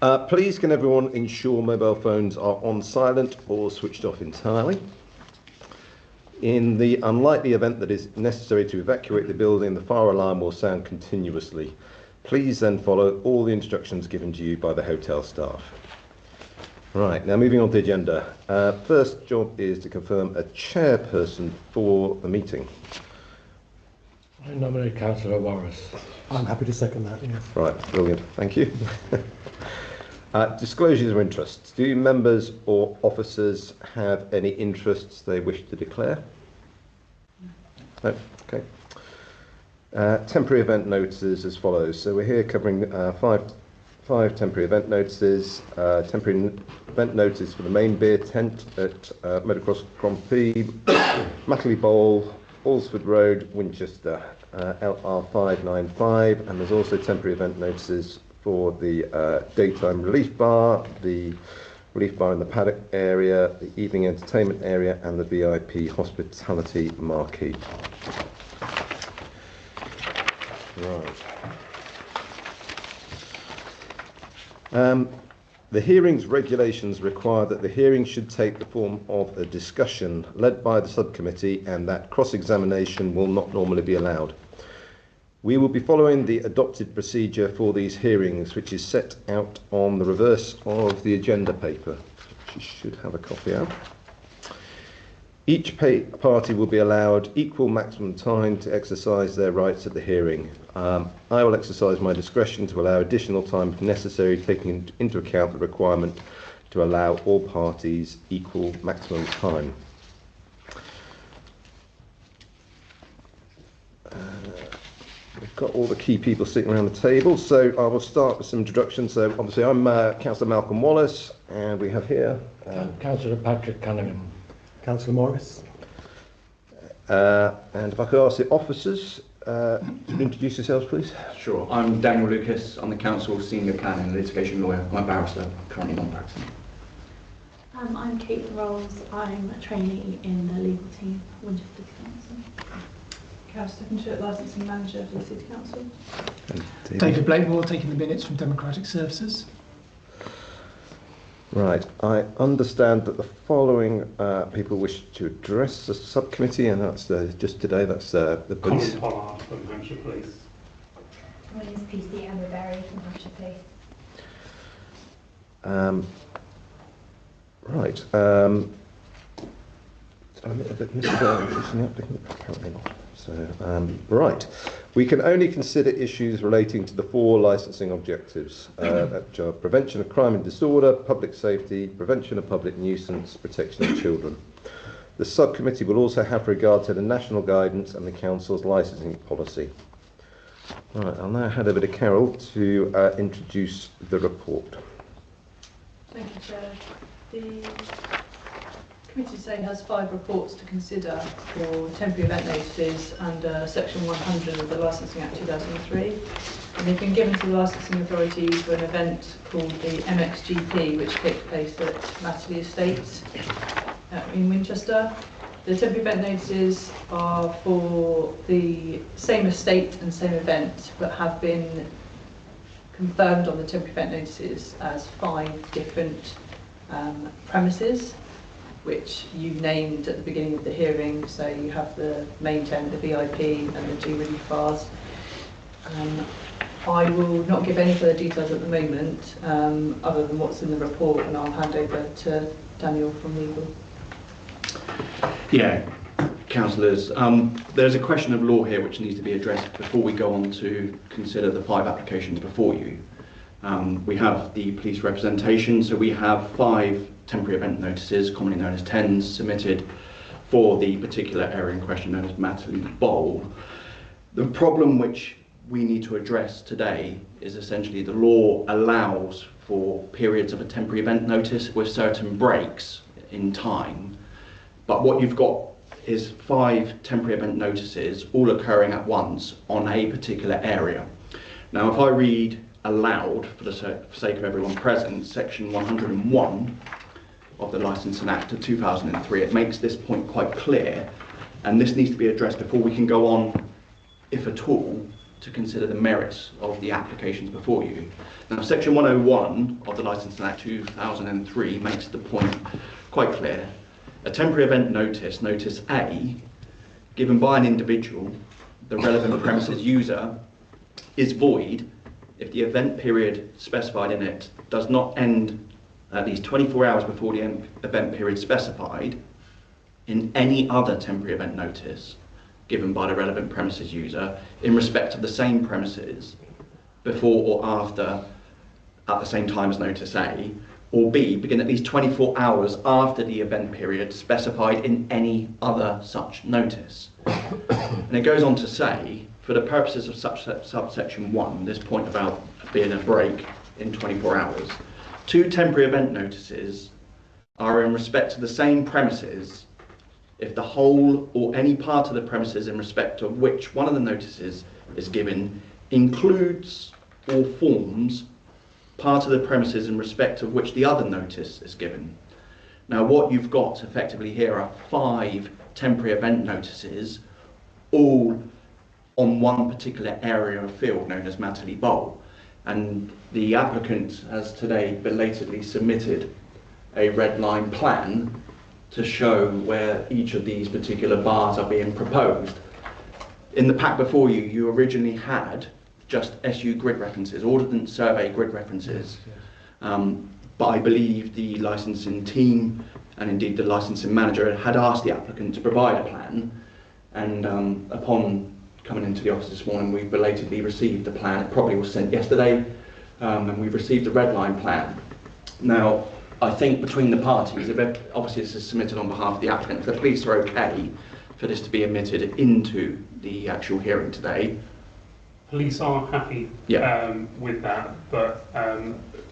Please can everyone ensure mobile phones are on silent or switched off entirely. In the unlikely event that it is necessary to evacuate the building, the fire alarm will sound continuously. Please then follow all the instructions given to you by the hotel staff. Right, now moving on to the agenda. First job is to confirm a chairperson for the meeting. I nominate Councillor Morris. I'm happy to second that, yes. Right, brilliant, thank you. Disclosures of interests. Do members or officers have any interests they wish to declare? No? Okay. Temporary event notices as follows. So we're here covering five temporary event notices. Temporary event notice for the main beer tent at Motocross Grand Prix, Matterley Bowl, Alresford Road, Winchester, LR595, and there's also temporary event notices for the daytime relief bar, the relief bar in the paddock area, the evening entertainment area, and the VIP hospitality marquee. Right. The hearings regulations require that the hearing should take the form of a discussion led by the subcommittee and that cross-examination will not normally be allowed. We will be following the adopted procedure for these hearings, which is set out on the reverse of the agenda paper, which you should have a copy of. Each party will be allowed equal maximum time to exercise their rights at the hearing. I will exercise my discretion to allow additional time if necessary, taking into account the requirement to allow all parties equal maximum time. We've got all the key people sitting around the table, so I will start with some introductions. So obviously I'm Councillor Malcolm Wallace, and we have here Councillor Patrick Cunningham. Councillor Morris. And if I could ask the officers to introduce yourselves, please. Sure. I'm Daniel Lucas. I'm the Council Senior Planning and Litigation Lawyer. I'm a barrister, currently non-practicing. I'm Kate Rolls. I'm a trainee in the legal team, Winchester Council. Carol Stephenshire, Licensing Manager for the City Council. David Blakemore, taking the minutes from Democratic Services. Right, I understand that the following people wish to address the subcommittee, and that's just today, that's the police. Colin Pollard from Hampshire Police. My name is PC Emma Berry from Hampshire Police. Right, did I miss the applicant? Apparently not. So, right, we can only consider issues relating to the four licensing objectives, which are prevention of crime and disorder, public safety, prevention of public nuisance, protection of children. The subcommittee will also have regard to the national guidance and the council's licensing policy. Right, I'll now hand over to Carol to introduce the report. Thank you, Chair. The committee today has 5 reports to consider for temporary event notices under Section 100 of the Licensing Act 2003. And they've been given to the licensing authorities for an event called the MXGP, which takes place at Matterley Estates in Winchester. The temporary event notices are for the same estate and same event, but have been confirmed on the temporary event notices as 5 different premises, which you named at the beginning of the hearing. So you have the main tent, the VIP, and the 2 relief bars. I will not give any further details at the moment, other than what's in the report, and I'll hand over to Daniel from legal. Yeah, councillors, there's a question of law here which needs to be addressed before we go on to consider the 5 applications before you. We have the police representation, so we have 5 temporary event notices, commonly known as TENs, submitted for the particular area in question known as Matterley Bowl. The problem which we need to address today is essentially the law allows for periods of a temporary event notice with certain breaks in time, but what you've got is 5 temporary event notices all occurring at once on a particular area. Now, if I read aloud, for the sake of everyone present, Section 101 of the Licensing Act of 2003, it makes this point quite clear, and this needs to be addressed before we can go on, if at all, to consider the merits of the applications before you. Now, Section 101 of the Licensing Act 2003 makes the point quite clear. A temporary event notice, Notice A, given by an individual, the relevant premises user, is void if the event period specified in it does not end at least 24 hours before the event period specified in any other temporary event notice given by the relevant premises user in respect of the same premises before or after at the same time as Notice A, or B, begin at least 24 hours after the event period specified in any other such notice. And it goes on to say, for the purposes of subsection 1, this point about being a break in 24 hours, 2 temporary event notices are in respect to the same premises if the whole or any part of the premises in respect of which one of the notices is given includes or forms part of the premises in respect of which the other notice is given. Now, what you've got effectively here are 5 temporary event notices, all on one particular area of field known as Matterley Bowl. And the applicant has today belatedly submitted a red line plan to show where each of these particular bars are being proposed. In the pack before you, you originally had just SU grid references, Ordnance Survey grid references. But I believe the licensing team and indeed the licensing manager had asked the applicant to provide a plan, and upon coming into the office this morning, we belatedly received the plan. It probably was sent yesterday, and we've received a red line plan. Now, I think between the parties, obviously this is submitted on behalf of the applicant, if the police are okay for this to be admitted into the actual hearing today. Police are happy with that, but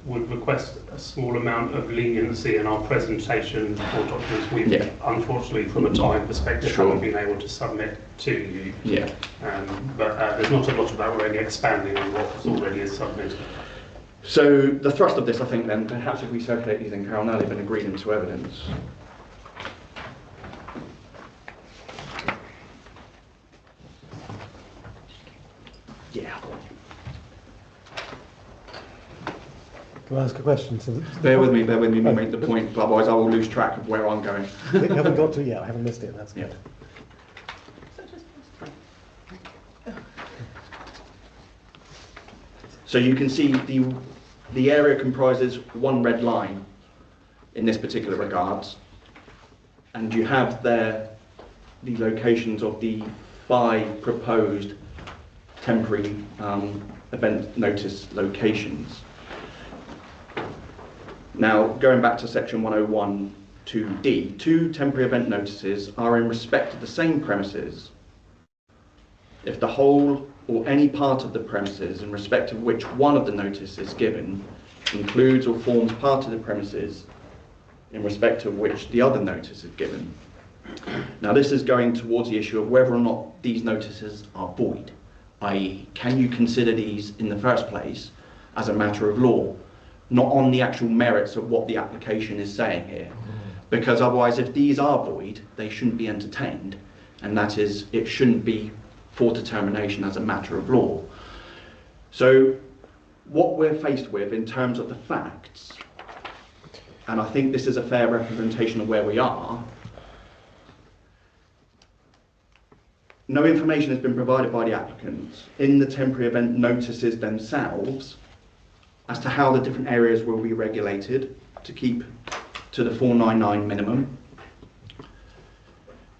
would request a small amount of leniency in our presentation for documents we've, unfortunately, from a time perspective, haven't been able to submit to you. But there's not a lot about really expanding on what already is submitted. So the thrust of this, I think, then, perhaps if we circulate these in Carol, now they've been agreed into evidence. Yeah. Can I ask a question? So bear with me, we make the point, otherwise I will lose track of where I'm going. We haven't got to it yet, I haven't missed it, that's good. So you can see the area comprises one red line in this particular regards, and you have there the locations of the 5 proposed temporary event notice locations. Now, going back to section 101 2D, 2 temporary event notices are in respect of the same premises if the whole or any part of the premises in respect of which one of the notices is given includes or forms part of the premises in respect of which the other notice is given. Now, this is going towards the issue of whether or not these notices are void, i.e., can you consider these in the first place as a matter of law, not on the actual merits of what the application is saying here. Because otherwise, if these are void, they shouldn't be entertained, and that is, it shouldn't be for determination as a matter of law. So what we're faced with in terms of the facts, and I think this is a fair representation of where we are, no information has been provided by the applicants in the temporary event notices themselves as to how the different areas will be regulated to keep to the 499 minimum.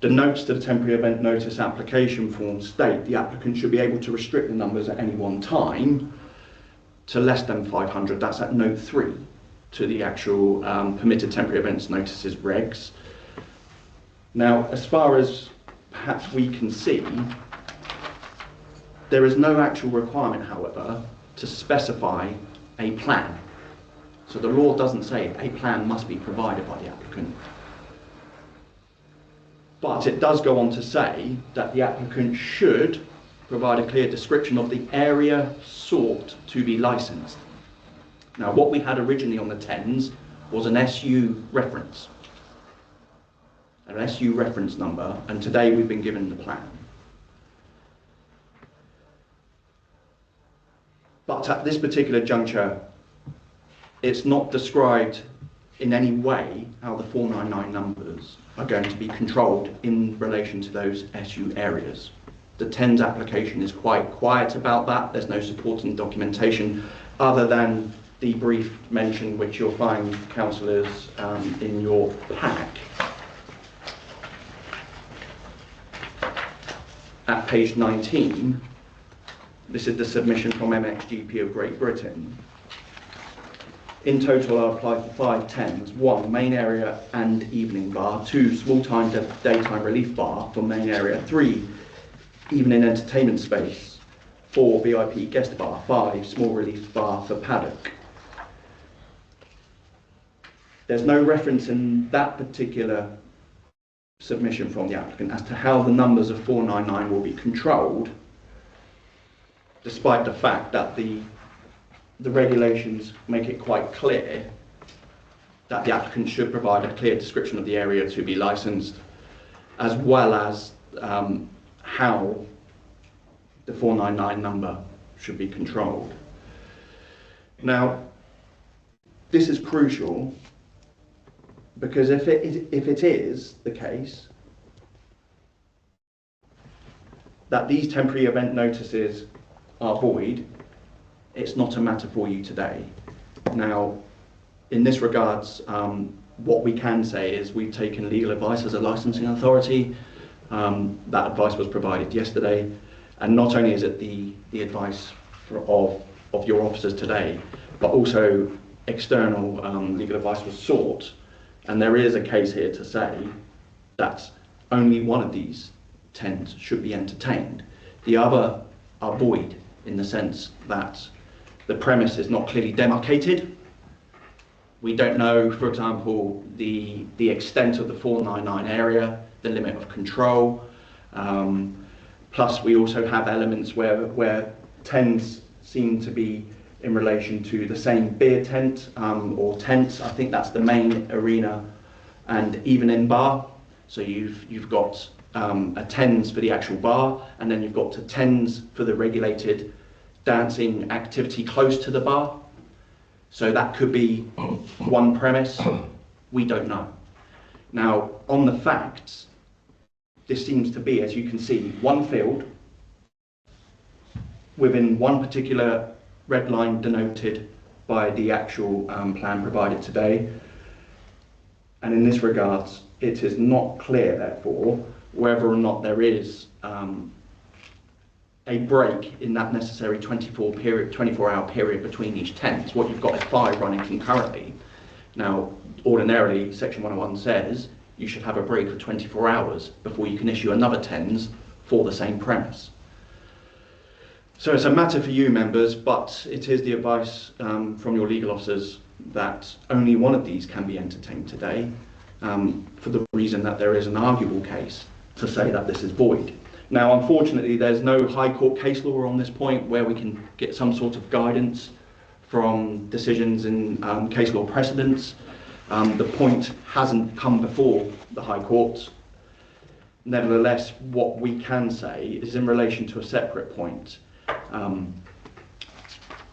The notes to the temporary event notice application form state the applicant should be able to restrict the numbers at any one time to less than 500. That's at note 3 to the actual permitted temporary events notices regs. Now, as far as perhaps we can see, there is no actual requirement, however, to specify a plan. So the law doesn't say a plan must be provided by the applicant. But it does go on to say that the applicant should provide a clear description of the area sought to be licensed. Now, what we had originally on the TENS was an SU reference, an SU reference number, and today we've been given the plan. But at this particular juncture, it's not described in any way how the 499 numbers are going to be controlled in relation to those SU areas. The TENS application is quite quiet about that. There's no supporting documentation other than the brief mention which you'll find, councillors, in your pack. At page 19, this is the submission from MXGP of Great Britain. In total, I'll apply for 5 TENs. 1, main area and evening bar. 2, small time daytime relief bar for main area. 3, evening entertainment space. 4, VIP guest bar. 5, small relief bar for paddock. There's no reference in that particular submission from the applicant as to how the numbers of 499 will be controlled, despite the fact that the regulations make it quite clear that the applicant should provide a clear description of the area to be licensed, as well as how the 499 number should be controlled. Now, this is crucial because if it is the case that these temporary event notices are void, it's not a matter for you today. Now, in this regards, what we can say is we've taken legal advice as a licensing authority. That advice was provided yesterday, and not only is it the advice of your officers today, but also external legal advice was sought, and there is a case here to say that only one of these TENs should be entertained. The other are void in the sense that the premise is not clearly demarcated. We don't know, for example, the extent of the 499 area, the limit of control. Plus, we also have elements where TENs seem to be in relation to the same beer tent or tents. I think that's the main arena and even in bar. So you've got a TENs for the actual bar, and then you've got a TENs for the regulated dancing activity close to the bar. So that could be one premise. We don't know. Now, on the facts, this seems to be, as you can see, one field within one particular red line denoted by the actual plan provided today. And in this regards, it is not clear, therefore, whether or not there is a break in that necessary 24-hour period between each TENs. What you've got is 5 running concurrently. Now, ordinarily, Section 101 says you should have a break of 24 hours before you can issue another TENs for the same premise. So it's a matter for you, members, but it is the advice from your legal officers that only one of these can be entertained today, for the reason that there is an arguable case to say that this is void. Now, unfortunately, there's no High Court case law on this point where we can get some sort of guidance from decisions in case law precedents. The point hasn't come before the High Court. Nevertheless, what we can say is in relation to a separate point.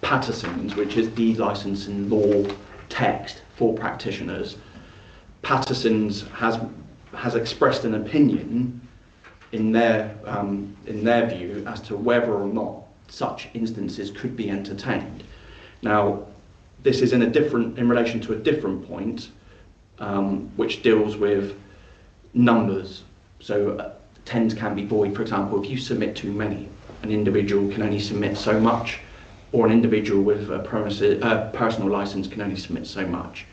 Patterson's, which is the licensing law text for practitioners, Patterson's has expressed an opinion in their view as to whether or not such instances could be entertained. Now, this is in relation to a different point, which deals with numbers. So TENs can be void. For example, if you submit too many, an individual can only submit so much, or an individual with a personal license can only submit so much.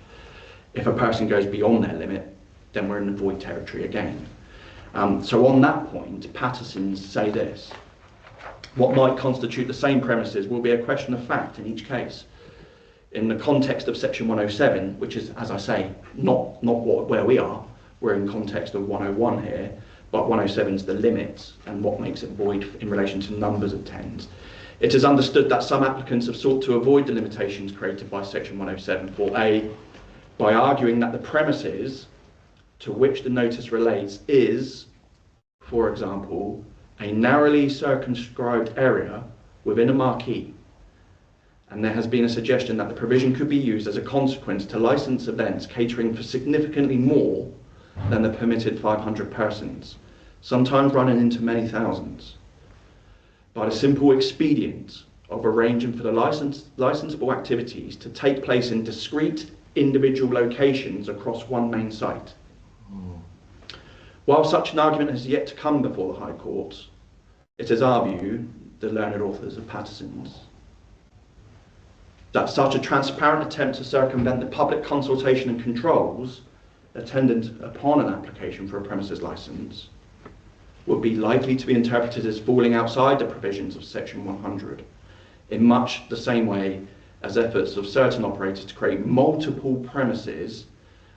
If a person goes beyond their limit, then we're in the void territory again. So on that point, Patterson's say this: what might constitute the same premises will be a question of fact in each case. In the context of Section 107, which is, as I say, not where we are, we're in context of 101 here, but 107 is the limits and what makes it void in relation to numbers of TENs. It is understood that some applicants have sought to avoid the limitations created by Section 107 4A by arguing that the premises to which the notice relates is, for example, a narrowly circumscribed area within a marquee, And there has been a suggestion that the provision could be used as a consequence to license events catering for significantly more than the permitted 500 persons, sometimes running into many thousands, by the simple expedient of arranging for the licensable activities to take place in discrete individual locations across one main site. While such an argument has yet to come before the High Court, it is our view, the learned authors of Patterson's, that such a transparent attempt to circumvent the public consultation and controls attendant upon an application for a premises licence would be likely to be interpreted as falling outside the provisions of Section 100, in much the same way as efforts of certain operators to create multiple premises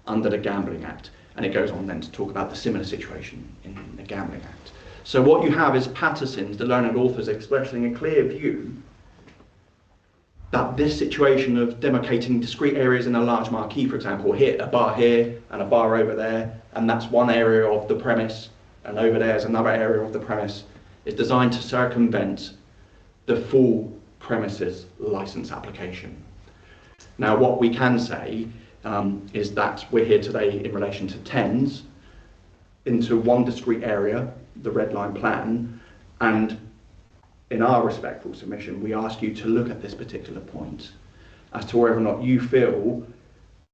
under the Gambling Act. And it goes on then to talk about the similar situation in the Gambling Act. So what you have is Patterson's, the learned authors, expressing a clear view that this situation of demarcating discrete areas in a large marquee, for example, here, a bar here and a bar over there, and that's one area of the premise, and over there is another area of the premise, is designed to circumvent the full premises license application. Now, what we can say is that we're here today in relation to TENS into one discrete area, the red line plan, and in our respectful submission, we ask you to look at this particular point as to whether or not you feel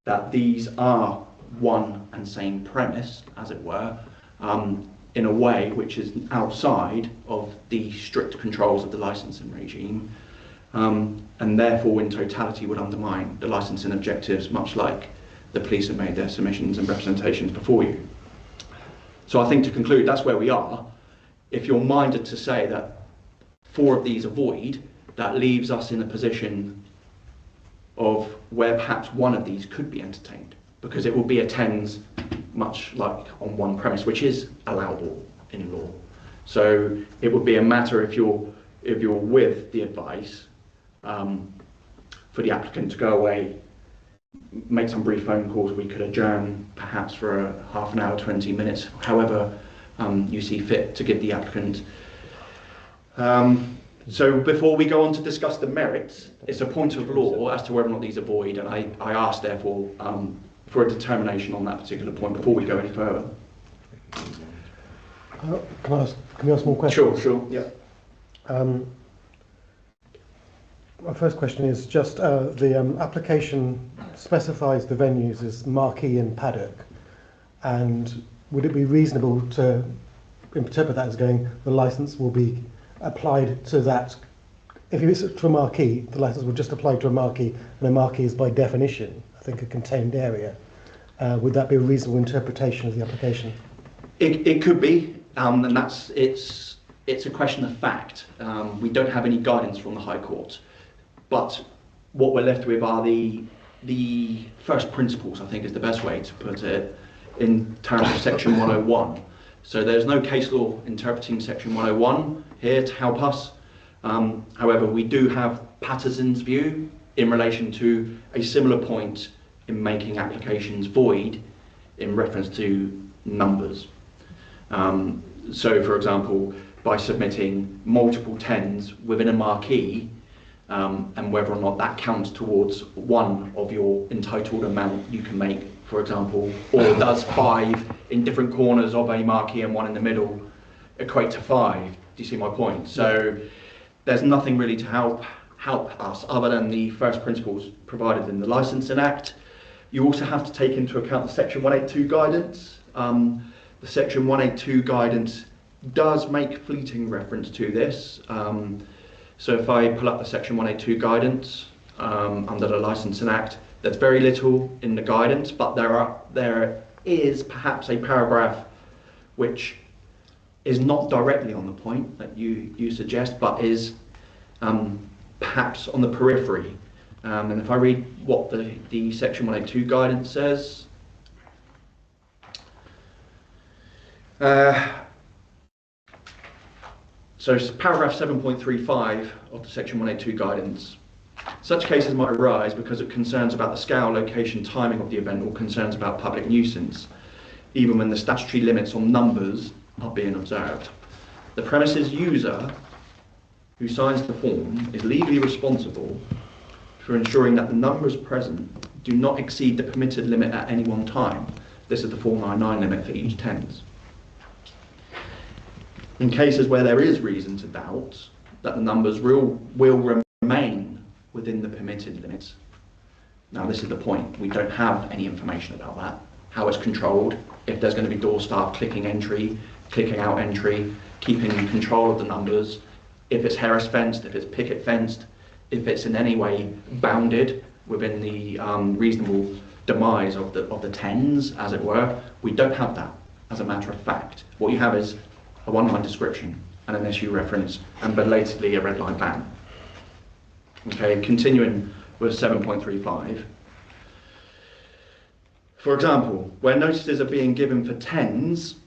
that these are one and same premise, as it were, in a way which is outside of the strict controls of the licensing regime, and therefore in totality would undermine the licensing objectives, much like the police have made their submissions and representations before you. So I think, to conclude, that's where we are. If you're minded to say that 4 of these are void, that leaves us in a position of where perhaps one of these could be entertained, because it will be a TENS, much like on one premise, which is allowable in law. So it would be a matter, if you're with the advice, for the applicant to go away, make some brief phone calls. We could adjourn perhaps for a half an hour, 20 minutes, however you see fit to give the applicant. So before we go on to discuss the merits, it's a point of law as to whether or not these are void, and I ask therefore for a determination on that particular point before we go any further. Can we ask more questions? Sure, yeah. My first question is just the application specifies the venues as marquee and paddock, and would it be reasonable to interpret that as going the licence will be applied to that? If it's to a marquee, the licence will just apply to a marquee, and a marquee is by definition, I think, a contained area. Would that be a reasonable interpretation of the application? It could be, and it's a question of fact. We don't have any guidance from the High Court, but what we're left with are the first principles, I think is the best way to put it, in terms of Section 101. So there's no case law interpreting Section 101 here to help us. However, we do have Patterson's view in relation to a similar point in making applications void in reference to numbers. So, for example, by submitting multiple TENS within a marquee, and whether or not that counts towards one of your entitled amount you can make, for example, or does 5 in different corners of a marquee and 1 in the middle equate to 5? Do you see my point? So there's nothing really to help us other than the first principles provided in the Licensing Act. You also have to take into account the Section 182 guidance. The Section 182 guidance does make fleeting reference to this. So if I pull up the Section 182 guidance under the Licensing Act, there's very little in the guidance, but there is perhaps a paragraph which is not directly on the point that you suggest, but is perhaps on the periphery. And if I read what the Section 182 guidance says, so it's paragraph 7.35 of the Section 182 guidance. Such cases might arise because of concerns about the scale, location, timing of the event, or concerns about public nuisance, even when the statutory limits on numbers are being observed. The premises user who signs the form is legally responsible for ensuring that the numbers present do not exceed the permitted limit at any one time. This is the 499 limit for each tens. In cases where there is reason to doubt that the numbers will remain within the permitted limits. Now this is the point, we don't have any information about that, how it's controlled, if there's going to be door staff clicking entry, clicking out entry, keeping control of the numbers, if it's Harris fenced, if it's picket fenced, if it's in any way bounded within the reasonable demise of the tens, as it were. We don't have that, as a matter of fact. What you have is a one-line description and an issue reference, and belatedly a red line ban. Okay, continuing with 7.35. For example, where notices are being given for tens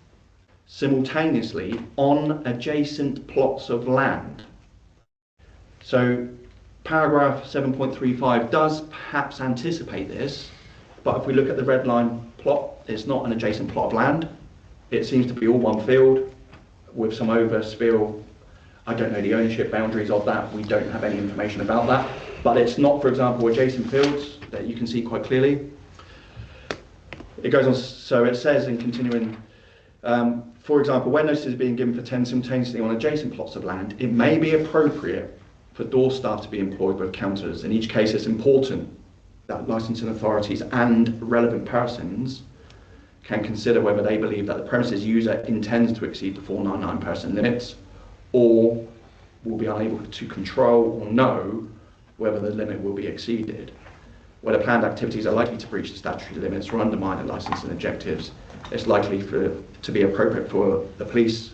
simultaneously on adjacent plots of land. So paragraph 7.35 does perhaps anticipate this, but if we look at the red line plot, it's not an adjacent plot of land. It seems to be all one field with some overspill. I don't know the ownership boundaries of that. We don't have any information about that. But it's not, for example, adjacent fields that you can see quite clearly. It goes on, so it says in continuing, for example, when notice is being given for 10 simultaneously on adjacent plots of land, it may be appropriate for door staff to be employed with counters. In each case, it's important that licensing authorities and relevant persons can consider whether they believe that the premises user intends to exceed the 499 person limits, or will be unable to control or know whether the limit will be exceeded. Whether planned activities are likely to breach the statutory limits or undermine the licensing objectives, it's likely to be appropriate for the police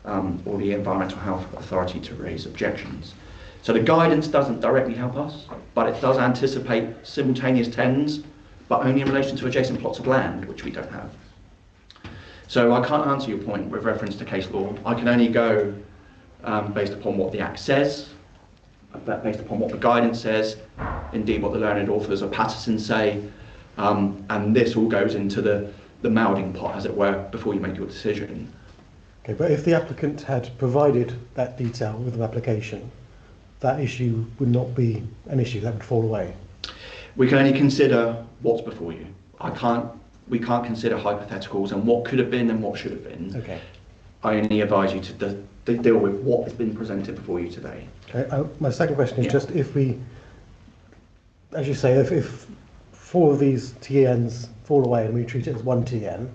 or the environmental health authority to raise objections. So the guidance doesn't directly help us, but it does anticipate simultaneous tens, but only in relation to adjacent plots of land, which we don't have. So I can't answer your point with reference to case law. I can only go based upon what the Act says, based upon what the guidance says, indeed what the learned authors of Patterson say, and this all goes into the moulding pot, as it were, before you make your decision. Okay, but if the applicant had provided that detail with an application, that issue would not be an issue, that would fall away. We can only consider what's before you. We can't consider hypotheticals and what could have been and what should have been. Okay. I only advise you to deal with what has been presented before you today. Okay. My second question is just if we, as you say, if 4 of these TNs fall away and we treat it as one TN,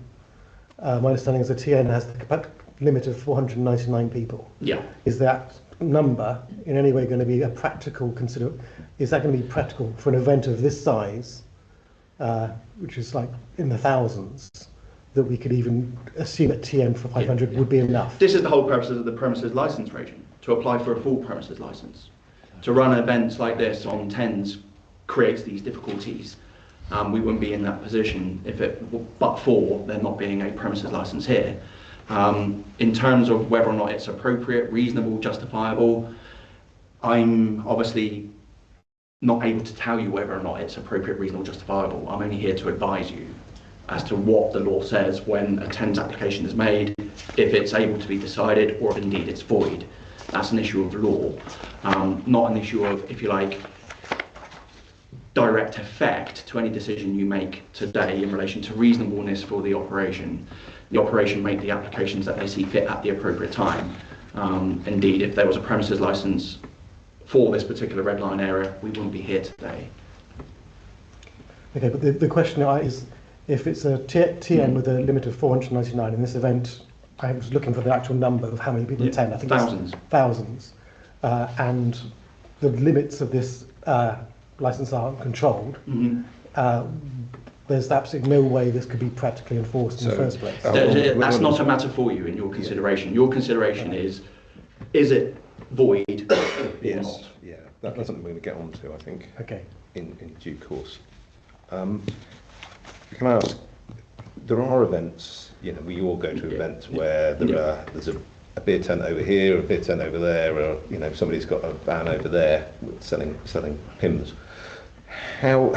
my understanding is the TN has the limit of 499 people. Yeah. Is that number in any way going to be a practical is that going to be practical for an event of this size, which is like in the thousands, that we could even assume that TN for 500 would be enough? This is the whole purpose of the premises license regime, to apply for a full premises license. To run events like this on tens creates these difficulties. We wouldn't be in that position but for there not being a premises license here. In terms of whether or not it's appropriate, reasonable, justifiable, I'm obviously not able to tell you whether or not it's appropriate, reasonable, justifiable. I'm only here to advise you as to what the law says when a TENS application is made, if it's able to be decided or if indeed it's void. That's an issue of law, not an issue of, if you like, direct effect to any decision you make today in relation to reasonableness for the operation. The operation make the applications that they see fit at the appropriate time. Indeed, if there was a premises license for this particular red line area, we wouldn't be here today. Okay, but the question is, if it's a TN with a limit of 499 in this event, I was looking for the actual number of how many people attend. I think thousands. It's thousands. And the limits of this license aren't controlled. There's absolutely no way this could be practically enforced in the first place. That's not a matter for you in your consideration. Your consideration is it void or yes. not? Yeah, that's something we're going to get on to, I think, okay. in due course. Can I ask, there are events, we all go to events where there's a beer tent over here, a beer tent over there, or somebody's got a van over there selling hymns. How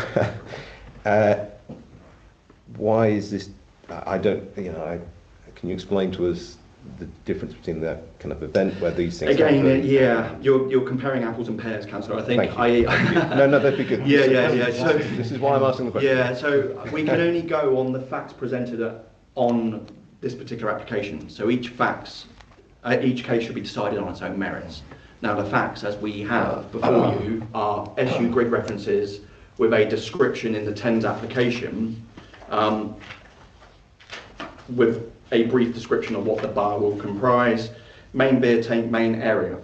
why is this? I don't. Can you explain to us the difference between that kind of event where these things Again, happen. yeah, you're comparing apples and pears, Councillor. I think No, that'd be good. Yeah. So this is why I'm asking the question. yeah, so we can only go on the facts presented on this particular application. So each case should be decided on its own merits. Now, the facts, as we have before you, are SU grid references with a description in the TENS application, with a brief description of what the bar will comprise, main beer tank, main area.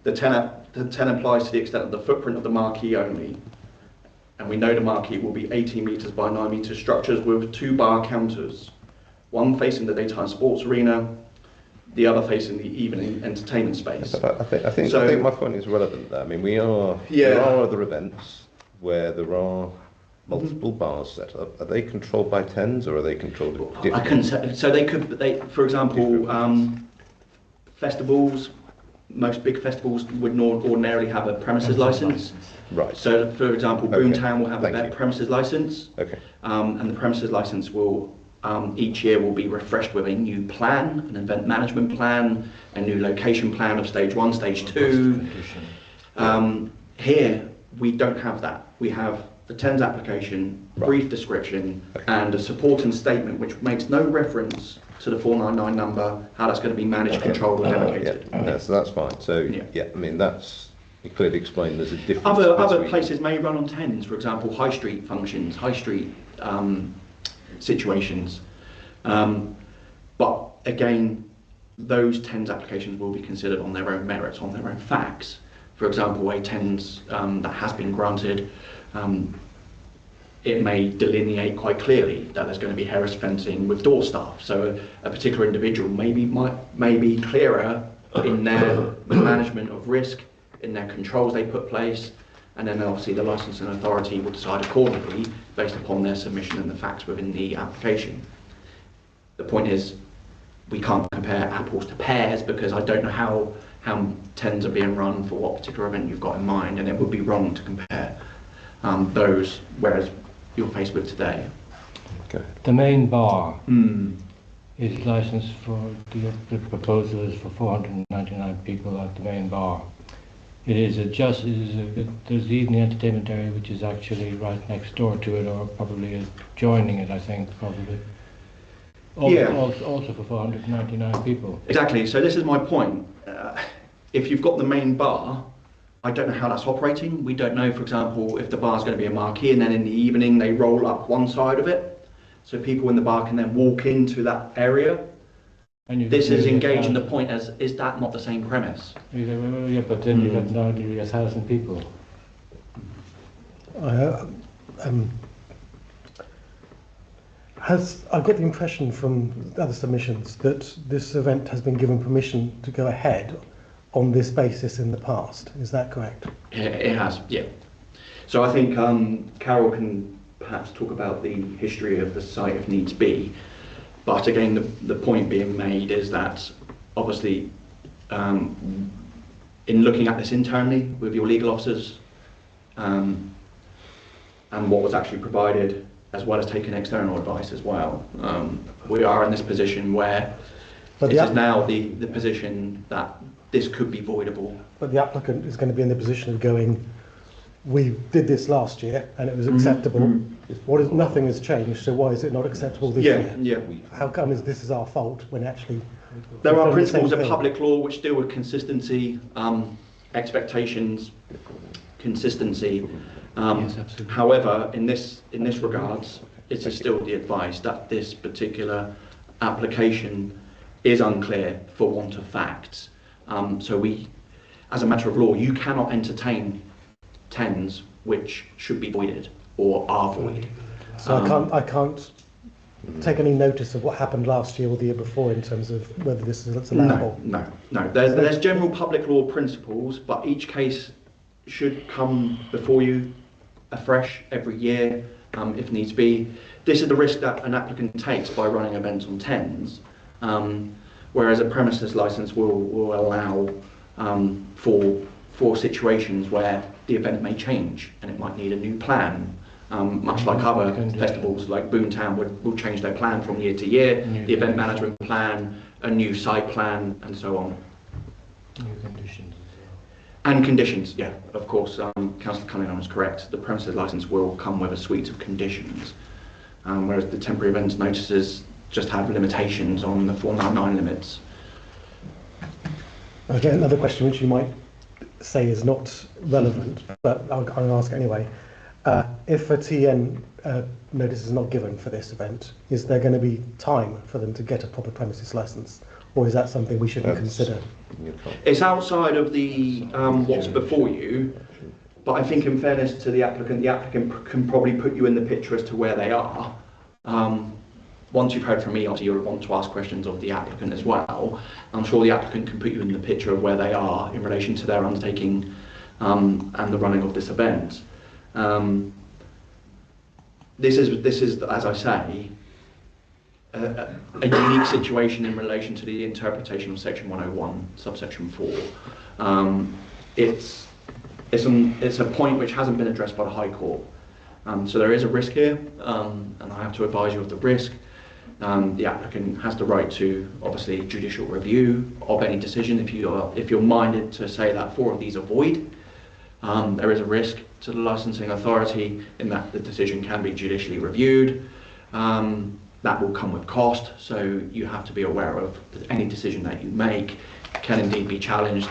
The 10 applies to the extent of the footprint of the marquee only. And we know the marquee will be 18 metres by 9 metre structures with 2 bar counters, one facing the daytime sports arena, the other facing the evening entertainment space. I think my point is relevant there. I mean, there are other events where there are multiple bars set up. Are they controlled by TENS or are they controlled differently? I couldn't say. So for example, festivals, most big festivals would ordinarily have a premises license. Right. So, for example, Boomtown will have a premises license. Okay. And the premises license will each year will be refreshed with a new plan, an event management plan, a new location plan of stage 1, stage 2. Here we don't have that. We have the TENS application, brief description, and a supporting statement which makes no reference to the 499 number, how that's going to be managed, controlled, or delegated. So that's fine. So I mean that's clearly explained. There's a difference. Other places may run on TENS, for example, high street functions, high street situations. But again, those TENS applications will be considered on their own merits, on their own facts. For example, a TENS that has been granted, it may delineate quite clearly that there's going to be Harris fencing with door staff. So a particular individual may be clearer in their management of risk, in their controls they put place, and then obviously the licensing authority will decide accordingly based upon their submission and the facts within the application. The point is, we can't compare apples to pears because I don't know how TENS are being run for what particular event you've got in mind, and it would be wrong to compare those, whereas you're faced with today. Okay. The main bar is licensed for, the proposal is for 499 people at the main bar. There's the evening entertainment area which is actually right next door to it, or probably adjoining it, I think, probably. Also for 499 people. Exactly, so this is my point. If you've got the main bar, I don't know how that's operating. We don't know, for example, if the bar's going to be a marquee and then in the evening they roll up one side of it, so people in the bar can then walk into that area. And this is engaging the point as, is that not the same premise? Yeah, but then you've got nearly 1,000 people. I've got the impression from other submissions that this event has been given permission to go ahead on this basis in the past. Is that correct? It has, yeah. So I think Carol can perhaps talk about the history of the site if needs be. But again, the point being made is that obviously in looking at this internally with your legal officers and what was actually provided, as well as taking external advice as well, we are in this position where it is now the position that this could be voidable. But the applicant is going to be in the position of going, we did this last year and it was acceptable. Nothing has changed, so why is it not acceptable this year? Yeah. How come this is our fault when actually... There are principles of public law which deal with consistency, expectations, consistency. Yes, absolutely. However, in this regards, it is still the advice that this particular application is unclear for want of facts. So we, as a matter of law, you cannot entertain TENS which should be voided or are void. So I can't take any notice of what happened last year or the year before in terms of whether this is allowable? No. There's general public law principles, but each case should come before you afresh every year if needs be. This is the risk that an applicant takes by running events on TENS, whereas a premises license will allow for situations where the event may change and it might need a new plan Much like other festivals, like Boomtown will change their plan from year to year, the event management plan, a new site plan, and so on. New conditions as well. And conditions, yeah, of course. Councillor Cunningham is correct. The premises licence will come with a suite of conditions, whereas the temporary events notices just have limitations on the 499 limits. Okay, another question which you might say is not relevant, but I'll ask anyway. If a TN notice is not given for this event, is there going to be time for them to get a proper premises licence, or is that something we shouldn't consider? It's outside of the what's before you, but I think in fairness to the applicant can probably put you in the picture as to where they are. Once you've heard from me, obviously you'll want to ask questions of the applicant as well. I'm sure the applicant can put you in the picture of where they are in relation to their undertaking and the running of this event. This is, as I say, a unique situation in relation to the interpretation of Section 101, subsection 4. It's a point which hasn't been addressed by the High Court. So there is a risk here, and I have to advise you of the risk. The applicant has the right to, obviously, judicial review of any decision. If you're minded to say that 4 of these are void, there is a risk to the licensing authority in that the decision can be judicially reviewed. That will come with cost, so you have to be aware of that any decision that you make can indeed be challenged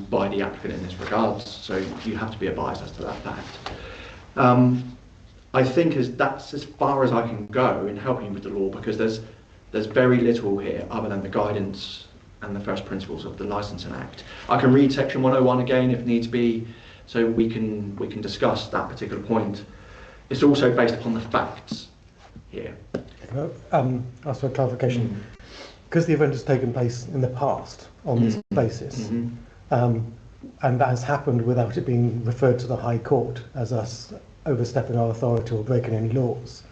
by the applicant in this regards. So you have to be advised as to that fact. I think that's as far as I can go in helping with the law, because there's very little here other than the guidance and the first principles of the Licensing Act. I can read Section 101 again if needs be, so we can discuss that particular point. It's also based upon the facts here. Ask for clarification. Because the event has taken place in the past on this basis, and that has happened without it being referred to the High Court as us overstepping our authority or breaking any laws,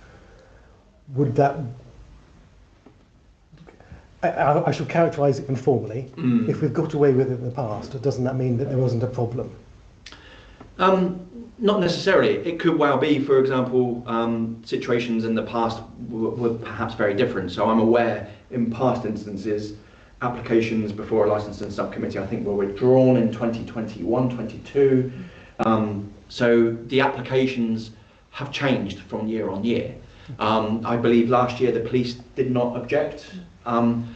would that... I should characterise it informally. If we've got away with it in the past, doesn't that mean that there wasn't a problem? Not necessarily. It could well be, for example, situations in the past were perhaps very different. So I'm aware in past instances, applications before a licensing subcommittee, I think, were withdrawn in 2021, 22. So the applications have changed from year on year. I believe last year the police did not object.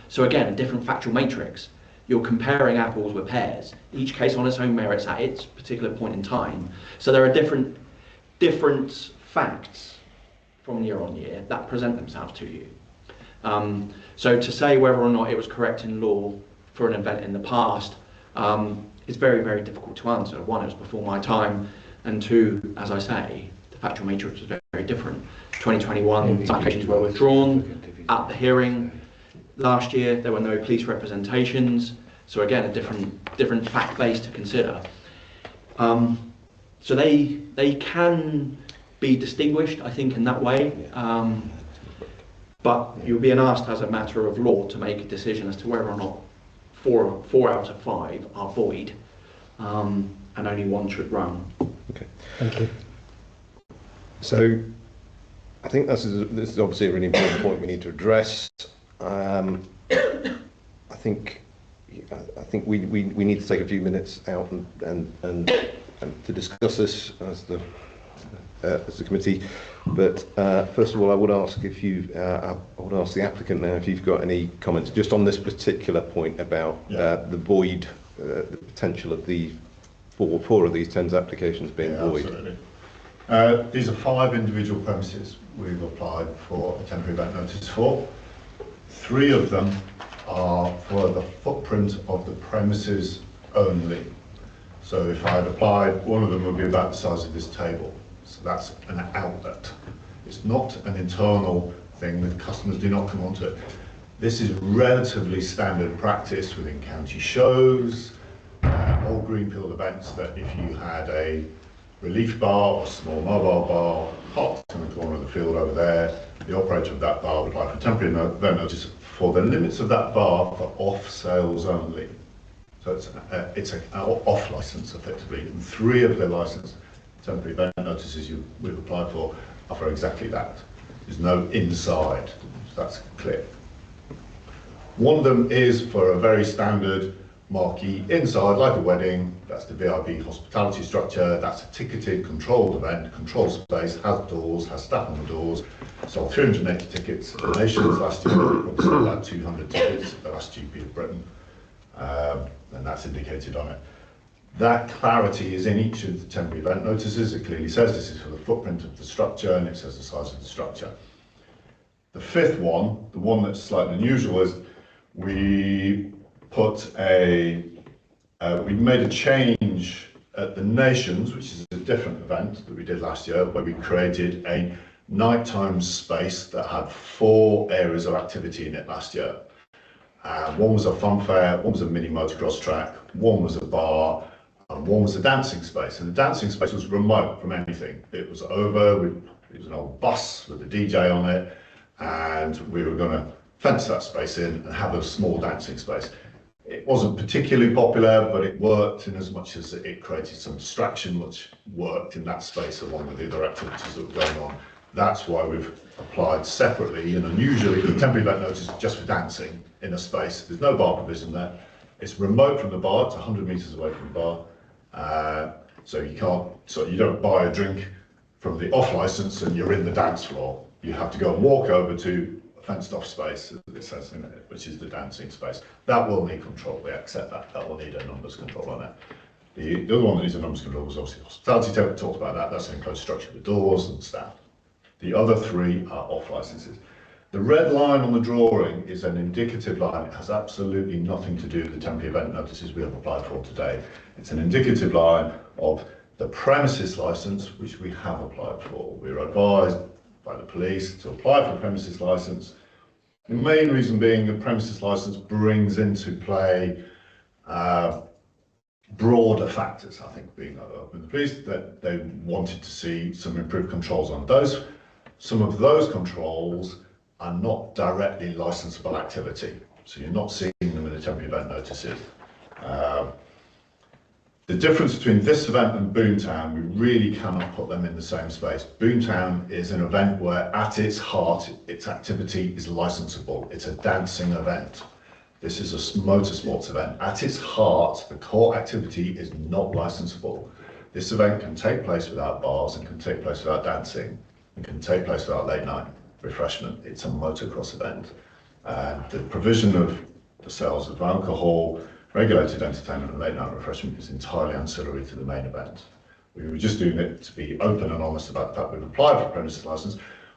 So again, a different factual matrix. You're comparing apples with pears. Each case on its own merits at its particular point in time. So there are different facts from year on year that present themselves to you. So to say whether or not it was correct in law for an event in the past is very, very difficult to answer. One, it was before my time, and two, as I say, the factual matrix was very, very different. 2021, some applications were withdrawn at the hearing. Last year, there were no police representations, so again, a different fact base to consider. So they can be distinguished, I think, in that way. But you're being asked as a matter of law to make a decision as to whether or not four out of 5 are void, and only 1 should run. Okay. Thank you. So I think this is obviously a really important point we need to address. I think we need to take a few minutes out and to discuss this as the committee. But first of all, I would ask the applicant now if you've got any comments just on this particular point about the void, the potential of the four of these 10 applications being void. Absolutely. These are 5 individual premises we've applied for a temporary event notice for. 3 of them are for the footprint of the premises only. So if I had applied, one of them would be about the size of this table. So that's an outlet. It's not an internal thing that customers do not come onto it. This is relatively standard practice within county shows, or greenfield events, that if you had a relief bar or small mobile bar hot in the corner of the field over there, the operator of that bar would apply for temporary event notice for the limits of that bar for off sales only. So it's an off license effectively, and 3 of their license. temporary event notices we've applied for are for exactly that. There's no inside, so that's clear. One of them is for a very standard marquee inside, like a wedding. That's the VIP hospitality structure. That's a ticketed, controlled event, controlled space, has doors, has staff on the doors. Sold 380 tickets at the Nations last year. Probably sold about 200 tickets at the last GP of Britain, and that's indicated on it. That clarity is in each of the temporary event notices. It clearly says this is for the footprint of the structure, and it says the size of the structure. The fifth one, the one that's slightly unusual, is we made a change at the Nations, which is a different event that we did last year, where we created a nighttime space that had 4 areas of activity in it last year. One was a fun fair, one was a mini motocross track, one was a bar, and one was a dancing space. And the dancing space was remote from anything. It was it was an old bus with a DJ on it, and we were going to fence that space in and have a small dancing space. It wasn't particularly popular, but it worked in as much as it created some distraction, which worked in that space along with the other activities that were going on. That's why we've applied separately and unusually the temporary event notice just for dancing in a space. There's no bar provision there. It's remote from the bar. It's 100 metres away from the bar. So you don't buy a drink from the off licence and you're in the dance floor. You have to go and walk over to a fenced off space, as it says in it, which is the dancing space. That will need control. We accept that. That will need a numbers control on it. The other one that needs a numbers control was obviously hospitality. Talked about that. That's an enclosed structure with doors and staff. The other 3 are off licences. The red line on the drawing is an indicative line. It has absolutely nothing to do with the temporary event notices we have applied for today. It's an indicative line of the premises licence, which we have applied for. We were advised by the police to apply for a premises licence. The main reason being the premises licence brings into play broader factors, I think, being open to the police, that they wanted to see some improved controls on those. Some of those controls are not directly licensable activity, so you're not seeing them in the temporary event notices. The difference between this event and Boomtown, we really cannot put them in the same space. Boomtown is an event where, at its heart, its activity is licensable. It's a dancing event. This is a motorsports event. At its heart, the core activity is not licensable. This event can take place without bars and can take place without dancing and can take place without late night refreshment. It's a motocross event. The provision of the sales of alcohol, regulated entertainment and late night refreshment is entirely ancillary to the main event. We were just doing it to be open and honest about the fact we've applied for a premises licence.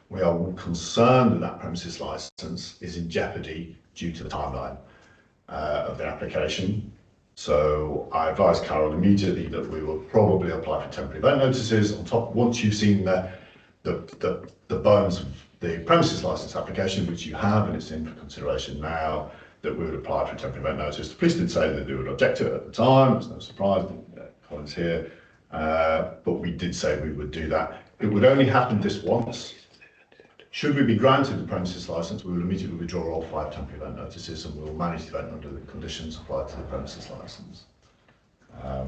We are concerned that that premises licence is in jeopardy due to the timeline of the application. So I advised Carol immediately that we will probably apply for temporary event notices on top. Once you've seen the bones of the premises licence application, which you have and it's in for consideration now, that we would apply for a temporary event notice. The police did say that they would object to it at the time. There's no surprise, Colin's here, but we did say we would do that. It would only happen this once. Should we be granted the premises licence, we will immediately withdraw all 5 temporary event notices and we will manage the event under the conditions applied to the premises licence. I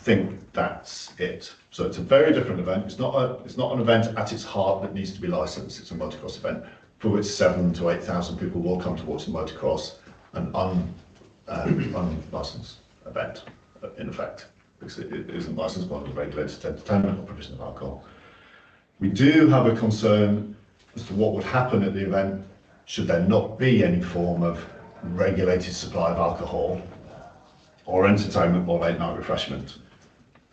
think that's it. So it's a very different event. It's not an event at its heart that needs to be licensed. It's a motocross event for which 7,000 to 8,000 people will come to watch the motocross, an unlicensed event, in effect, because it isn't licensed by the regulated entertainment or provision of alcohol. We do have a concern as to what would happen at the event should there not be any form of regulated supply of alcohol or entertainment or late night refreshment.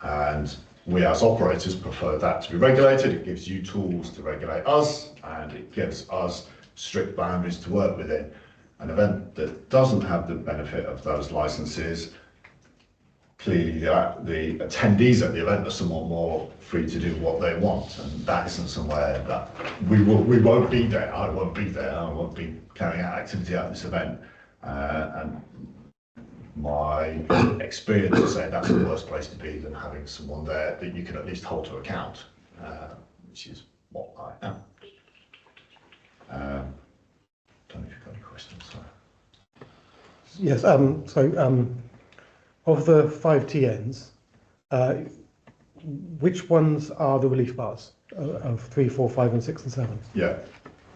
And we as operators prefer that to be regulated. It gives you tools to regulate us and it gives us strict boundaries to work within. An event that doesn't have the benefit of those licenses, clearly the attendees at the event are somewhat more free to do what they want, and that isn't somewhere that we won't be there. I won't be there. I won't be carrying out activity at this event. And my experience is saying that's the worst place to be than having someone there that you can at least hold to account, which is what I am. Don't know if you've got any questions. Sorry. Yes. Of the 5 TNs, which ones are the relief bars of 3, 4, 5 and 6 and 7? Yeah.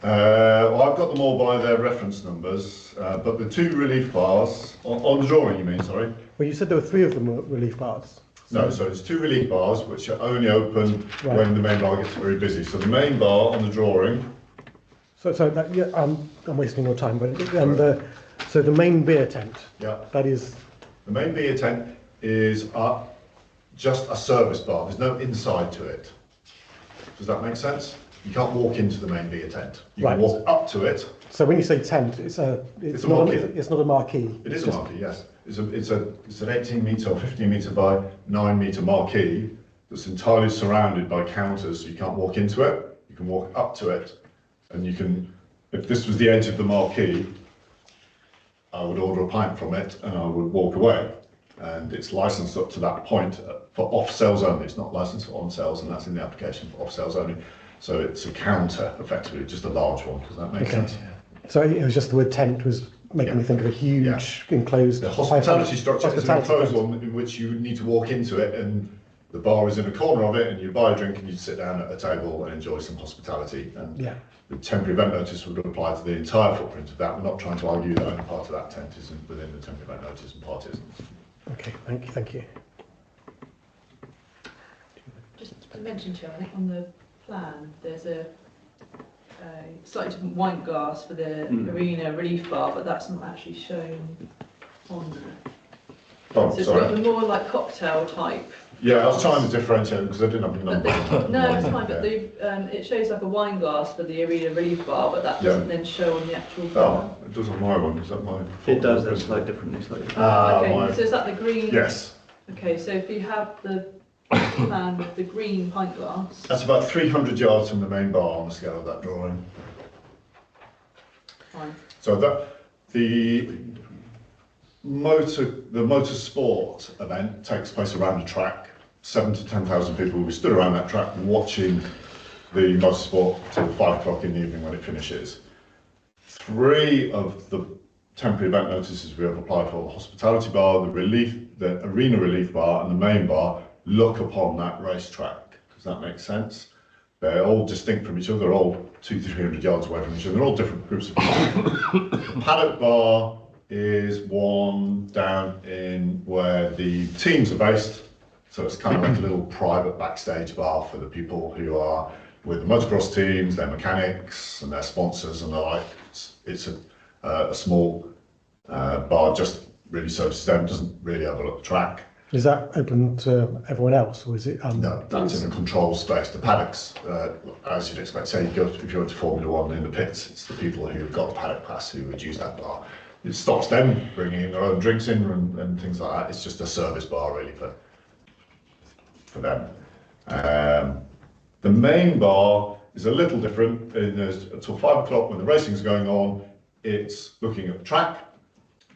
Well, I've got them all by their reference numbers, but the 2 relief bars, on the drawing you mean, sorry? Well, you said there were 3 of them were relief bars. No, so it's 2 relief bars which are only open when the main bar gets very busy. So the main bar on the drawing. So that, yeah, I'm wasting your time, but so the main beer tent. Yeah. That is. The main beer tent is just a service bar. There's no inside to it. Does that make sense? You can't walk into the main beer tent. You can walk up to it. So when you say tent, it's a marquee. It's not a marquee. It is a marquee, yes. It's an 18 metre or 15 metre by 9 metre marquee that's entirely surrounded by counters. So you can't walk into it. You can walk up to it, and you can. If this was the edge of the marquee, I would order a pint from it and I would walk away. And it's licensed up to that point for off sales only. It's not licensed for on sales, and that's in the application for off sales only. So it's a counter, effectively, just a large one. Does that make sense? So it was just the word tent was making me think of a huge enclosed. The hospitality structure is an enclosed one in which you need to walk into it, and the bar is in a corner of it, and you buy a drink and you sit down at a table and enjoy some hospitality. And the temporary event notice would apply to the entire footprint of that. We're not trying to argue that only part of that tent is within the temporary event notice and part isn't. Okay, thank you. Just to mention to you, I think on the plan there's a slightly different wine glass for the arena relief bar, but that's not actually shown on there. Oh, so it's sorry. got the more like cocktail type. Yeah, I was trying to differentiate because I didn't have the number. No, it's fine, but it shows like a wine glass for the arena relief bar, but that doesn't then show on the actual bar. Oh, it does on my one. Is that my? It does. That's slightly different. Okay, so is that the green? Yes. Okay, so if you have the plan with the green pint glass. That's about 300 yards from the main bar on the scale of that drawing. Fine. So the motorsport event takes place around the track. 7,000 to 10,000 people will be stood around that track watching the motorsport till 5 o'clock in the evening when it finishes. 3 of the temporary event notices we have applied for: the hospitality bar, the arena relief bar, and the main bar look upon that racetrack. Does that make sense? They're all distinct from each other. They're all 200-300 yards away from each other. They're all different groups of people. The paddock bar is one down in where the teams are based. So it's kind of like a little private backstage bar for the people who are with the motocross teams, their mechanics and their sponsors and the like. It's a small bar, just really services them, doesn't really overlook the track. Is that open to everyone else, or is it? No, that's in a controlled space. The paddocks, as you'd expect, say if you're into Formula One in the pits, it's the people who've got the paddock pass who would use that bar. It stops them bringing their own drinks in and things like that. It's just a service bar really for them. The main bar is a little different. Until 5 o'clock when the racing's going on, it's looking at the track,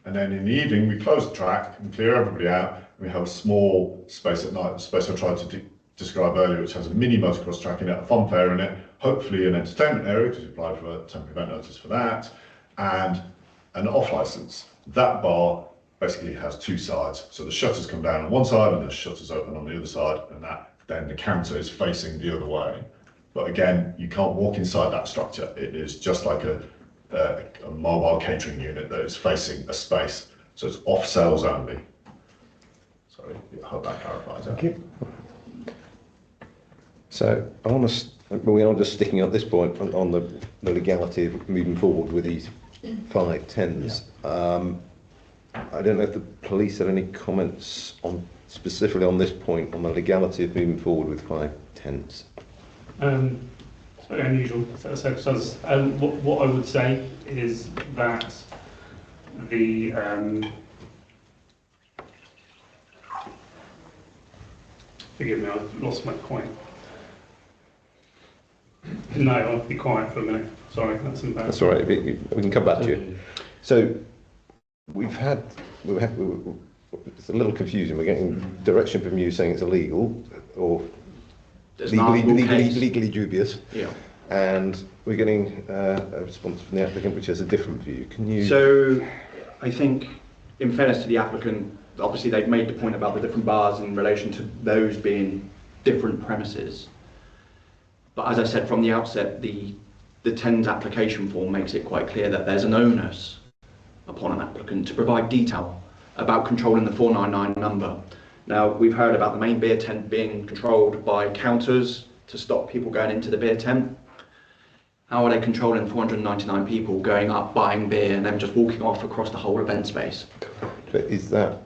and then in the evening we close the track and clear everybody out. We have a small space at night, the space I tried to describe earlier, which has a mini motocross track in it, a fun fair in it, hopefully an entertainment area, because we applied for a temporary event notice for that, and an off license. That bar basically has 2 sides. So the shutters come down on one side and the shutters open on the other side, and then the counter is facing the other way. But again, you can't walk inside that structure. It is just like a mobile catering unit that is facing a space. So it's off sales only. Sorry, I hope that clarifies that. Thank you. So we are just sticking at this point on the legality of moving forward with these 5 tents. I don't know if the police have any comments specifically on this point, on the legality of moving forward with 5 tents. It's very unusual. What I would say is that the forgive me, I've lost my point. No, I'll be quiet for a minute. Sorry, that's embarrassing. That's all right. We can come back to you. So we've had it's a little confusing. We're getting direction from you saying it's illegal or legally dubious. Yeah. And we're getting a response from the applicant which has a different view. Can you? So I think, in fairness to the applicant, obviously they've made the point about the different bars in relation to those being different premises. But as I said from the outset, the TENS application form makes it quite clear that there's an onus upon an applicant to provide detail about controlling the 499 number. Now, we've heard about the main beer tent being controlled by counters to stop people going into the beer tent. How are they controlling 499 people going up, buying beer, and then just walking off across the whole event space? But is that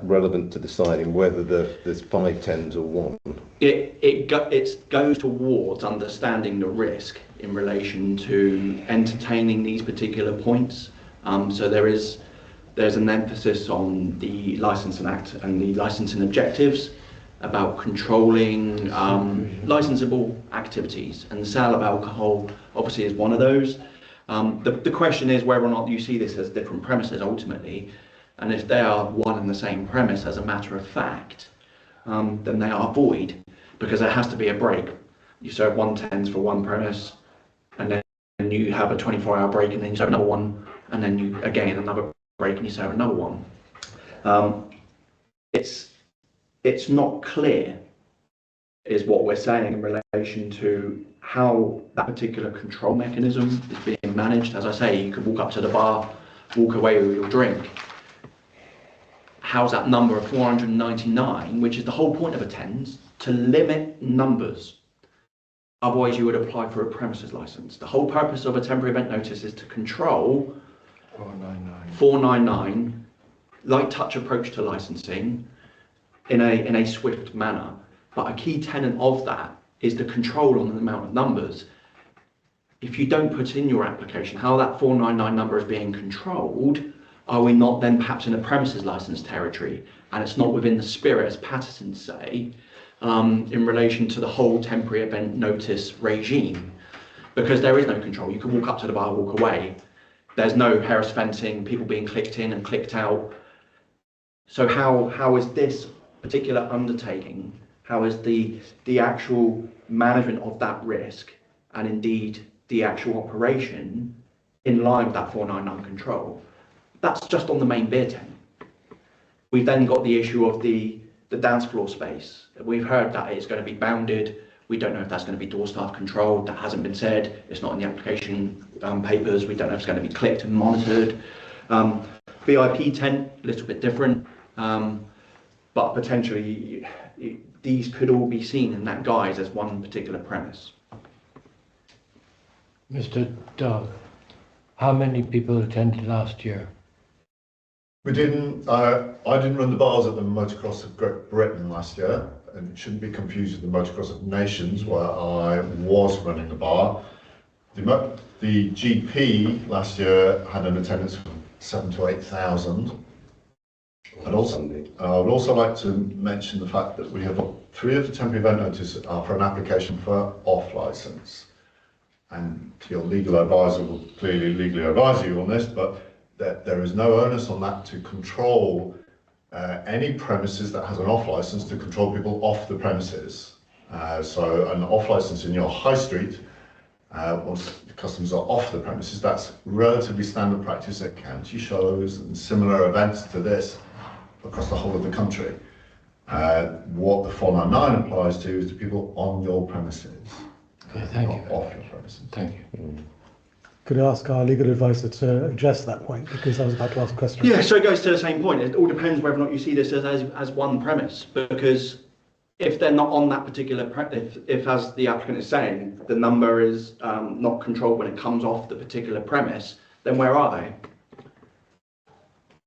relevant to deciding whether there's 5 tens or 1? It goes towards understanding the risk in relation to entertaining these particular points. So there's an emphasis on the Licensing Act and the licensing objectives about controlling licensable activities, and the sale of alcohol obviously is one of those. The question is whether or not you see this as different premises ultimately, and if they are one and the same premise as a matter of fact, then they are void, because there has to be a break. You serve 1 tens for one premise, and then you have a 24-hour break, and then you serve another one, and then you again another break and you serve another one. It's not clear, is what we're saying in relation to how that particular control mechanism is being managed. As I say, you could walk up to the bar, walk away with your drink. How's that number of 499, which is the whole point of a TENS, to limit numbers? Otherwise you would apply for a premises license. The whole purpose of a temporary event notice is to control 499, light touch approach to licensing in a swift manner. But a key tenet of that is the control on the amount of numbers. If you don't put in your application how that 499 number is being controlled, are we not then perhaps in a premises license territory? And it's not within the spirit, as Patterson say, in relation to the whole temporary event notice regime, because there is no control. You can walk up to the bar, walk away. There's no Harris fencing, people being clicked in and clicked out. So how is this particular undertaking, how is the actual management of that risk, and indeed the actual operation, in line with that 499 control? That's just on the main beer tent. We've then got the issue of the dance floor space. We've heard that it's going to be bounded. We don't know if that's going to be door staff controlled. That hasn't been said. It's not in the application papers. We don't know if it's going to be clicked and monitored. VIP tent, a little bit different, but potentially these could all be seen in that guise as one particular premise. Mr. Dog, how many people attended last year? We didn't. I didn't run the bars at the Motocross of Great Britain last year, and it shouldn't be confused with the Motocross of Nations, where I was running the bar. The GP last year had an attendance of 7,000 to 8,000. I would also like to mention the fact that we have 3 of the temporary event notices are for an application for off licence, and your legal advisor will clearly legally advise you on this, but there is no onus on that to control any premises that has an off licence, to control people off the premises. So an off licence in your high street, once the customers are off the premises, that's relatively standard practice at county shows and similar events to this across the whole of the country. What the 499 applies to is to people on your premises, Okay, thank not you. off your premises. Thank you. Could I ask our legal advisor to address that point, because I was about to ask a question. Yeah, so it goes to the same point. It all depends whether or not you see this as one premise, because if they're not on that particular if as the applicant is saying, the number is not controlled when it comes off the particular premise, then where are they?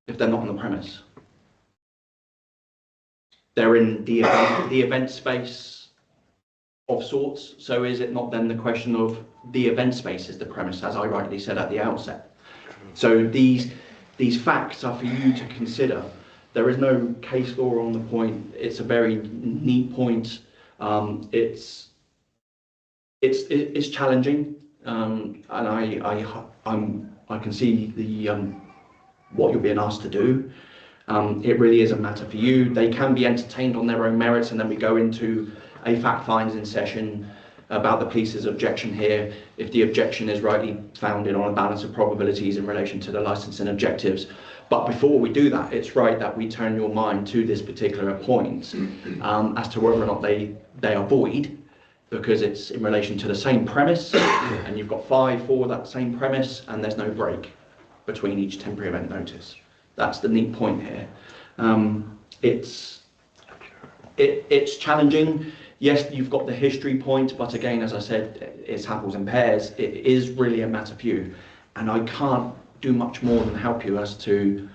If they're not on the premise, they're in the event space of sorts. So is it not then the question of the event space is the premise, as I rightly said at the outset? So these facts are for you to consider. There is no case law on the point. It's a very neat point. It's challenging, and I can see the what you're being asked to do. It really is a matter for you. They can be entertained on their own merits, and then we go into a fact-finding session about the police's objection here. If the objection is rightly founded on a balance of probabilities in relation to the licensing objectives, But before we do that, it's right that we turn your mind to this particular point as to whether or not they are void, because it's in relation to the same premise, and you've got 5 for that same premise, and there's no break between each temporary event notice. That's the neat point here. It's challenging. Yes, you've got the history point, but again, as I said, it's apples and pears. It is really a matter for you, and I can't do much more than help you as to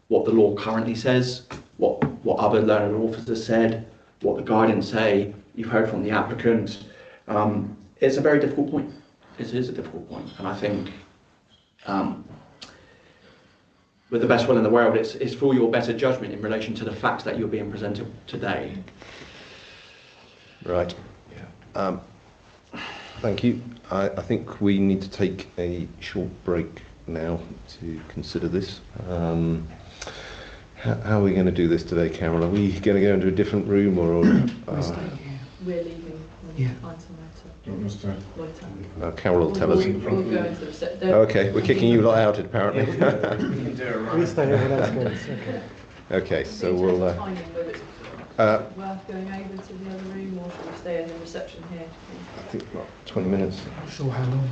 what the law currently says, what other learned authors have said, what the guidance say. You've heard from the applicant. It's a very difficult point. It is a difficult point, and I think with the best will in the world, it's for your better judgment in relation to the facts that you're being presented today. Right. Thank you. I think we need to take a short break now to consider this. How are we going to do this today, Carol? Are we going to go into a different room, or? We're leaving. Yeah. Find somewhere to loiter. Carol will tell us. We'll go into the reception. Okay, we're kicking you lot out apparently. We stay here, that's good. Okay. Okay, so we'll. Timing, whether it's worth going over to the other room, or should we stay in the reception here? I think what, 20 minutes. Not sure how long.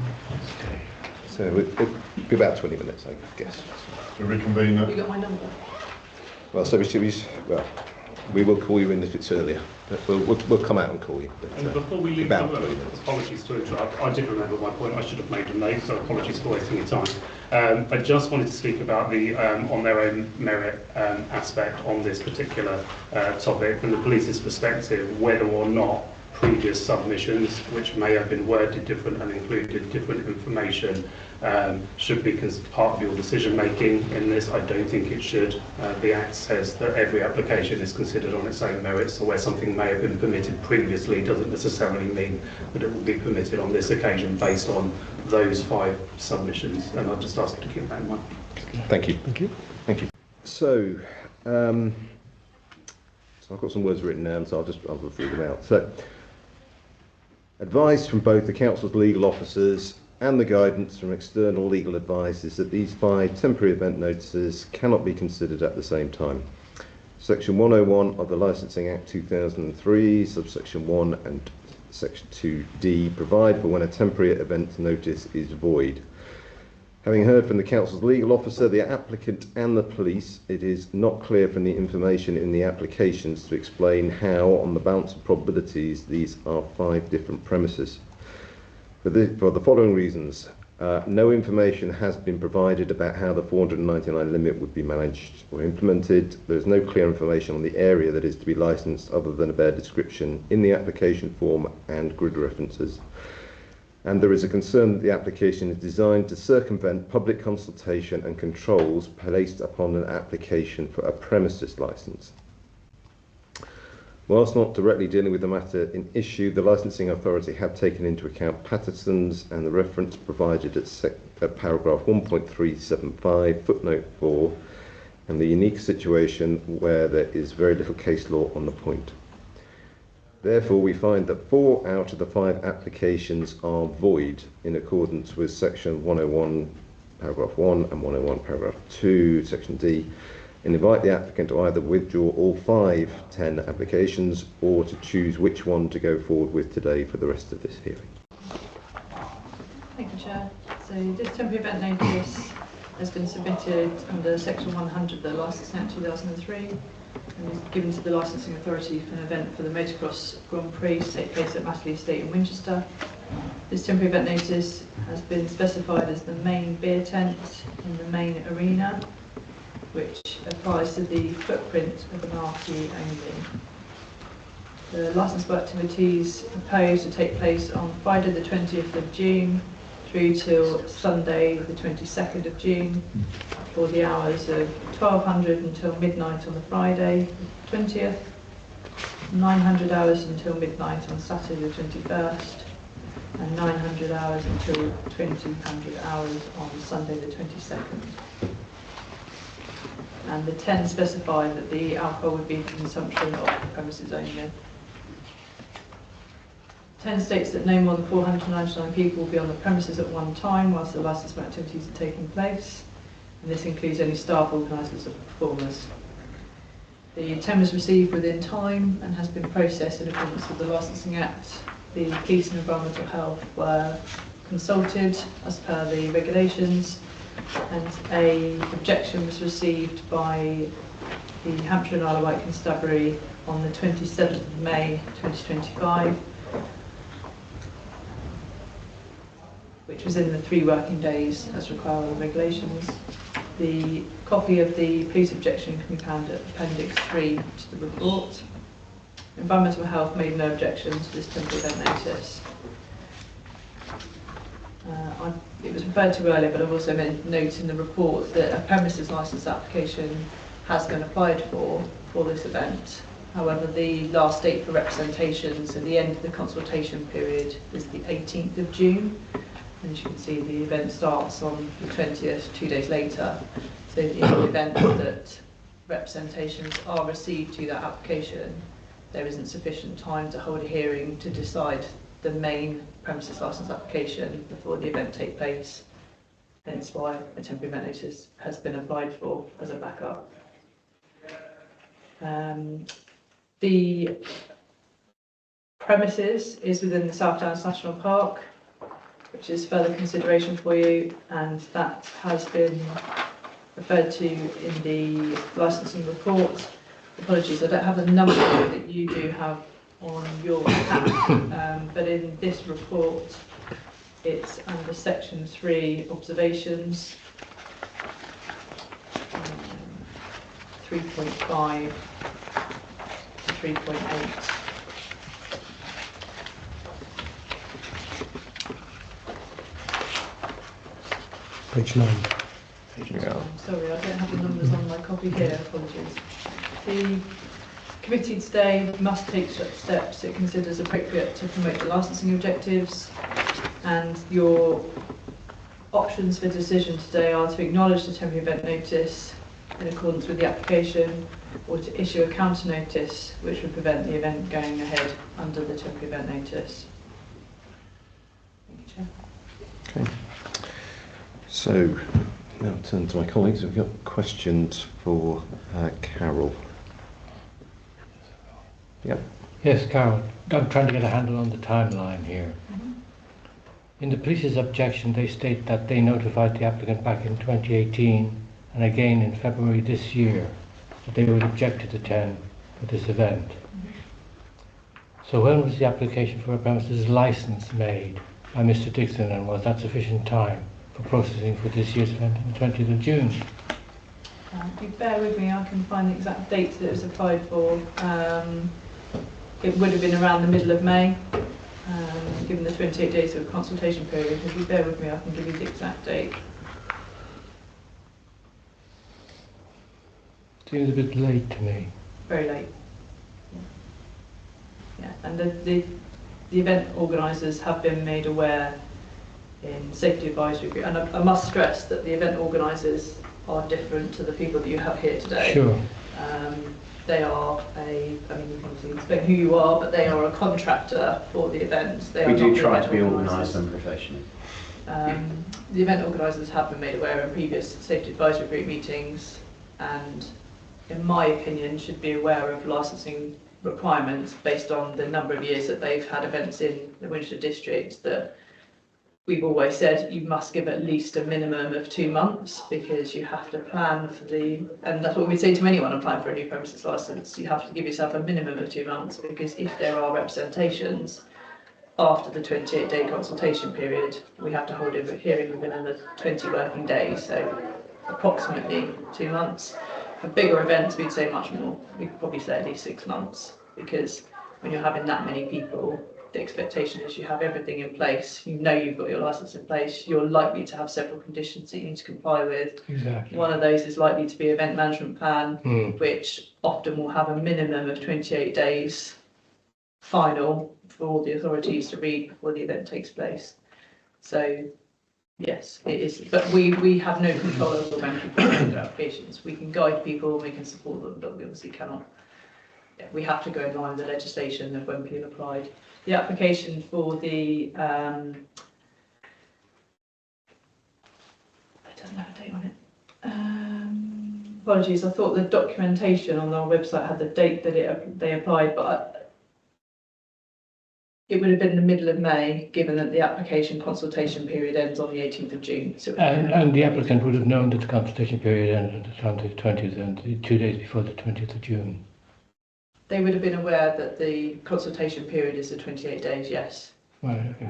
So it'll be about 20 minutes, I guess. To reconvene You that. got my number? Well, so we will call you in if it's earlier. But we'll come out and call you. But, And before we leave, about 20 minutes. apologies to interrupt. I did remember my point. I should have made a note, so apologies for wasting your time. I just wanted to speak about the on their own merit aspect on this particular topic from the police's perspective, whether or not previous submissions, which may have been worded different and included different information, should be part of your decision making in this. I don't think it should. The Act says that every application is considered on its own merits, so where something may have been permitted previously doesn't necessarily mean that it will be permitted on this occasion based on those 5 submissions, and I'll just ask you to keep that in mind. Thank you. Thank you. Thank you. So I've got some words written down, so I'll just read them out. So, advice from both the Council's legal officers and the guidance from external legal advice is that these 5 temporary event notices cannot be considered at the same time. Section 101 of the Licensing Act 2003, subsection 1 and section 2D provide for when a temporary event notice is void. Having heard from the Council's legal officer, the applicant and the police, it is not clear from the information in the applications to explain how, on the balance of probabilities, these are 5 different premises. For the following reasons, no information has been provided about how the 499 limit would be managed or implemented. There is no clear information on the area that is to be licensed other than a bare description in the application form and grid references. And there is a concern that the application is designed to circumvent public consultation and controls placed upon an application for a premises licence. Whilst not directly dealing with the matter in issue, the licensing authority have taken into account Patterson's and the reference provided at paragraph 1.375, footnote 4, and the unique situation where there is very little case law on the point. Therefore, we find that 4 out of the 5 applications are void in accordance with section 101 paragraph 1 and 101 paragraph 2 section D, and invite the applicant to either withdraw all 10 applications or to choose which one to go forward with today for the rest of this hearing. Thank you, Chair. So this temporary event notice has been submitted under section 100 of the Licensing Act 2003. And is given to the licensing authority for an event for the Motocross Grand Prix to take place at Matterley Estate in Winchester. This temporary event notice has been specified as the main beer tent in the main arena, which applies to the footprint of an marquee only. The licensable activities proposed to take place on Friday the 20th of June through till Sunday the 22nd of June, for the hours of 1200 until midnight on the Friday the 20th, 900 hours until midnight on Saturday the 21st, and 900 hours until 2000 hours on Sunday the 22nd. And the 10 specify that the alcohol would be for consumption of premises only. 10 states that no more than 499 people will be on the premises at one time whilst the licensable activities are taking place. and this includes any staff, organisers or performers. The TEM was received within time and has been processed in accordance with the Licensing Act. The police and environmental health were consulted as per the regulations, and an objection was received by the Hampshire and Isle of Wight Constabulary on the 27th of May 2025, which was in the 3 working days as required by the regulations. The copy of the police objection can be found at Appendix 3 to the report. Environmental Health made no objections to this temporary event notice. It was referred to earlier, but I've also made note in the report that a premises licence application has been applied for this event. However, the last date for representations at the end of the consultation period is the 18th of June. And as you can see, the event starts on the 20th, 2 days later. So in the event that representations are received to that application, there isn't sufficient time to hold a hearing to decide the main premises licence application before the event takes place. Hence why a temporary event notice has been applied for as a backup. The premises is within the South Downs National Park, which is further consideration for you, and that has been referred to in the licensing report. Apologies, I don't have the number that you do have on your app, but in this report it's under section 3 observations, 3.5 to 3.8. Page 9. Sorry, I don't have the numbers on my copy here, apologies. The committee today must take such steps it considers appropriate to promote the licensing objectives, and your options for decision today are to acknowledge the temporary event notice in accordance with the application, or to issue a counter notice which would prevent the event going ahead under the temporary event notice. Thank you, Chair. Okay. So now turn to my colleagues. We've got questions for Carol. Yep. Yes, Carol, I'm trying to get a handle on the timeline here. In the police's objection, they state that they notified the applicant back in 2018 and again in February this year that they would object to the 10 for this event. So when was the application for a premises licence made by Mr. Dixon, and was that sufficient time for processing for this year's event on the 20th of June? If you bear with me, I can find the exact date that it was applied for. It would have been around the middle of May, given the 28 days of consultation period. If you bear with me, I can give you the exact date. Seems a bit late to me. Very late. Yeah, and the event organisers have been made aware in safety advisory group, and I must stress that the event organisers are different to the people that you have here today. Sure. They are you can obviously explain who you are, but they are a contractor for the event. We do try to be organised and professional. The event organisers have been made aware in previous safety advisory group meetings, and in my opinion should be aware of licensing requirements based on the number of years that they've had events in the Winchester district. That we've always said you must give at least a minimum of 2 months, because you have to plan for and that's what we say to anyone applying for a new premises licence, you have to give yourself a minimum of 2 months, because if there are representations after the 28-day consultation period, we have to hold a hearing within another 20 working days, so approximately 2 months. For bigger events, we'd say much more. We could probably say at least 6 months, because when you're having that many people, the expectation is you have everything in place, you know you've got your licence in place, you're likely to have several conditions that you need to comply with. Exactly. One of those is likely to be event management plan, which often will have a minimum of 28 days final for all the authorities to read before the event takes place. So yes, it is, but we have no control over when people make their applications. We can guide people, we can support them, but we obviously cannot. We have to go in line with the legislation of when people applied. The application for the it doesn't have a date on it. Apologies, I thought the documentation on our website had the date that they applied, but it would have been the middle of May, given that the application consultation period ends on the 18th of June. So and the applicant would have known that the consultation period ended on the 20th and 2 days before the 20th of June. They would have been aware that the consultation period is the 28 days, yes. Right, okay,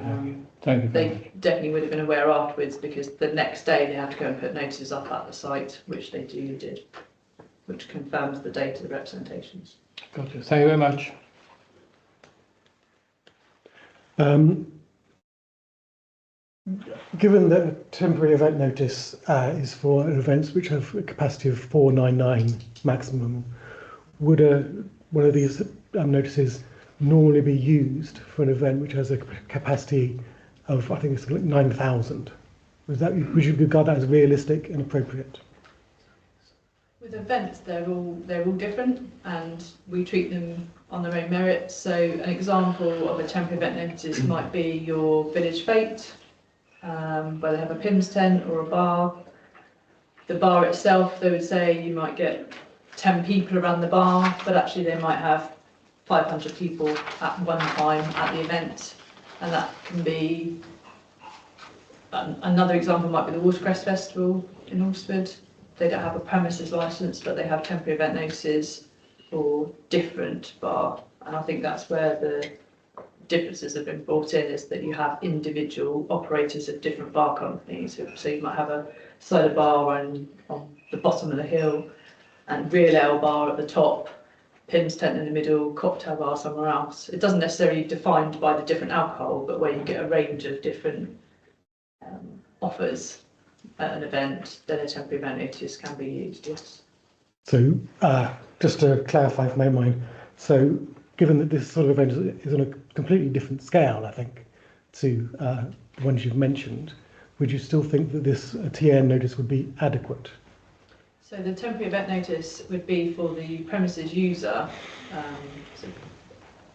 thank you. They definitely would have been aware afterwards, because the next day they have to go and put notices up at the site, which they duly did, which confirms the date of the representations. Got it. Thank you very much. Given that a temporary event notice is for events which have a capacity of 499 maximum, would one of these notices normally be used for an event which has a capacity of, I think it's like 9,000? Would you regard that as realistic and appropriate? With events, they're all different, and we treat them on their own merit. So an example of a temporary event notice might be your village fete, where they have a PIMS tent or a bar. The bar itself, they would say you might get 10 people around the bar, but actually they might have 500 people at one time at the event, and that can be another example might be the Watercress Festival in Alresford. They don't have a premises licence, but they have temporary event notices for different bar, and I think that's where the differences have been brought in, is that you have individual operators of different bar companies. So you might have a cider bar on the bottom of the hill, and real ale bar at the top, PIMS tent in the middle, cocktail bar somewhere else. It doesn't necessarily defined by the different alcohol, but where you get a range of different offers at an event, then a temporary event notice can be used, yes. So just to clarify for my mind, so given that this sort of event is on a completely different scale, I think, to the ones you've mentioned, would you still think that this TN notice would be adequate? So the temporary event notice would be for the premises user, so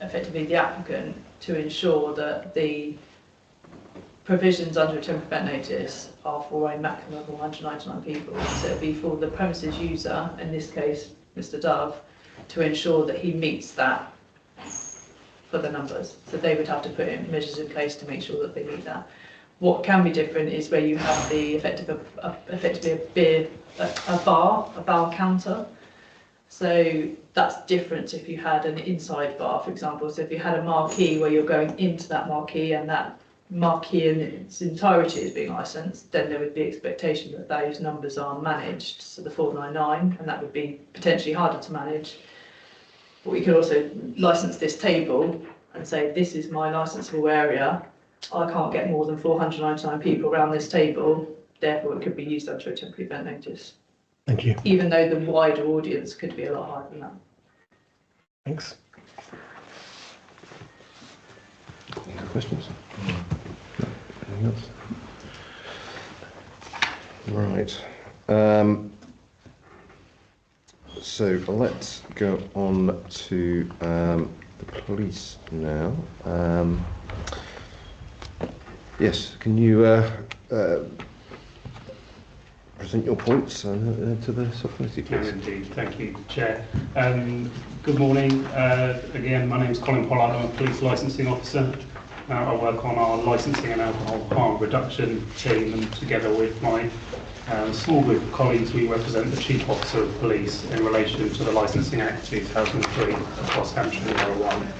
effectively the applicant, to ensure that the provisions under a temporary event notice are for a maximum of 199 people. So it would be for the premises user, in this case Mr Dove, to ensure that he meets that for the numbers. So they would have to put in measures in place to make sure that they meet that. What can be different is where you have the effectively a bar counter. So that's different if you had an inside bar, for example. So if you had a marquee where you're going into that marquee, and that marquee in its entirety is being licensed, then there would be expectation that those numbers are managed. So the 499, and that would be potentially harder to manage. But we could also license this table and say, this is my licensable area. I can't get more than 499 people around this table, therefore it could be used under a temporary event notice. Thank you. Even though the wider audience could be a lot higher than that. Thanks. Any other questions? Anything else? Right. So let's go on to the police now. Yes, can you present your points to the subcommittee, please? Can indeed. Thank you, Chair. Good morning. Again, my name is Colin Pollard. I'm a police licensing officer. I work on our licensing and alcohol harm reduction team, and together with my small group of colleagues, we represent the Chief Officer of Police in relation to the Licensing Act 2003 across Hampshire and Borough 1.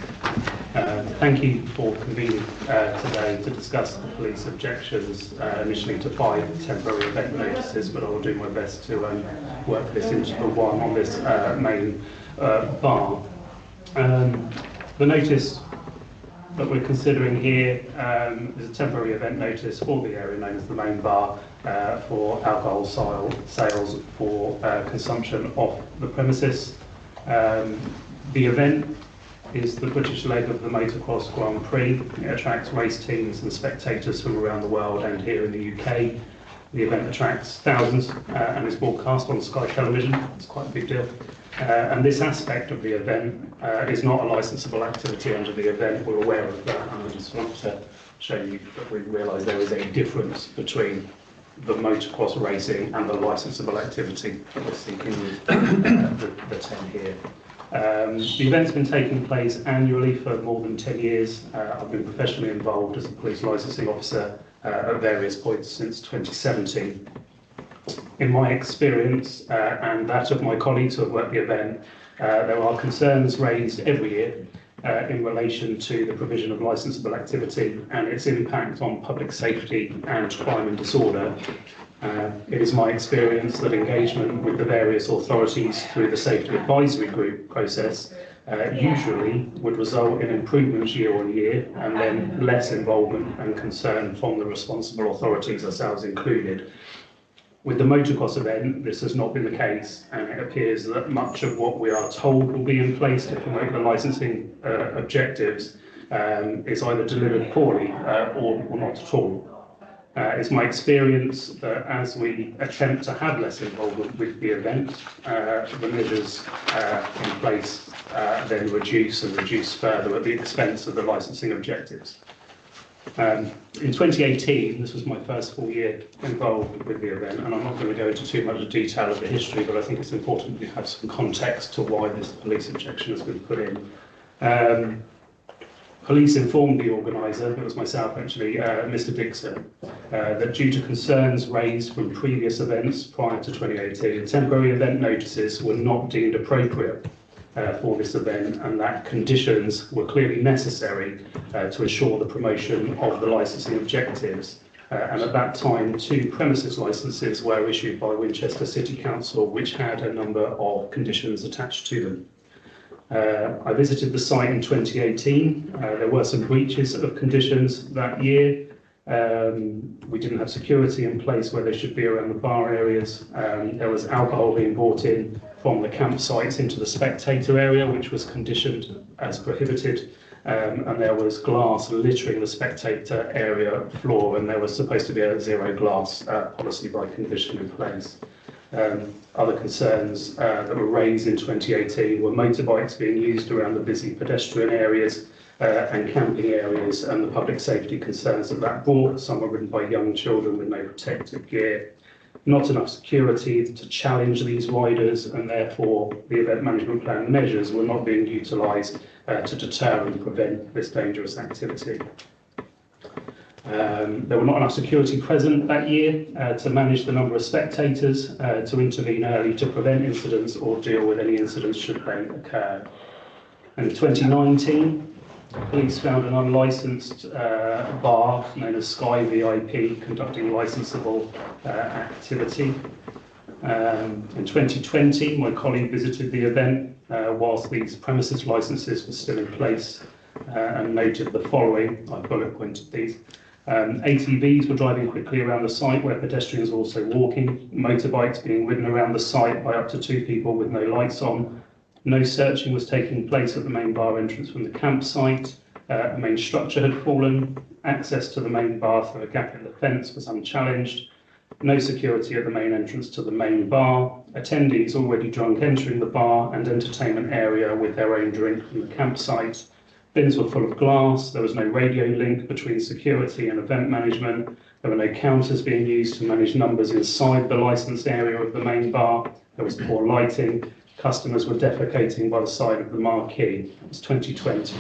Thank you for convening today to discuss the police objections initially to 5 temporary event notices, but I will do my best to work this into the one on this main bar. The notice that we're considering here is a temporary event notice for the area known as the main bar for alcohol sales for consumption off the premises. The event is the British leg of the Motocross Grand Prix. It attracts race teams and spectators from around the world and here in the UK. The event attracts thousands and is broadcast on Sky Television. It's quite a big deal. And this aspect of the event is not a licensable activity under the event. We're aware of that, and I just want to show you that we realise there is a difference between the motocross racing and the licensable activity that we're seeking with the 10 here. The event's been taking place annually for more than 10 years. I've been professionally involved as a police licensing officer at various points since 2017. In my experience and that of my colleagues who have worked the event, there are concerns raised every year in relation to the provision of licensable activity and its impact on public safety and crime and disorder. It is my experience that engagement with the various authorities through the Safety Advisory Group process usually would result in improvements year on year, and then less involvement and concern from the responsible authorities, ourselves included. With the motocross event, this has not been the case, and it appears that much of what we are told will be in place to promote the licensing objectives is either delivered poorly or not at all. It's my experience that as we attempt to have less involvement with the event, the measures in place then reduce further at the expense of the licensing objectives. In 2018, this was my first full year involved with the event, and I'm not going to go into too much detail of the history, but I think it's important we have some context to why this police objection has been put in. Police informed the organiser, it was myself actually, Mr Dixon, that due to concerns raised from previous events prior to 2018, temporary event notices were not deemed appropriate for this event, and that conditions were clearly necessary to ensure the promotion of the licensing objectives. And at that time, 2 premises licences were issued by Winchester City Council, which had a number of conditions attached to them. I visited the site in 2018. There were some breaches of conditions that year. We didn't have security in place where they should be around the bar areas. There was alcohol being brought in from the campsites into the spectator area, which was conditioned as prohibited. And there was glass littering the spectator area floor, and there was supposed to be a zero glass policy by condition in place. Other concerns that were raised in 2018 were motorbikes being used around the busy pedestrian areas and camping areas, and the public safety concerns that brought. Some were ridden by young children with no protective gear. Not enough security to challenge these riders, and therefore the event management plan measures were not being utilised to deter and prevent this dangerous activity. There were not enough security present that year to manage the number of spectators, to intervene early to prevent incidents or deal with any incidents should they occur. And in 2019, police found an unlicensed bar known as Sky VIP conducting licensable activity. In 2020, my colleague visited the event whilst these premises licences were still in place and noted the following. I bullet pointed these. ATVs were driving quickly around the site where pedestrians were also walking, motorbikes being ridden around the site by up to 2 people with no lights on. No searching was taking place at the main bar entrance from the campsite. The main structure had fallen. Access to the main bar through a gap in the fence was unchallenged. No security at the main entrance to the main bar. Attendees already drunk entering the bar and entertainment area with their own drink from the campsite. Bins were full of glass. There was no radio link between security and event management. There were no counters being used to manage numbers inside the licensed area of the main bar. There was poor lighting. Customers were defecating by the side of the marquee. It was 2020.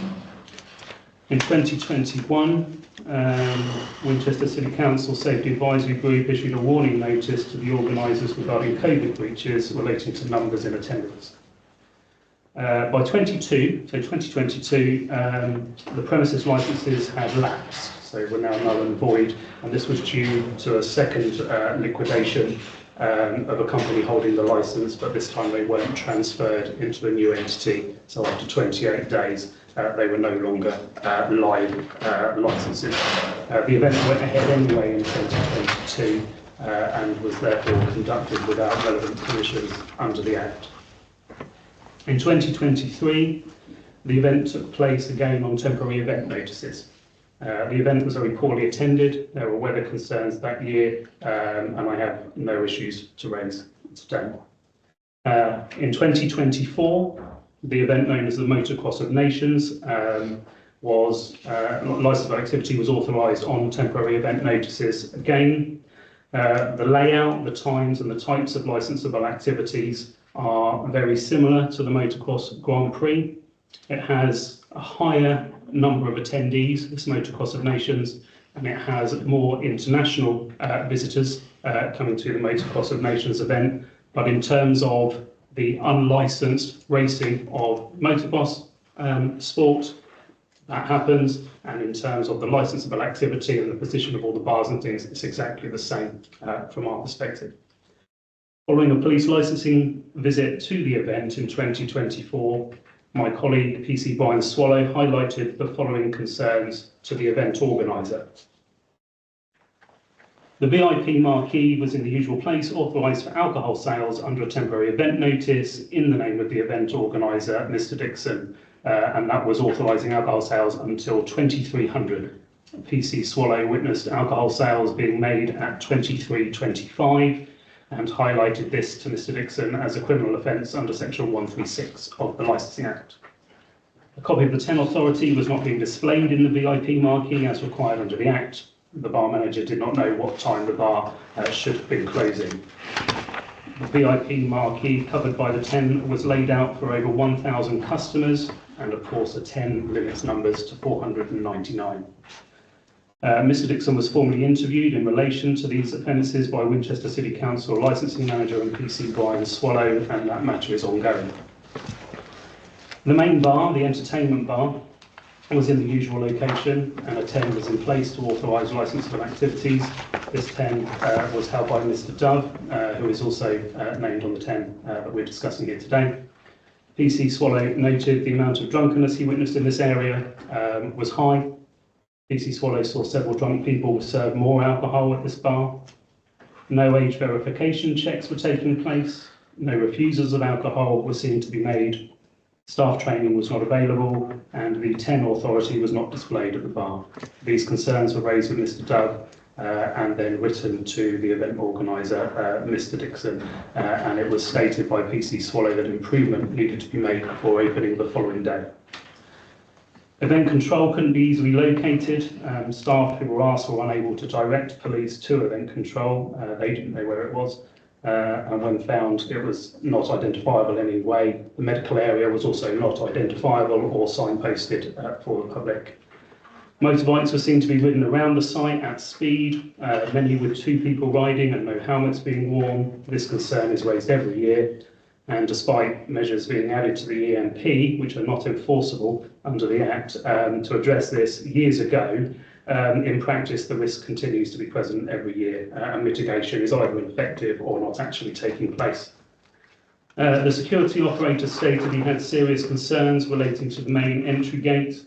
In 2021, Winchester City Council Safety Advisory Group issued a warning notice to the organisers regarding COVID breaches relating to numbers in attendance. By 2022, the premises licences had lapsed, so were now null and void, and this was due to a second liquidation of a company holding the licence, but this time they weren't transferred into the new entity, so after 28 days they were no longer live licences. The event went ahead anyway in 2022 and was therefore conducted without relevant permissions under the Act. In 2023, the event took place again on temporary event notices. The event was very poorly attended. There were weather concerns that year, and I have no issues to raise today. In 2024, the event known as the Motocross of Nations licensable activity was authorised on temporary event notices again. The layout, the times and the types of licensable activities are very similar to the Motocross Grand Prix. It has a higher number of attendees, this Motocross of Nations, and it has more international visitors coming to the Motocross of Nations event. But in terms of the unlicensed racing of motocross sport, that happens, and in terms of the licensable activity and the position of all the bars and things, it's exactly the same from our perspective. Following a police licensing visit to the event in 2024, my colleague PC Bynes Swallow highlighted the following concerns to the event organiser. The VIP marquee was in the usual place, authorised for alcohol sales under a temporary event notice in the name of the event organiser, Mr Dixon, and that was authorising alcohol sales until 2300. PC Swallow witnessed alcohol sales being made at 23:25 and highlighted this to Mr Dixon as a criminal offence under section 136 of the Licensing Act. A copy of the 10 authority was not being displayed in the VIP marquee as required under the Act. The bar manager did not know what time the bar should have been closing. The VIP marquee covered by the 10 was laid out for over 1,000 customers, and of course a 10 limits numbers to 499. Mr Dixon was formally interviewed in relation to these offences by Winchester City Council Licensing Manager and PC Bynes Swallow, and that matter is ongoing. The main bar, the entertainment bar, was in the usual location, and a 10 was in place to authorise licensable activities. This 10 was held by Mr Dove, who is also named on the 10 that we're discussing here today. PC Swallow noted the amount of drunkenness he witnessed in this area was high. PC Swallow saw several drunk people serve more alcohol at this bar. No age verification checks were taking place. No refusals of alcohol were seen to be made. Staff training was not available, and the 10 authority was not displayed at the bar. These concerns were raised with Mr Dove and then written to the event organiser, Mr Dixon, and it was stated by PC Swallow that improvement needed to be made before opening the following day. Event control couldn't be easily located. Staff who were asked were unable to direct police to event control. They didn't know where it was. And when found, it was not identifiable in any way. The medical area was also not identifiable or signposted for the public. Motorbikes were seen to be ridden around the site at speed, many with 2 people riding and no helmets being worn. This concern is raised every year, and despite measures being added to the EMP, which are not enforceable under the Act, to address this years ago, in practice, the risk continues to be present every year, and mitigation is either ineffective or not actually taking place. The security operator stated he had serious concerns relating to the main entry gate.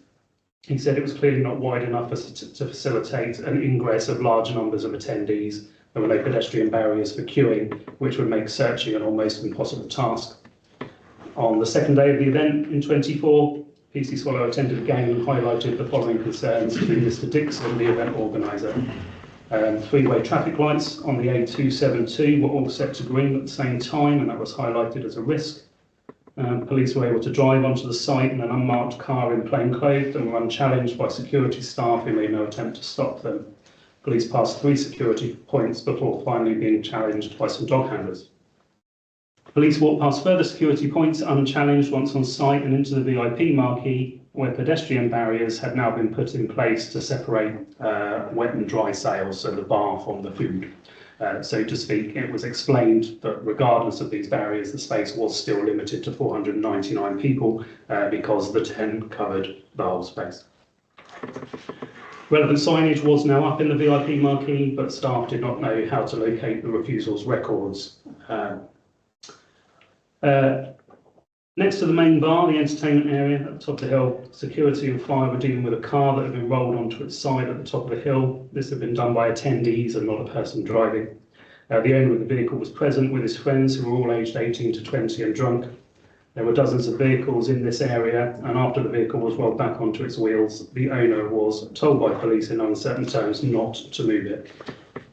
He said it was clearly not wide enough to facilitate an ingress of large numbers of attendees. There were no pedestrian barriers for queuing, which would make searching an almost impossible task. On the second day of the event in 24, PC Swallow attended again and highlighted the following concerns to Mr Dixon, the event organiser. 3-way traffic lights on the A272 were all set to green at the same time, and that was highlighted as a risk. Police were able to drive onto the site in an unmarked car in plain clothes and were unchallenged by security staff who made no attempt to stop them. Police passed 3 security points before finally being challenged by some dog handlers. Police walked past further security points unchallenged once on site and into the VIP marquee, where pedestrian barriers had now been put in place to separate wet and dry sales, so the bar from the food. So to speak, it was explained that regardless of these barriers, the space was still limited to 499 people because the 10 covered the whole space. Relevant signage was now up in the VIP marquee, but staff did not know how to locate the refusals records. Next to the main bar, the entertainment area at the top of the hill, security and fire were dealing with a car that had been rolled onto its side at the top of the hill. This had been done by attendees and not a person driving. The owner of the vehicle was present with his friends, who were all aged 18 to 20 and drunk. There were dozens of vehicles in this area, and after the vehicle was rolled back onto its wheels, the owner was told by police in uncertain terms not to move it.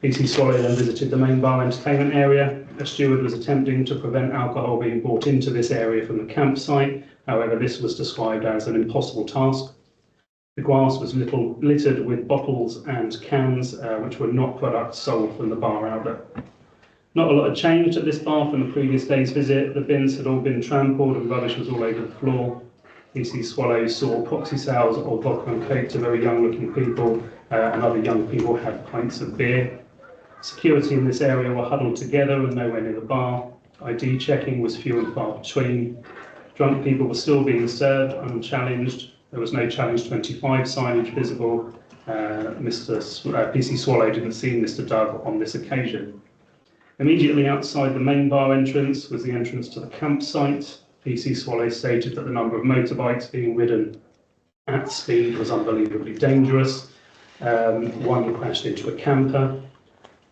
PC Swallow then visited the main bar entertainment area. A steward was attempting to prevent alcohol being brought into this area from the campsite. However, this was described as an impossible task. The grass was littered with bottles and cans, which were not products sold from the bar outlet. Not a lot had changed at this bar from the previous day's visit. The bins had all been trampled and rubbish was all over the floor. PC Swallow saw proxy sales of vodka and coke to very young looking people, and other young people had pints of beer. Security in this area were huddled together and nowhere near the bar. ID checking was few and far between. Drunk people were still being served unchallenged. There was no Challenge 25 signage visible. PC Swallow didn't see Mr. Dove on this occasion. Immediately outside the main bar entrance was the entrance to the campsite. PC Swallow stated that the number of motorbikes being ridden at speed was unbelievably dangerous. One crashed into a camper.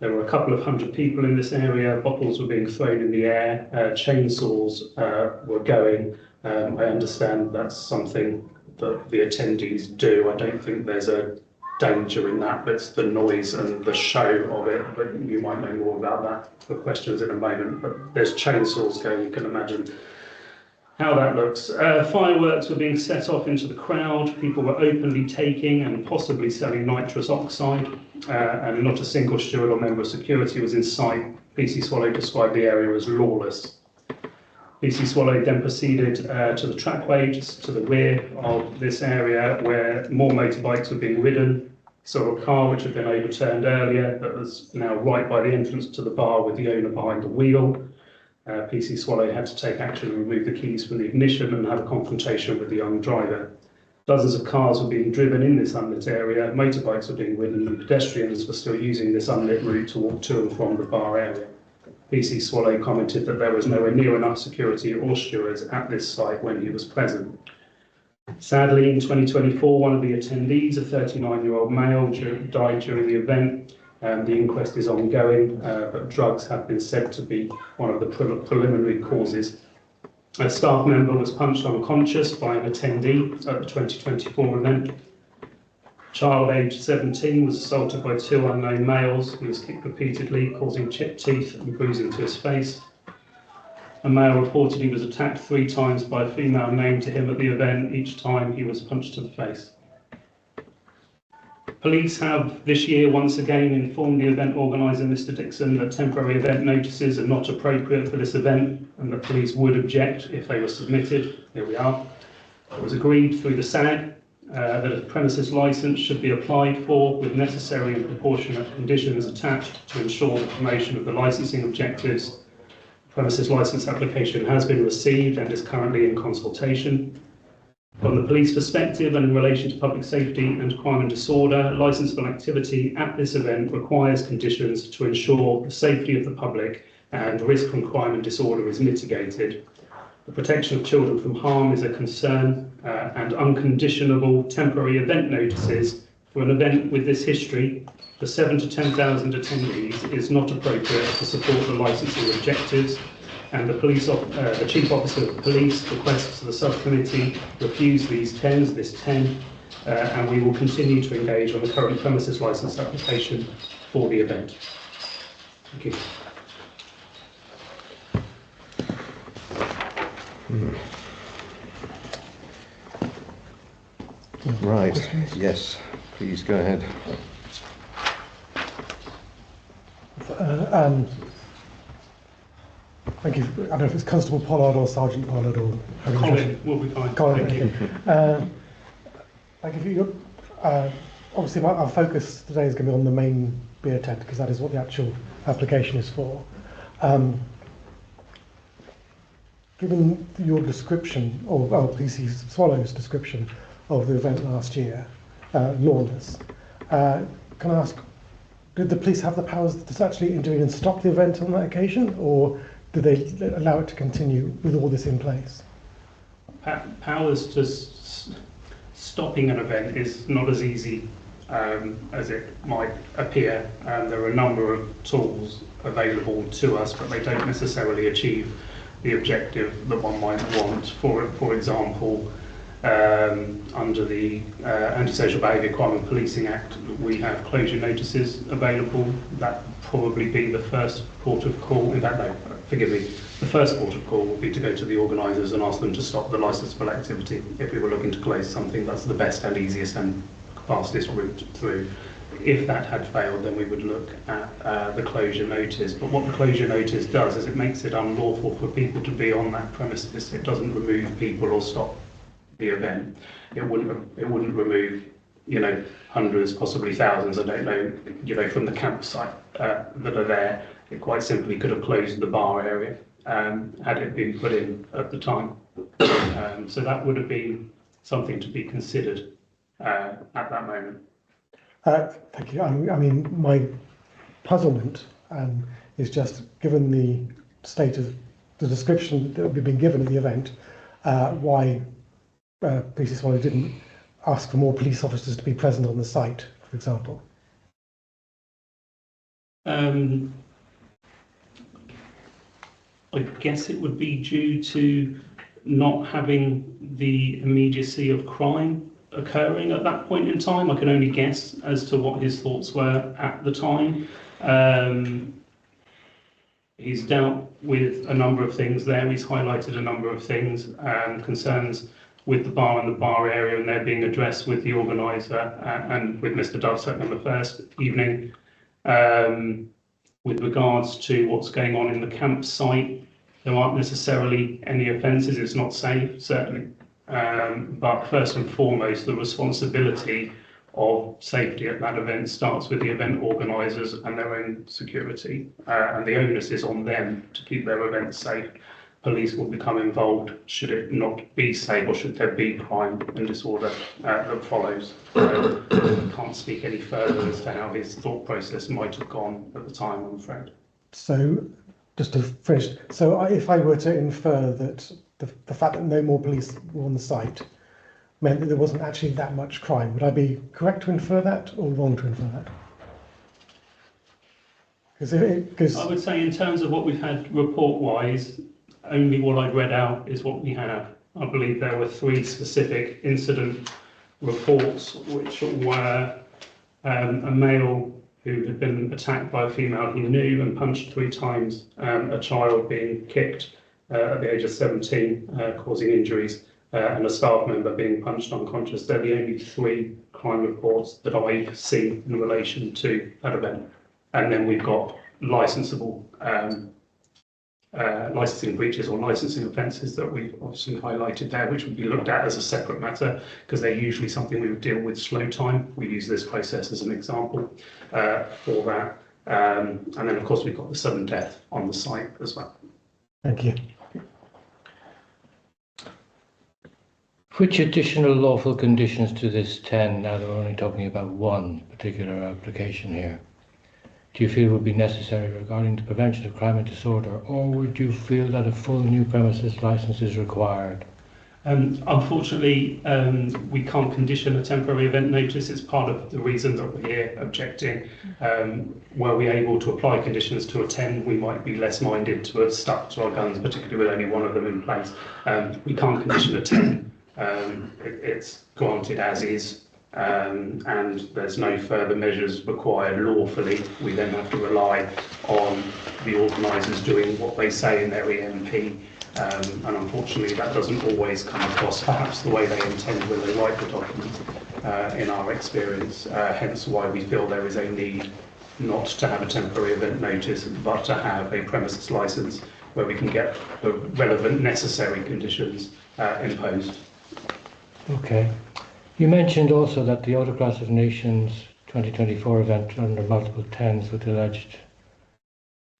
There were a couple of hundred people in this area. Bottles were being thrown in the air. Chainsaws were going. I understand that's something that the attendees do. I don't think there's a danger in that, but it's the noise and the show of it. But you might know more about that for questions in a moment. But there's chainsaws going, you can imagine how that looks. Fireworks were being set off into the crowd. People were openly taking and possibly selling nitrous oxide, and not a single steward or member of security was in sight. PC Swallow described the area as lawless. PC Swallow then proceeded to the trackway just to the rear of this area where more motorbikes were being ridden. Saw a car which had been overturned earlier that was now right by the entrance to the bar with the owner behind the wheel. PC Swallow had to take action and remove the keys from the ignition and have a confrontation with the young driver. Dozens of cars were being driven in this unlit area, motorbikes were being ridden, and pedestrians were still using this unlit route to walk to and from the bar area. PC Swallow commented that there was nowhere near enough security or stewards at this site when he was present. Sadly, in 2024, one of the attendees, a 39-year-old male, died during the event. The inquest is ongoing, but drugs have been said to be one of the preliminary causes. A staff member was punched unconscious by an attendee at the 2024 event. Child aged 17 was assaulted by two unknown males. He was kicked repeatedly, causing chipped teeth and bruising to his face. A male reported he was attacked 3 times by a female named to him at the event. Each time he was punched to the face. Police have this year once again informed the event organiser, Mr. Dixon, that temporary event notices are not appropriate for this event and that police would object if they were submitted. Here we are. It was agreed through the SAG that a premises licence should be applied for with necessary and proportionate conditions attached to ensure the promotion of the licensing objectives. The premises licence application has been received and is currently in consultation. From the police perspective and in relation to public safety and crime and disorder, licensable activity at this event requires conditions to ensure the safety of the public and risk from crime and disorder is mitigated. The protection of children from harm is a concern, and unconditional temporary event notices for an event with this history for 7,000 to 10,000 attendees is not appropriate to support the licensing objectives. And the Chief Officer of Police requests the subcommittee refuse this 10, and we will continue to engage on the current premises licence application for the event. Thank you. Right, yes, please go ahead. Thank you. I don't know if it's Constable Pollard or Sergeant Pollard or... Colin will be fine. Colin, thank you. Thank you. Obviously, our focus today is going to be on the main beer tent because that is what the actual application is for. Given your description, or PC Swallow's description of the event last year, lawless, can I ask, did the police have the powers to actually intervene and stop the event on that occasion, or did they allow it to continue with all this in place? Powers to stopping an event is not as easy as it might appear. There are a number of tools available to us, but they don't necessarily achieve the objective that one might want. For example, Under the Antisocial Behaviour Crime and Policing Act, we have closure notices available. That would probably be the first port of call. In fact, no, forgive me. The first port of call would be to go to the organisers and ask them to stop the licensable activity. If we were looking to close something, that's the best and easiest and fastest route through. If that had failed, then we would look at the closure notice. But what the closure notice does is it makes it unlawful for people to be on that premises. It doesn't remove people or stop the event. It wouldn't remove, hundreds, possibly thousands, I don't know, from the campsite that are there. It quite simply could have closed the bar area had it been put in at the time. So that would have been something to be considered at that moment. Thank you. I mean, my puzzlement is just, given the state of the description that we've been given of the event, why Police Swallow didn't ask for more police officers to be present on the site, for example. I guess it would be due to not having the immediacy of crime occurring at that point in time. I can only guess as to what his thoughts were at the time. He's dealt with a number of things there. He's highlighted a number of things, concerns with the bar and the bar area, and they're being addressed with the organiser and with Mr. Dovesett on the first evening. With regards to what's going on in the campsite, there aren't necessarily any offences. It's not safe, certainly. But first and foremost, the responsibility of safety at that event starts with the event organisers and their own security. And the onus is on them to keep their events safe. Police will become involved should it not be safe or should there be crime and disorder that follows. I can't speak any further as to how his thought process might have gone at the time, I'm afraid. So, just to finish, so if I were to infer that the fact that no more police were on the site meant that there wasn't actually that much crime, would I be correct to infer that or wrong to infer that? Because I would say in terms of what we've had report-wise, only what I've read out is what we have. I believe there were 3 specific incident reports, which were a male who had been attacked by a female he knew and punched 3 times, a child being kicked at the age of 17, causing injuries, and a staff member being punched unconscious. They're the only 3 crime reports that I've seen in relation to that event. And then we've got licensable licensing breaches or licensing offences that we've obviously highlighted there, which would be looked at as a separate matter because they're usually something we would deal with slow time. We use this process as an example for that. And then, of course, we've got the sudden death on the site as well. Thank you. Which additional lawful conditions to this 10, now that we're only talking about one particular application here, do you feel would be necessary regarding the prevention of crime and disorder, or would you feel that a full new premises licence is required? Unfortunately, we can't condition a temporary event notice. It's part of the reason that we're here objecting. Were we able to apply conditions to a 10, we might be less minded to have stuck to our guns, particularly with only one of them in place. We can't condition a 10. It's granted as is. And there's no further measures required lawfully. We then have to rely on the organisers doing what they say in their EMP, and unfortunately that doesn't always come across perhaps the way they intend when they write the document in our experience, hence why we feel there is a need not to have a temporary event notice but to have a premises licence where we can get the relevant necessary conditions imposed. Okay. You mentioned also that the Autocross of Nations 2024 event under multiple 10s with alleged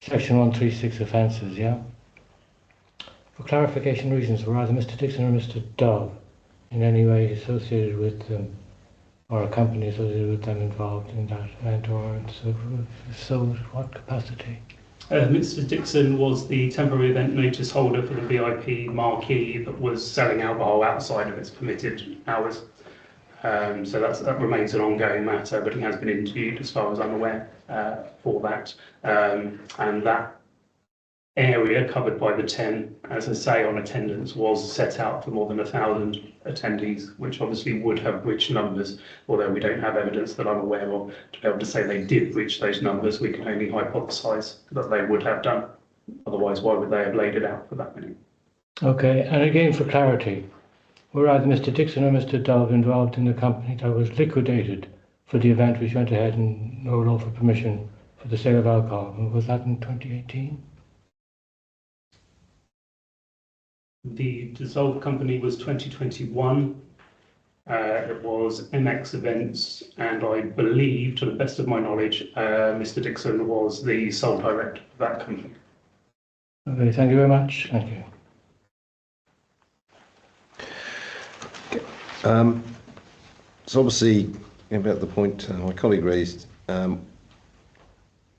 Section 136 offences, yeah? For clarification reasons, were either Mr. Dixon or Mr. Dove in any way associated with them, or a company associated with them involved in that event, or so what capacity? Mr. Dixon was the temporary event notice holder for the VIP marquee that was selling alcohol outside of its permitted hours. So that remains an ongoing matter, but he has been interviewed, as far as I'm aware, for that. And that area covered by the 10, as I say, on attendance was set out for more than 1,000 attendees, which obviously would have reached numbers, although we don't have evidence that I'm aware of to be able to say they did reach those numbers. We can only hypothesise that they would have done. Otherwise, why would they have laid it out for that many? Okay, and again for clarity, were either Mr. Dixon or Mr. Dove involved in the company that was liquidated for the event which went ahead and no lawful permission for the sale of alcohol? Was that in 2018? The dissolved company was 2021. It was MX Events, and I believe, to the best of my knowledge, Mr. Dixon was the sole director of that company. Okay, thank you very much. Thank you. So obviously, about the point my colleague raised,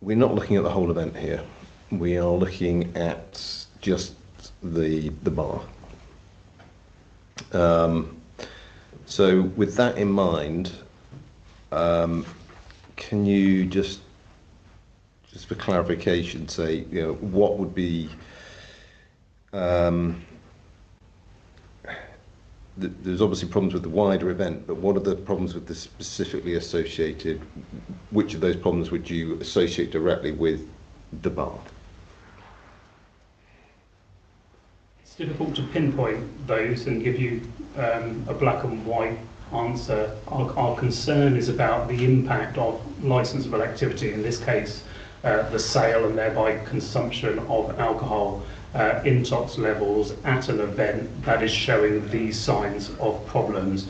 we're not looking at the whole event here. We are looking at just the bar. So with that in mind, can you just for clarification say, you know, what would be there's obviously problems with the wider event, but what are the problems with the specifically associated? Which of those problems would you associate directly with the bar? It's difficult to pinpoint those and give you a black and white answer. Our concern is about the impact of licensable activity, in this case the sale and thereby consumption of alcohol, intox levels at an event that is showing these signs of problems.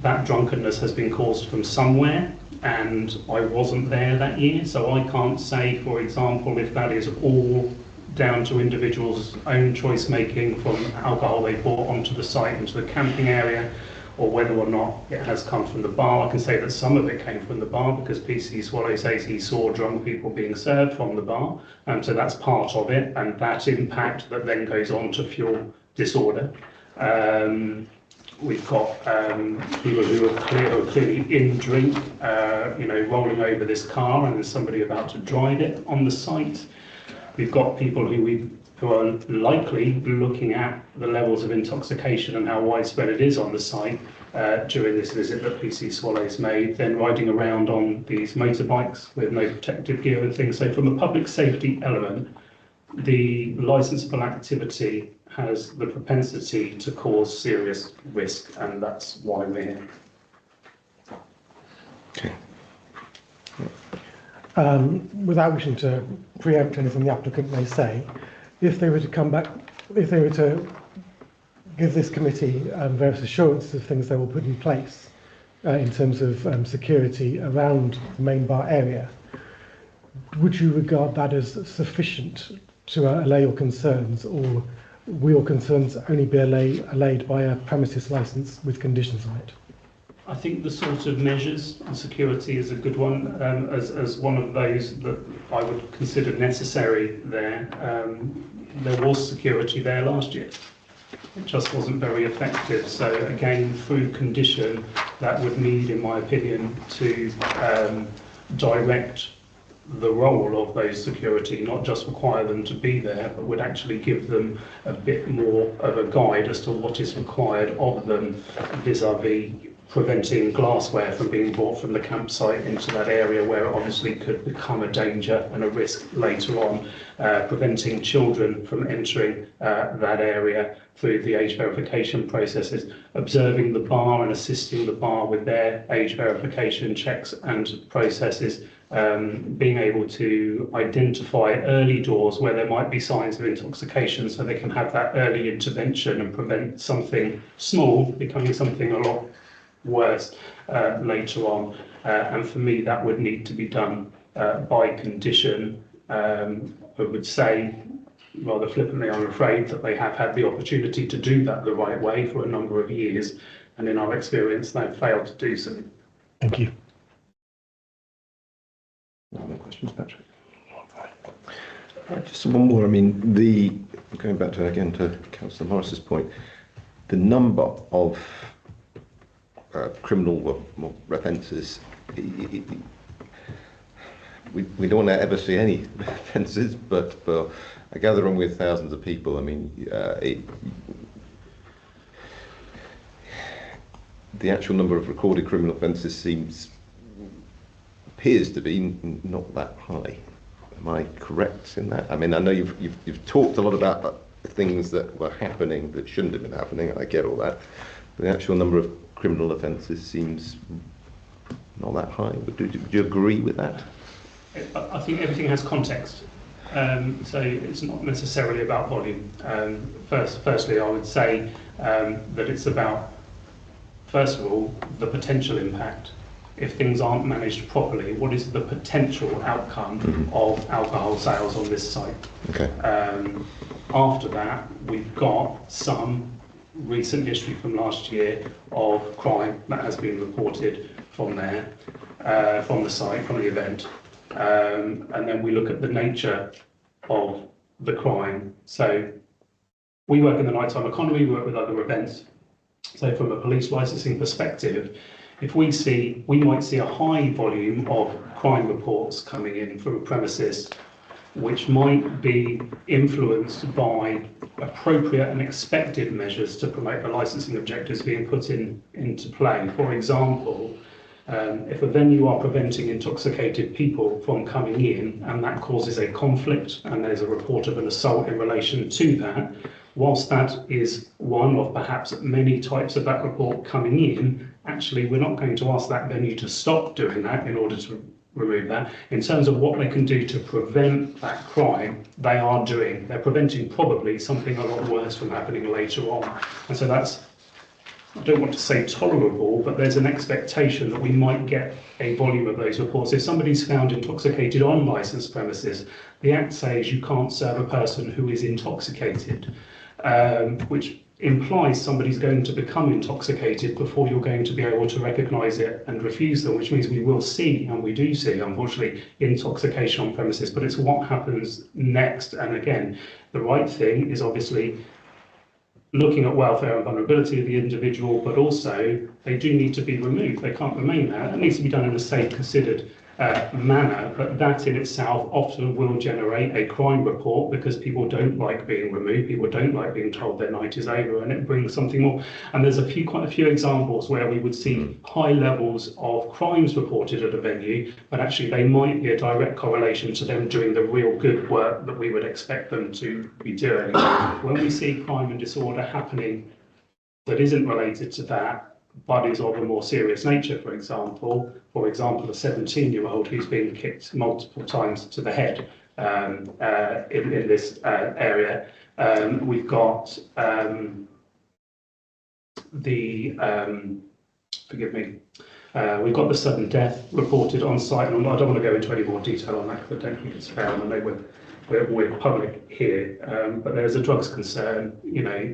That drunkenness has been caused from somewhere, and I wasn't there that year, so I can't say, for example, if that is all down to individuals' own choice making from alcohol they brought onto the site into the camping area, or whether or not it has come from the bar. I can say that some of it came from the bar because PC Swallow says he saw drunk people being served from the bar, so that's part of it, and that impact that then goes on to fuel disorder. We've got people who are clearly in drink, rolling over this car, and there's somebody about to drive it on the site. We've got people who are likely looking at the levels of intoxication and how widespread it is on the site during this visit that PC Swallow's made, then riding around on these motorbikes with no protective gear and things. So from a public safety element, the licensable activity has the propensity to cause serious risk, and that's why we're here. Okay. Without wishing to preempt anything the applicant may say, if they were to come back, if they were to give this committee various assurances of things they will put in place in terms of security around the main bar area, would you regard that as sufficient to allay your concerns, or will your concerns only be allayed by a premises licence with conditions on it? I think the sort of measures and security is a good one, as one of those that I would consider necessary there. There was security there last year. It just wasn't very effective. So again, through condition, that would need, in my opinion, to direct the role of those security, not just require them to be there, but would actually give them a bit more of a guide as to what is required of them vis-a-vis preventing glassware from being brought from the campsite into that area where it obviously could become a danger and a risk later on, preventing children from entering that area through the age verification processes, observing the bar and assisting the bar with their age verification checks and processes, being able to identify early doors where there might be signs of intoxication so they can have that early intervention and prevent something small becoming something a lot worse later on. And for me, that would need to be done by condition. I would say, rather flippantly, I'm afraid, that they have had the opportunity to do that the right way for a number of years, and in our experience, they've failed to do so. Thank you. No more questions, Patrick? Just one more. I mean, going back to Councillor Morris's point, the number of criminal offences, we don't want to ever see any offences, but I gather on with thousands of people, I mean, the actual number of recorded criminal offences appears to be not that high. Am I correct in that? I mean, I know you've talked a lot about things that were happening that shouldn't have been happening, I get all that, but the actual number of criminal offences seems not that high. Do you agree with that? I think everything has context, so it's not necessarily about volume. Firstly, I would say that it's about, first of all, the potential impact. If things aren't managed properly, what is the potential outcome of alcohol sales on this site? Okay. After that, we've got some recent history from last year of crime that has been reported from there, from the site, from the event. And then we look at the nature of the crime. So we work in the nighttime economy, we work with other events. So from a police licensing perspective, if we might see a high volume of crime reports coming in from a premises, which might be influenced by appropriate and expected measures to promote the licensing objectives being put into play. For example, if a venue are preventing intoxicated people from coming in and that causes a conflict and there's a report of an assault in relation to that, whilst that is one of perhaps many types of that report coming in, actually we're not going to ask that venue to stop doing that in order to remove that. In terms of what they can do to prevent that crime, they are doing. They're preventing probably something a lot worse from happening later on. And so that's, I don't want to say tolerable, but there's an expectation that we might get a volume of those reports. If somebody's found intoxicated on licensed premises, the Act says you can't serve a person who is intoxicated, which implies somebody's going to become intoxicated before you're going to be able to recognise it and refuse them, which means we will see, and we do see, unfortunately, intoxication on premises, but it's what happens next. And again, the right thing is obviously looking at welfare and vulnerability of the individual, but also they do need to be removed. They can't remain there. That needs to be done in a safe, considered manner, but that in itself often will generate a crime report because people don't like being removed, people don't like being told their night is over, and it brings something more. And there's quite a few examples where we would see high levels of crimes reported at a venue, but actually they might be a direct correlation to them doing the real good work that we would expect them to be doing. When we see crime and disorder happening that isn't related to that, but is of a more serious nature, for example, a 17-year-old who's been kicked multiple times to the head in this area. We've got we've got the sudden death reported on site, and I don't want to go into any more detail on that because I don't think it's fair, and I know we're public here, but there's a drugs concern,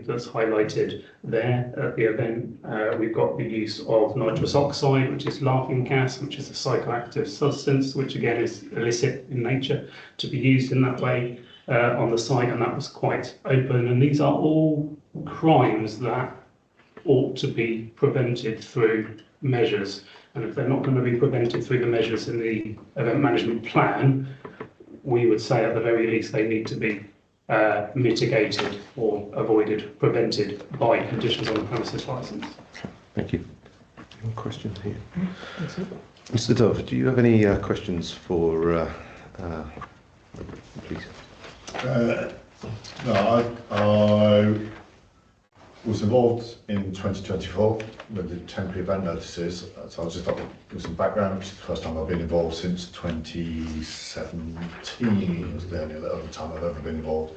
that's highlighted there at the event. We've got the use of nitrous oxide, which is laughing gas, which is a psychoactive substance, which again is illicit in nature to be used in that way on the site, and that was quite open. And these are all crimes that ought to be prevented through measures. And if they're not going to be prevented through the measures in the event management plan, we would say at the very least they need to be mitigated or avoided, prevented by conditions on the premises licence. Thank you. Any questions here? Mr. Dove, do you have any questions for please? No, I was involved in 2024 with the temporary event notices, so I'll just give some background, which is the first time I've been involved since 2017. It was the only other time I've ever been involved.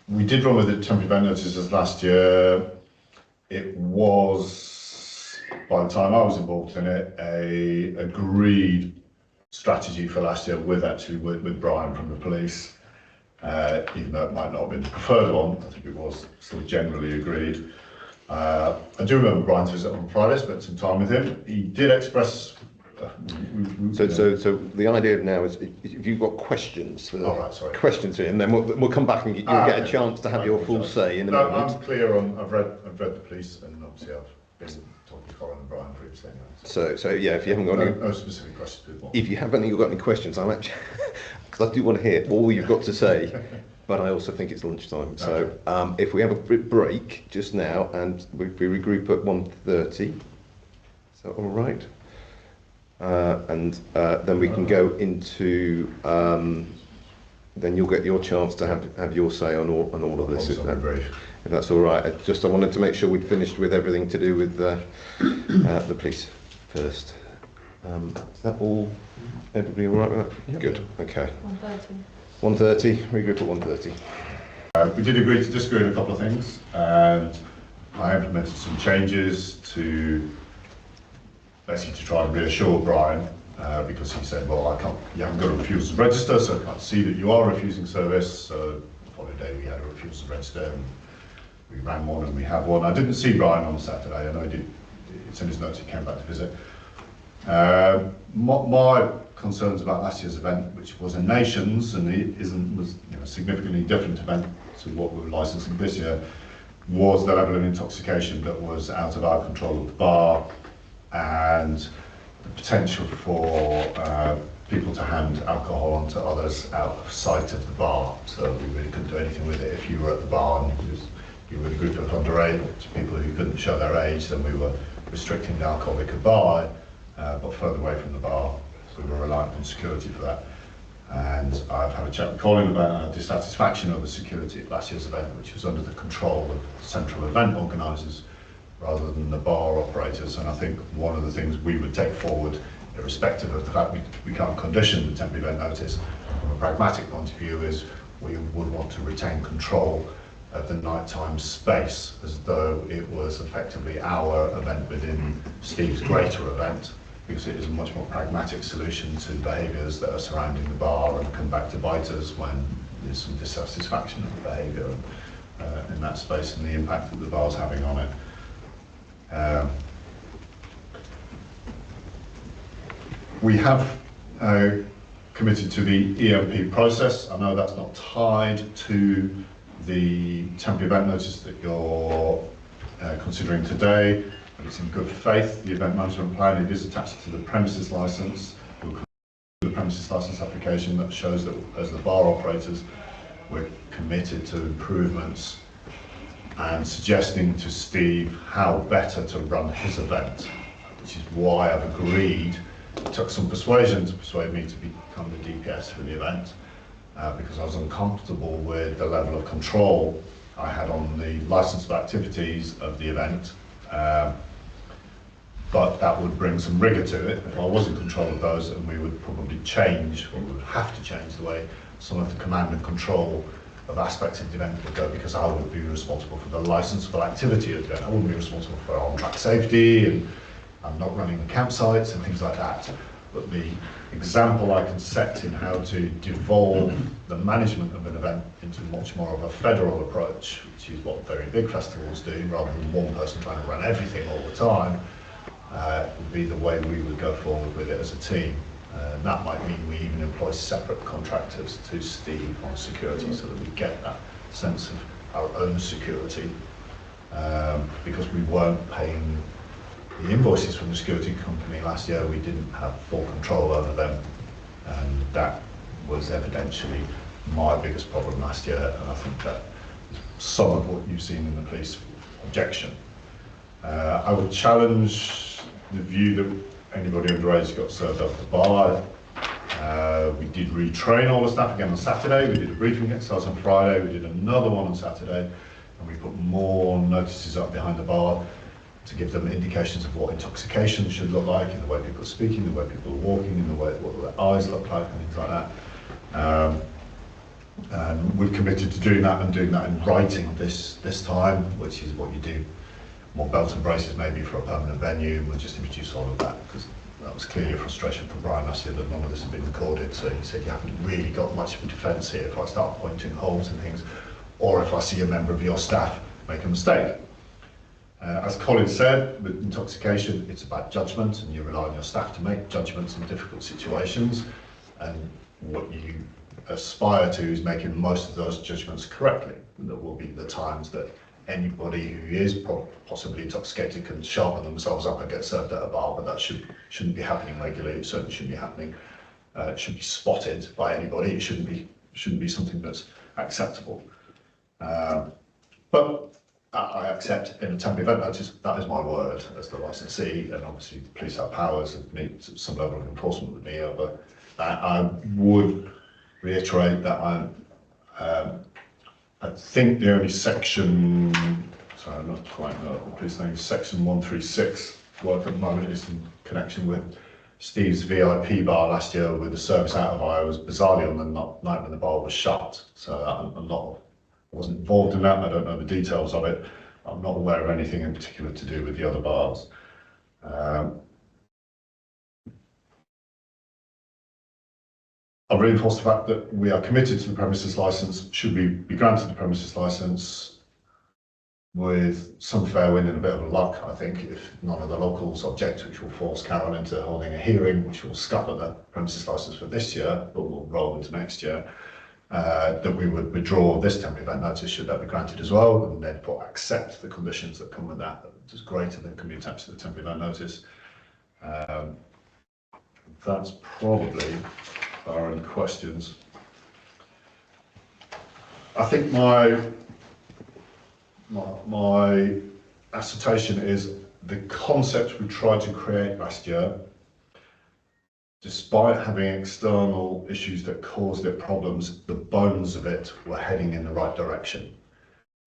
We did run with the temporary event notices last year. It was, by the time I was involved in it, a agreed strategy for last year with Brian from the police. Even though it might not have been the preferred one, I think it was still generally agreed. I do remember Brian's visit on Friday, spent some time with him. He did express... So the idea now is if you've got questions questions to him, then we'll come back and you'll get a chance to have your full say in a moment. I'm clear on, I've read the police, and obviously I've been talking to Colin Brian previously anyway. So yeah, if you haven't got any, no specific questions, people. if you haven't got any questions, I'm actually, because I do want to hear all you've got to say, but I also think it's lunchtime. So if we have a break just now and we regroup at 1:30, is that all right? And then we can go into, then you'll get your chance to have your say on all of this. If that's all right. I wanted to make sure we'd finished with everything to do with the police first. Is that all? Everybody all right with that? Yep. Good. Okay. 1:30. 1:30. Regroup at 1:30. We did agree to disagree on a couple of things, and I implemented some changes to basically to try and reassure Brian, because he said, well, you haven't got a refusal to register, so I can't see that you are refusing service. So the following day we had a refusal to register, and we ran one and we have one. I didn't see Brian on Saturday. I know it's in his notes, he came back to visit. My concerns about last year's event, which was a Nations, and it was a significantly different event to what we were licensing this year, was the level of intoxication that was out of our control of the bar, and the potential for people to hand alcohol onto others out of sight of the bar. So we really couldn't do anything with it. If you were at the bar and you were a group of underage people who couldn't show their age, then we were restricting the alcohol they could buy, but further away from the bar. So we were reliant on security for that. And I've had a chat with Colin about our dissatisfaction over security at last year's event, which was under the control of central event organisers rather than the bar operators. And I think one of the things we would take forward, irrespective of the fact we can't condition the temporary event notice, from a pragmatic point of view, is we would want to retain control of the nighttime space as though it was effectively our event within Steve's greater event, because it is a much more pragmatic solution to behaviours that are surrounding the bar and come back to bite us when there's some dissatisfaction of the behaviour in that space and the impact that the bar's having on it. We have committed to the EMP process. I know that's not tied to the temporary event notice that you're considering today, but it's in good faith. The event management plan, it is attached to the premises licence. The premises licence application that shows that as the bar operators, we're committed to improvements and suggesting to Steve how better to run his event, which is why I've agreed. It took some persuasion to persuade me to become the DPS for the event, because I was uncomfortable with the level of control I had on the licence of activities of the event. But that would bring some rigour to it if I was in control of those, and we would probably change, or we would have to change the way some of the command and control of aspects of the event would go, because I would be responsible for the licensable activity of the event. I wouldn't be responsible for on-track safety, and I'm not running the campsites and things like that. But the example I can set in how to devolve the management of an event into much more of a federal approach, which is what very big festivals do, rather than one person trying to run everything all the time, would be the way we would go forward with it as a team. And that might mean we even employ separate contractors to Steve on security, so that we get that sense of our own security, because we weren't paying the invoices from the security company last year. We didn't have full control over them, and that was evidentially my biggest problem last year, and I think that some of what you've seen in the police objection. I would challenge the view that anybody underage got served up at the bar. We did retrain all the staff again on Saturday. We did a briefing exercise on Friday. We did another one on Saturday, and we put more notices up behind the bar to give them indications of what intoxication should look like, in the way people are speaking, the way people are walking, in the way what their eyes look like, and things like that. And we've committed to doing that, and doing that in writing this time, which is what you do. More belts and braces maybe for a permanent venue. We'll just introduce all of that, because that was clearly a frustration for Brian last year that none of this had been recorded. So he said, you haven't really got much of a defence here if I start pointing holes and things, or if I see a member of your staff make a mistake. As Colin said, with intoxication, it's about judgment, and you rely on your staff to make judgments in difficult situations, and what you aspire to is making most of those judgments correctly. And there will be the times that anybody who is possibly intoxicated can sharpen themselves up and get served at a bar, but that shouldn't be happening regularly. It certainly shouldn't be happening. It should be spotted by anybody. It shouldn't be something that's acceptable. But I accept in a temporary event notice, that is my word as the licensee, and obviously the police have powers and need some level of enforcement with me over. I would reiterate that I think the only section, sorry, I'm not quite know, please think section 136 work at the moment is in connection with Steve's VIP bar last year with the service out of I was bizarrely on the night when the bar was shut. So I wasn't involved in that. I don't know the details of it. I'm not aware of anything in particular to do with the other bars. I've reinforced the fact that we are committed to the premises licence. Should we be granted the premises licence with some fair wind and a bit of luck, I think, if none of the locals object, which will force Carol into holding a hearing, which will scupper the premises licence for this year, but will roll into next year, that we would withdraw this temporary event notice should that be granted as well, and then accept the conditions that come with that, just greater than can be attached to the temporary event notice. That's probably our only questions. I think my assertion is the concept we tried to create last year, despite having external issues that caused it problems, the bones of it were heading in the right direction.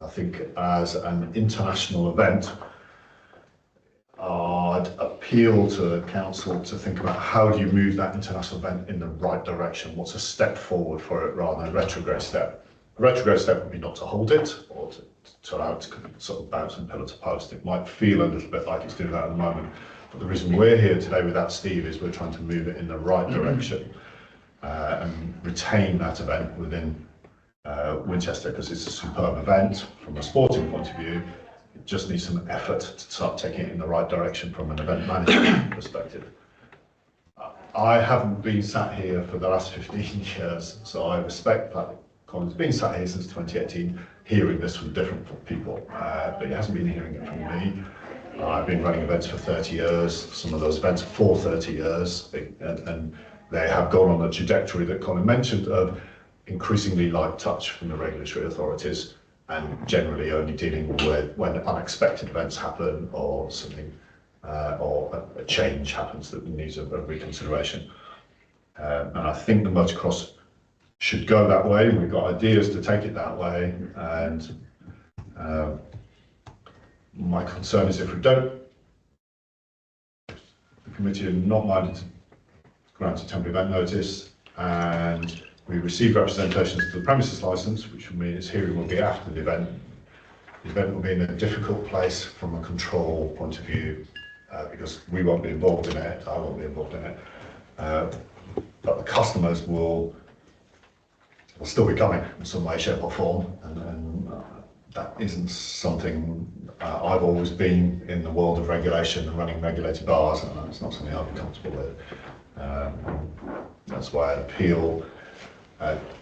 I think as an international event, I'd appeal to the council to think about how do you move that international event in the right direction? What's a step forward for it rather than a retrograde step? A retrograde step would be not to hold it or to allow it to sort of bounce from pillar to post. It might feel a little bit like it's doing that at the moment. But the reason we're here today without Steve is we're trying to move it in the right direction and retain that event within Winchester, because it's a superb event from a sporting point of view. It just needs some effort to start taking it in the right direction from an event management perspective. I haven't been sat here for the last 15 years, so I respect that Colin's been sat here since 2018, hearing this from different people, but he hasn't been hearing it from me. I've been running events for 30 years, some of those events for 30 years, and they have gone on a trajectory that Colin mentioned of increasingly light touch from the regulatory authorities and generally only dealing with when unexpected events happen or something, or a change happens that needs a reconsideration. And I think the motocross should go that way. We've got ideas to take it that way, and my concern is if we don't, the committee are not minded to grant a temporary event notice, and we receive representations to the premises licence, which will mean its hearing will be after the event. The event will be in a difficult place from a control point of view, because we won't be involved in it, I won't be involved in it, but the customers will still be coming in some way, shape or form, and that isn't something I've always been in the world of regulation and running regulated bars, and it's not something I'd be comfortable with. That's why I appeal,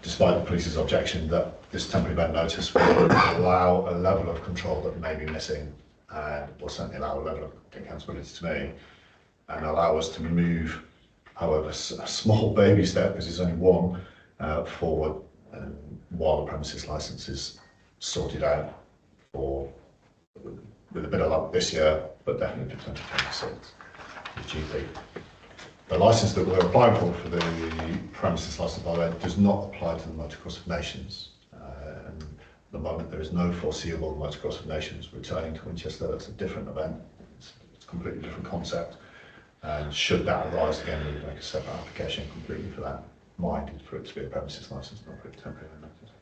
despite the police's objection, that this temporary event notice will allow a level of control that may be missing, and will certainly allow a level of accountability to me, and allow us to move, however, a small baby step, because it's only one, forward, while the premises licence is sorted out with a bit of luck this year, but definitely for 2026 with GP. The licence that we're applying for the premises licence, by the way, does not apply to the Motocross of Nations. And at the moment, there is no foreseeable Motocross of Nations returning to Winchester. That's a different event. It's a completely different concept. And should that arise again, we would make a separate application completely for that, minded for it to be a premises licence, not for a temporary notice.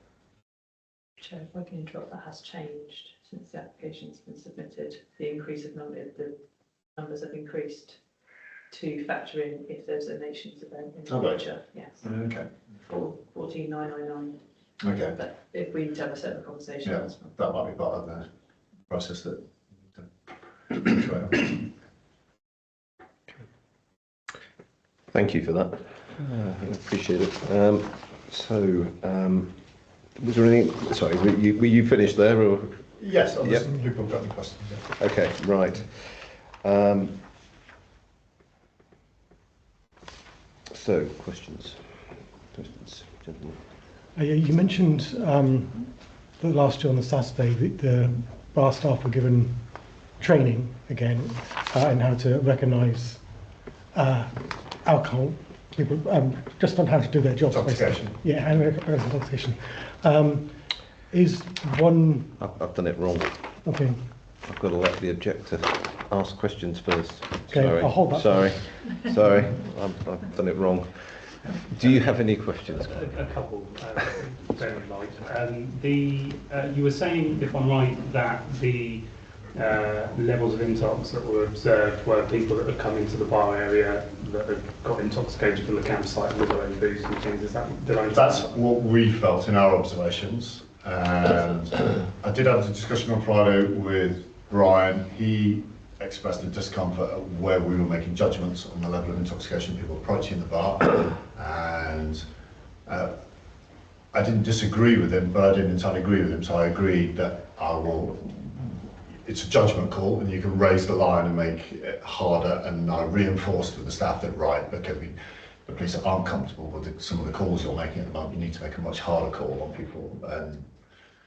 Chair, if I can interrupt, that has changed since the application's been submitted. The increase of the numbers have increased to factor in if there's a nations event in the future. Yes. Okay. 14,999. Okay. But if we need to have a separate conversation, Yeah, that might be part of the process that. Thank you for that. I appreciate it. Was there anything? Sorry, were you finished there, or Yes, Yep. unless people have got any questions. Yeah. Okay, right. So, questions? Questions, gentlemen? You mentioned that last year on the Saturday the bar staff were given training again in how to recognise alcohol, people just on how to do their jobs. Intoxication. Basically. Yeah, and intoxication. Is one... I've done it wrong. Okay. I've got to let the objector ask questions first. Okay, Sorry. I'll hold that. Sorry, I've done it wrong. Do you have any questions? A couple, very light. You were saying, if I'm right, that the levels of intox that were observed were people that had come into the bar area that had got intoxicated from the campsite with their own booze and things. Is that, did I That's what we felt in our observations. And I did have a discussion on Friday with Brian. He expressed a discomfort at where we were making judgments on the level of intoxication of people approaching the bar. And I didn't disagree with him, but I didn't entirely agree with him. So I agreed that it's a judgment call and you can raise the line and make it harder. And I reinforced with the staff that, right, okay, the police aren't comfortable with some of the calls you're making at the moment. You need to make a much harder call on people. And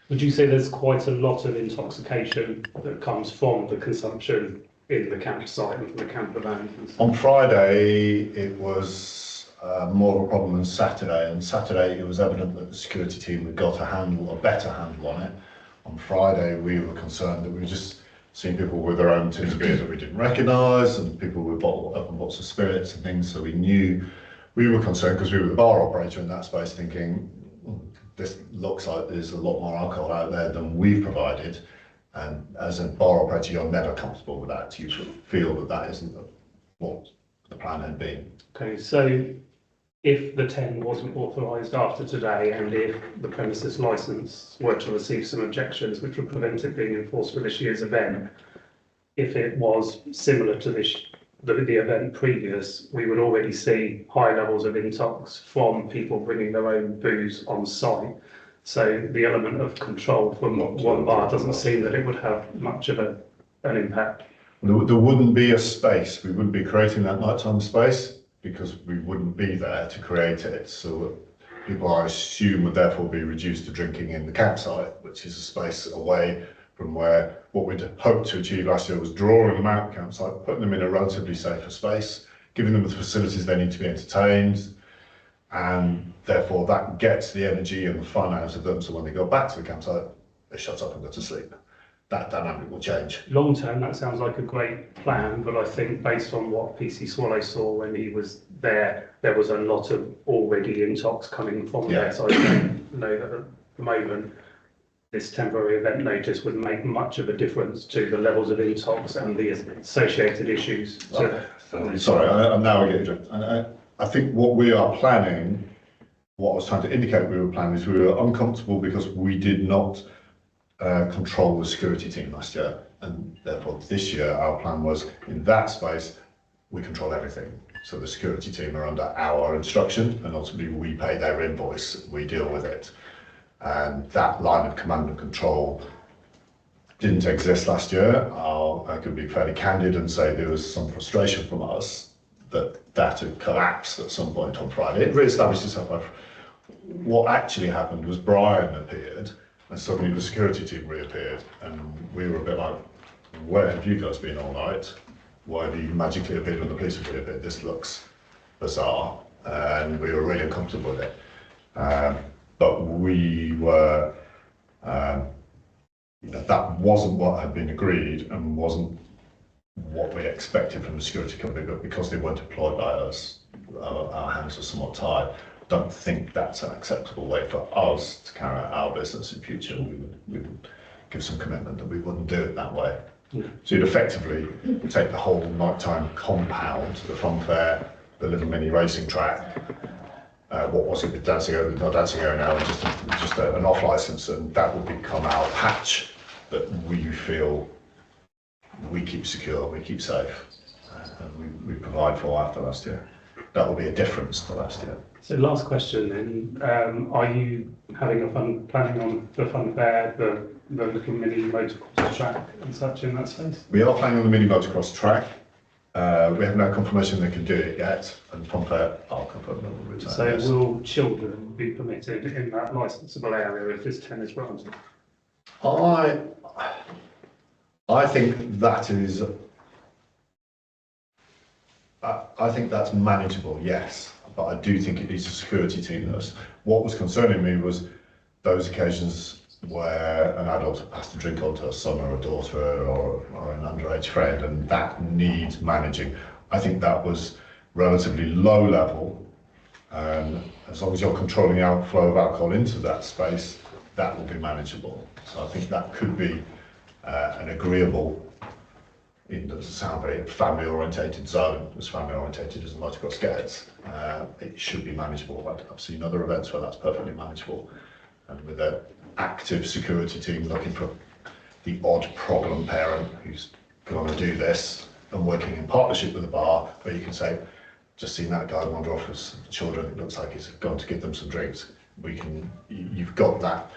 would you say there's quite a lot of intoxication that comes from the consumption in the campsite and from the camper vans? on Friday, it was more of a problem than Saturday. And Saturday, it was evident that the security team had got a better handle on it. On Friday, we were concerned that we were just seeing people with their own tins of beer that we didn't recognise, and people with open bottles of spirits and things. So we were concerned because we were the bar operator in that space, thinking this looks like there's a lot more alcohol out there than we've provided. And as a bar operator, you're never comfortable with that. You sort of feel that isn't what the plan had been. Okay, so if the 10 wasn't authorised after today, and if the premises licence were to receive some objections which would prevent it being enforced for this year's event, if it was similar to the event previous, we would already see high levels of intox from people bringing their own booze on site. So the element of control from one bar doesn't seem that it would have much of an impact. There wouldn't be a space. We wouldn't be creating that nighttime space because we wouldn't be there to create it. So people, I assume, would therefore be reduced to drinking in the campsite, which is a space away from where what we'd hoped to achieve last year was drawing them out of the campsite, putting them in a relatively safer space, giving them the facilities they need to be entertained, and therefore that gets the energy and the fun out of them, so when they go back to the campsite, they shut up and go to sleep. That dynamic will change. Long term, that sounds like a great plan, but I think based on what PC Swallow saw when he was there was a lot of already intox coming from there, so I don't know that at the moment this temporary event notice would make much of a difference to the levels of intox and the associated issues. Sorry, I'm now getting it. And I think what we are planning, what I was trying to indicate we were planning, is we were uncomfortable because we did not control the security team last year. And therefore this year our plan was, in that space, we control everything. So the security team are under our instruction and ultimately we pay their invoice, we deal with it. And that line of command and control didn't exist last year. I could be fairly candid and say there was some frustration from us that had collapsed at some point on Friday. It re-established itself. What actually happened was Brian appeared and suddenly the security team reappeared and we were a bit like, where have you guys been all night? Why have you magically appeared when the police have reappeared? This looks bizarre, and we were really uncomfortable with it. But we were, that wasn't what had been agreed and wasn't what we expected from the security company, but because they weren't employed by us, our hands were somewhat tied. Don't think that's an acceptable way for us to carry out our business in future. We would give some commitment that we wouldn't do it that way. Yeah. So you'd effectively take the whole nighttime compound, the fun fair, the little mini racing track, what was it with Dancing Area, not Dancing Area now, just an off license, and that will become our patch that we feel we keep secure, we keep safe, and we provide for after last year. that will be a difference to last year. So last question then, are you having planning on the fun fair, the little mini motocross track and such in that space? We are planning on the mini motocross track. We have no confirmation they can do it yet, and fun fair, I'll confirm that will return. So yes. will children be permitted in that licensable area if this 10 is granted? I think that is. I think that's manageable, yes, but I do think it needs a security team. What was concerning me was those occasions where an adult has to drink onto a son or a daughter or an underage friend, and that needs managing. I think that was relatively low level, and as long as you're controlling the outflow of alcohol into that space, that will be manageable. So I think that could be an agreeable, it doesn't sound very family-orientated zone, as family-orientated as the motocross gets. It should be manageable. I've seen other events where that's perfectly manageable, and with an active security team looking for the odd problem parent who's going to do this, and working in partnership with the bar, where you can say, just seen that guy wander off with some children, it looks like he's going to give them some drinks. You've got that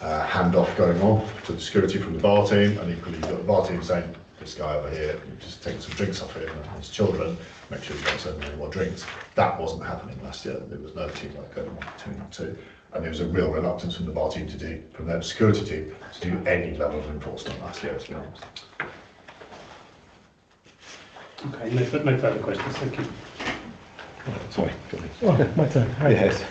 handoff going on to the security from the bar team, and equally you've got the bar team saying, this guy over here, just taking some drinks off him and his children, make sure you don't send them any more drinks. That wasn't happening last year. There was no teamwork going on between the two. And there was a real reluctance from the bar team from their security team, to do any level of enforcement last year, to be honest. Okay, no further questions, thank you. Sorry. Oh, my turn. Right. Yes.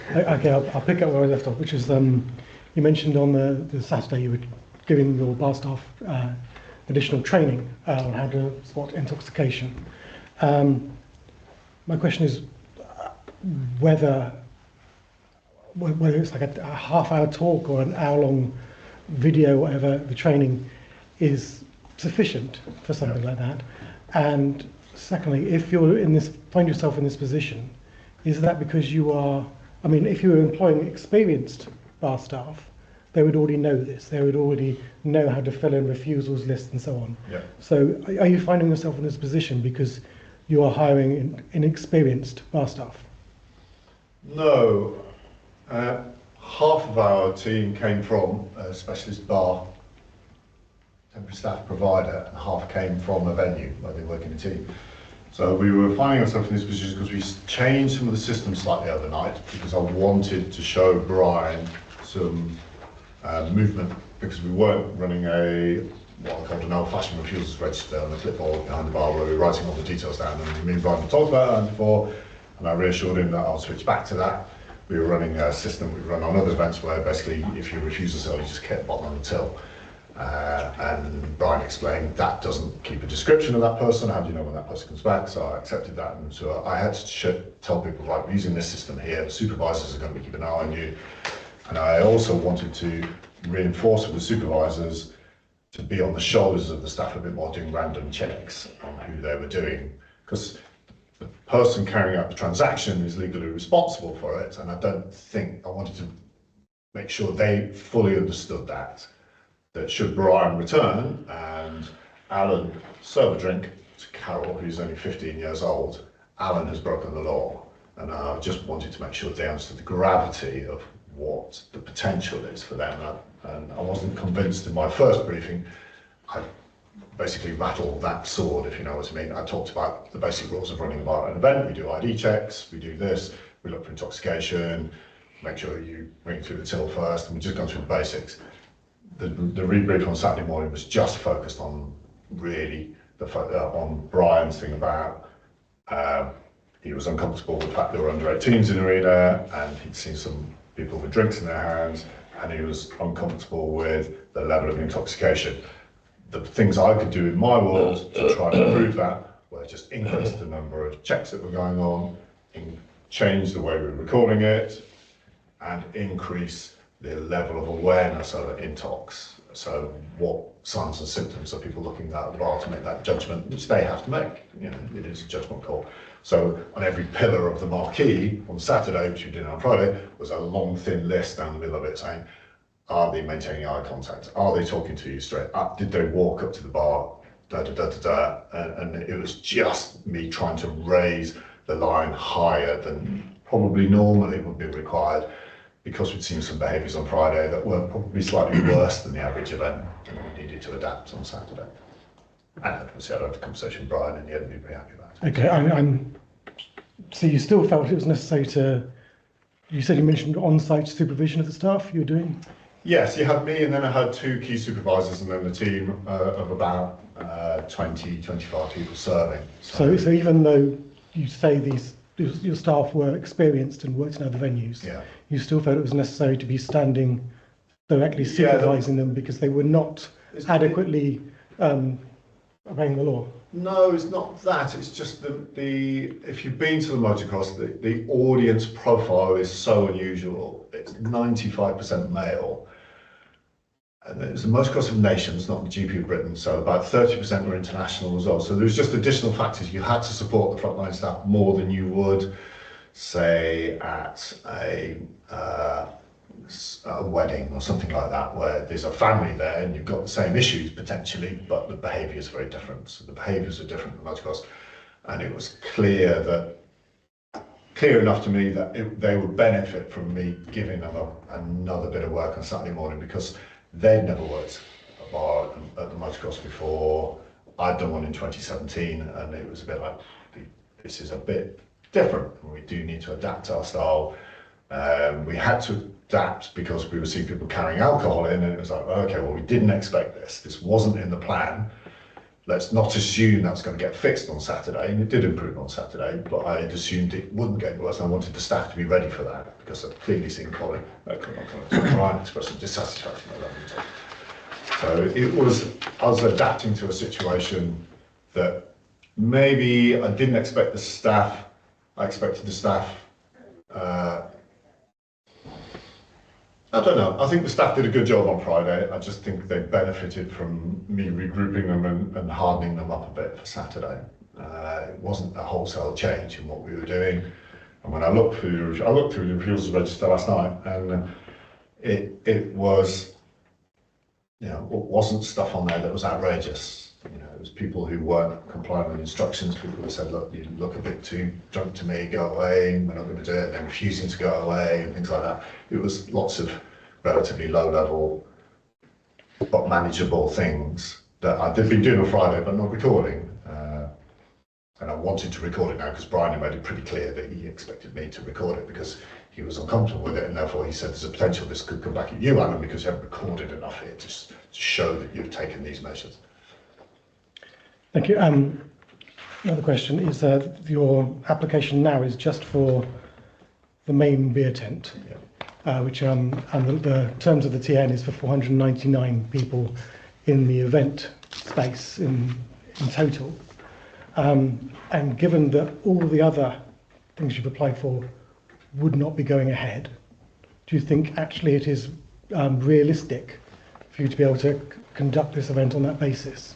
Okay, I'll pick up where I left off, which is you mentioned on the Saturday you were giving your bar staff additional training on how to spot intoxication. My question is whether it's like a half-hour talk or an hour-long video, whatever, the training is sufficient for something like that. And secondly, if you're find yourself in this position, is that because you are, I mean, if you were employing experienced bar staff, they would already know this. They would already know how to fill in refusals lists and so on. Yeah. So are you finding yourself in this position because you are hiring inexperienced bar staff? No. Half of our team came from a specialist bar temporary staff provider, and half came from a venue where they work in a team. So we were finding ourselves in this position because we changed some of the systems slightly overnight, because I wanted to show Brian some movement, because we weren't running what I called an old-fashioned refusals register on the clipboard behind the bar where we were writing all the details down, and me and Brian had talked about that before, and I reassured him that I'll switch back to that. We were running a system we run on other events where basically if you refuse a sale, you just keep the bottle on the till. And Brian explained that doesn't keep a description of that person. How do you know when that person comes back? So I accepted that, and so I had to tell people, right, we're using this system here, the supervisors are going to be keeping an eye on you. And I also wanted to reinforce with the supervisors to be on the shoulders of the staff a bit more, doing random checks on who they were doing, because the person carrying out the transaction is legally responsible for it, and I wanted to make sure they fully understood that should Brian return and Alan serve a drink to Carol, who's only 15 years old, Alan has broken the law. And I just wanted to make sure they understood the gravity of what the potential is for them. And I wasn't convinced in my first briefing. I basically rattled that sword, if you know what I mean. I talked about the basic rules of running a bar at an event. We do ID checks, we do this, we look for intoxication, make sure you ring through the till first, and we've just gone through the basics. The rebrief on Saturday morning was just focused on really on Brian's thing about he was uncomfortable with the fact there were under 18s in the arena, and he'd seen some people with drinks in their hands, and he was uncomfortable with the level of intoxication. The things I could do in my world to try and improve that were just increase the number of checks that were going on, change the way we were recording it, and increase the level of awareness of intox. So what signs and symptoms are people looking at the bar to make that judgment, which they have to make. You know, it is a judgment call. So on every pillar of the marquee on Saturday, which we did on Friday, was a long thin list down the middle of it saying, are they maintaining eye contact? Are they talking to you straight up? Did they walk up to the bar? And it was just me trying to raise the line higher than probably normally would be required, because we'd seen some behaviours on Friday that were probably slightly worse than the average event, and we needed to adapt on Saturday. And obviously I had a conversation with Brian, and he had been very happy about it. Okay, so you still felt it was necessary to, you said you mentioned on-site supervision of the staff you were doing? Yes, you had me, and then I had 2 key supervisors, and then the team of about 20, 25 people serving. So even though you say your staff were experienced and worked in other venues, yeah, you still felt it was necessary to be standing directly supervising them because they were not adequately obeying the law? No, it's not that. It's just if you've been to the motocross, the audience profile is so unusual. It's 95% male. And it's the motocross of nations, not the GP of Britain, so about 30% were international as well. So there's just additional factors. You had to support the frontline staff more than you would, say, at a wedding or something like that, where there's a family there and you've got the same issues potentially, but the behaviour is very different. So the behaviours are different in motocross, and it was clear enough to me that they would benefit from me giving them another bit of work on Saturday morning, because they'd never worked a bar at the motocross before. I'd done one in 2017, and it was a bit like, this is a bit different, and we do need to adapt our style. We had to adapt because we were seeing people carrying alcohol in, and it was like, okay, well, we didn't expect this. This wasn't in the plan. Let's not assume that's going to get fixed on Saturday, and it did improve on Saturday, but I had assumed it wouldn't get worse, and I wanted the staff to be ready for that, because I've clearly seen Brian express some dissatisfaction at that. So I was adapting to a situation that maybe I didn't expect the staff. I expected the staff. I don't know. I think the staff did a good job on Friday. I just think they benefited from me regrouping them and hardening them up a bit for Saturday. It wasn't a wholesale change in what we were doing. And when I looked through the refusals register last night, and it was, it wasn't stuff on there that was outrageous. It was people who weren't complying with instructions, people who said, look, you look a bit too drunk to me, go away, we're not going to do it, and then refusing to go away, and things like that. It was lots of relatively low level, but manageable things that I'd been doing on Friday, but not recording. And I wanted to record it now, because Brian had made it pretty clear that he expected me to record it, because he was uncomfortable with it, and therefore he said there's a potential this could come back at you, Alan, because you haven't recorded enough here to show that you've taken these measures. Thank you. Another question is that your application now is just for the main beer tent, which and the terms of the TN is for 499 people in the event space in total. And given that all the other things you've applied for would not be going ahead, do you think actually it is realistic for you to be able to conduct this event on that basis?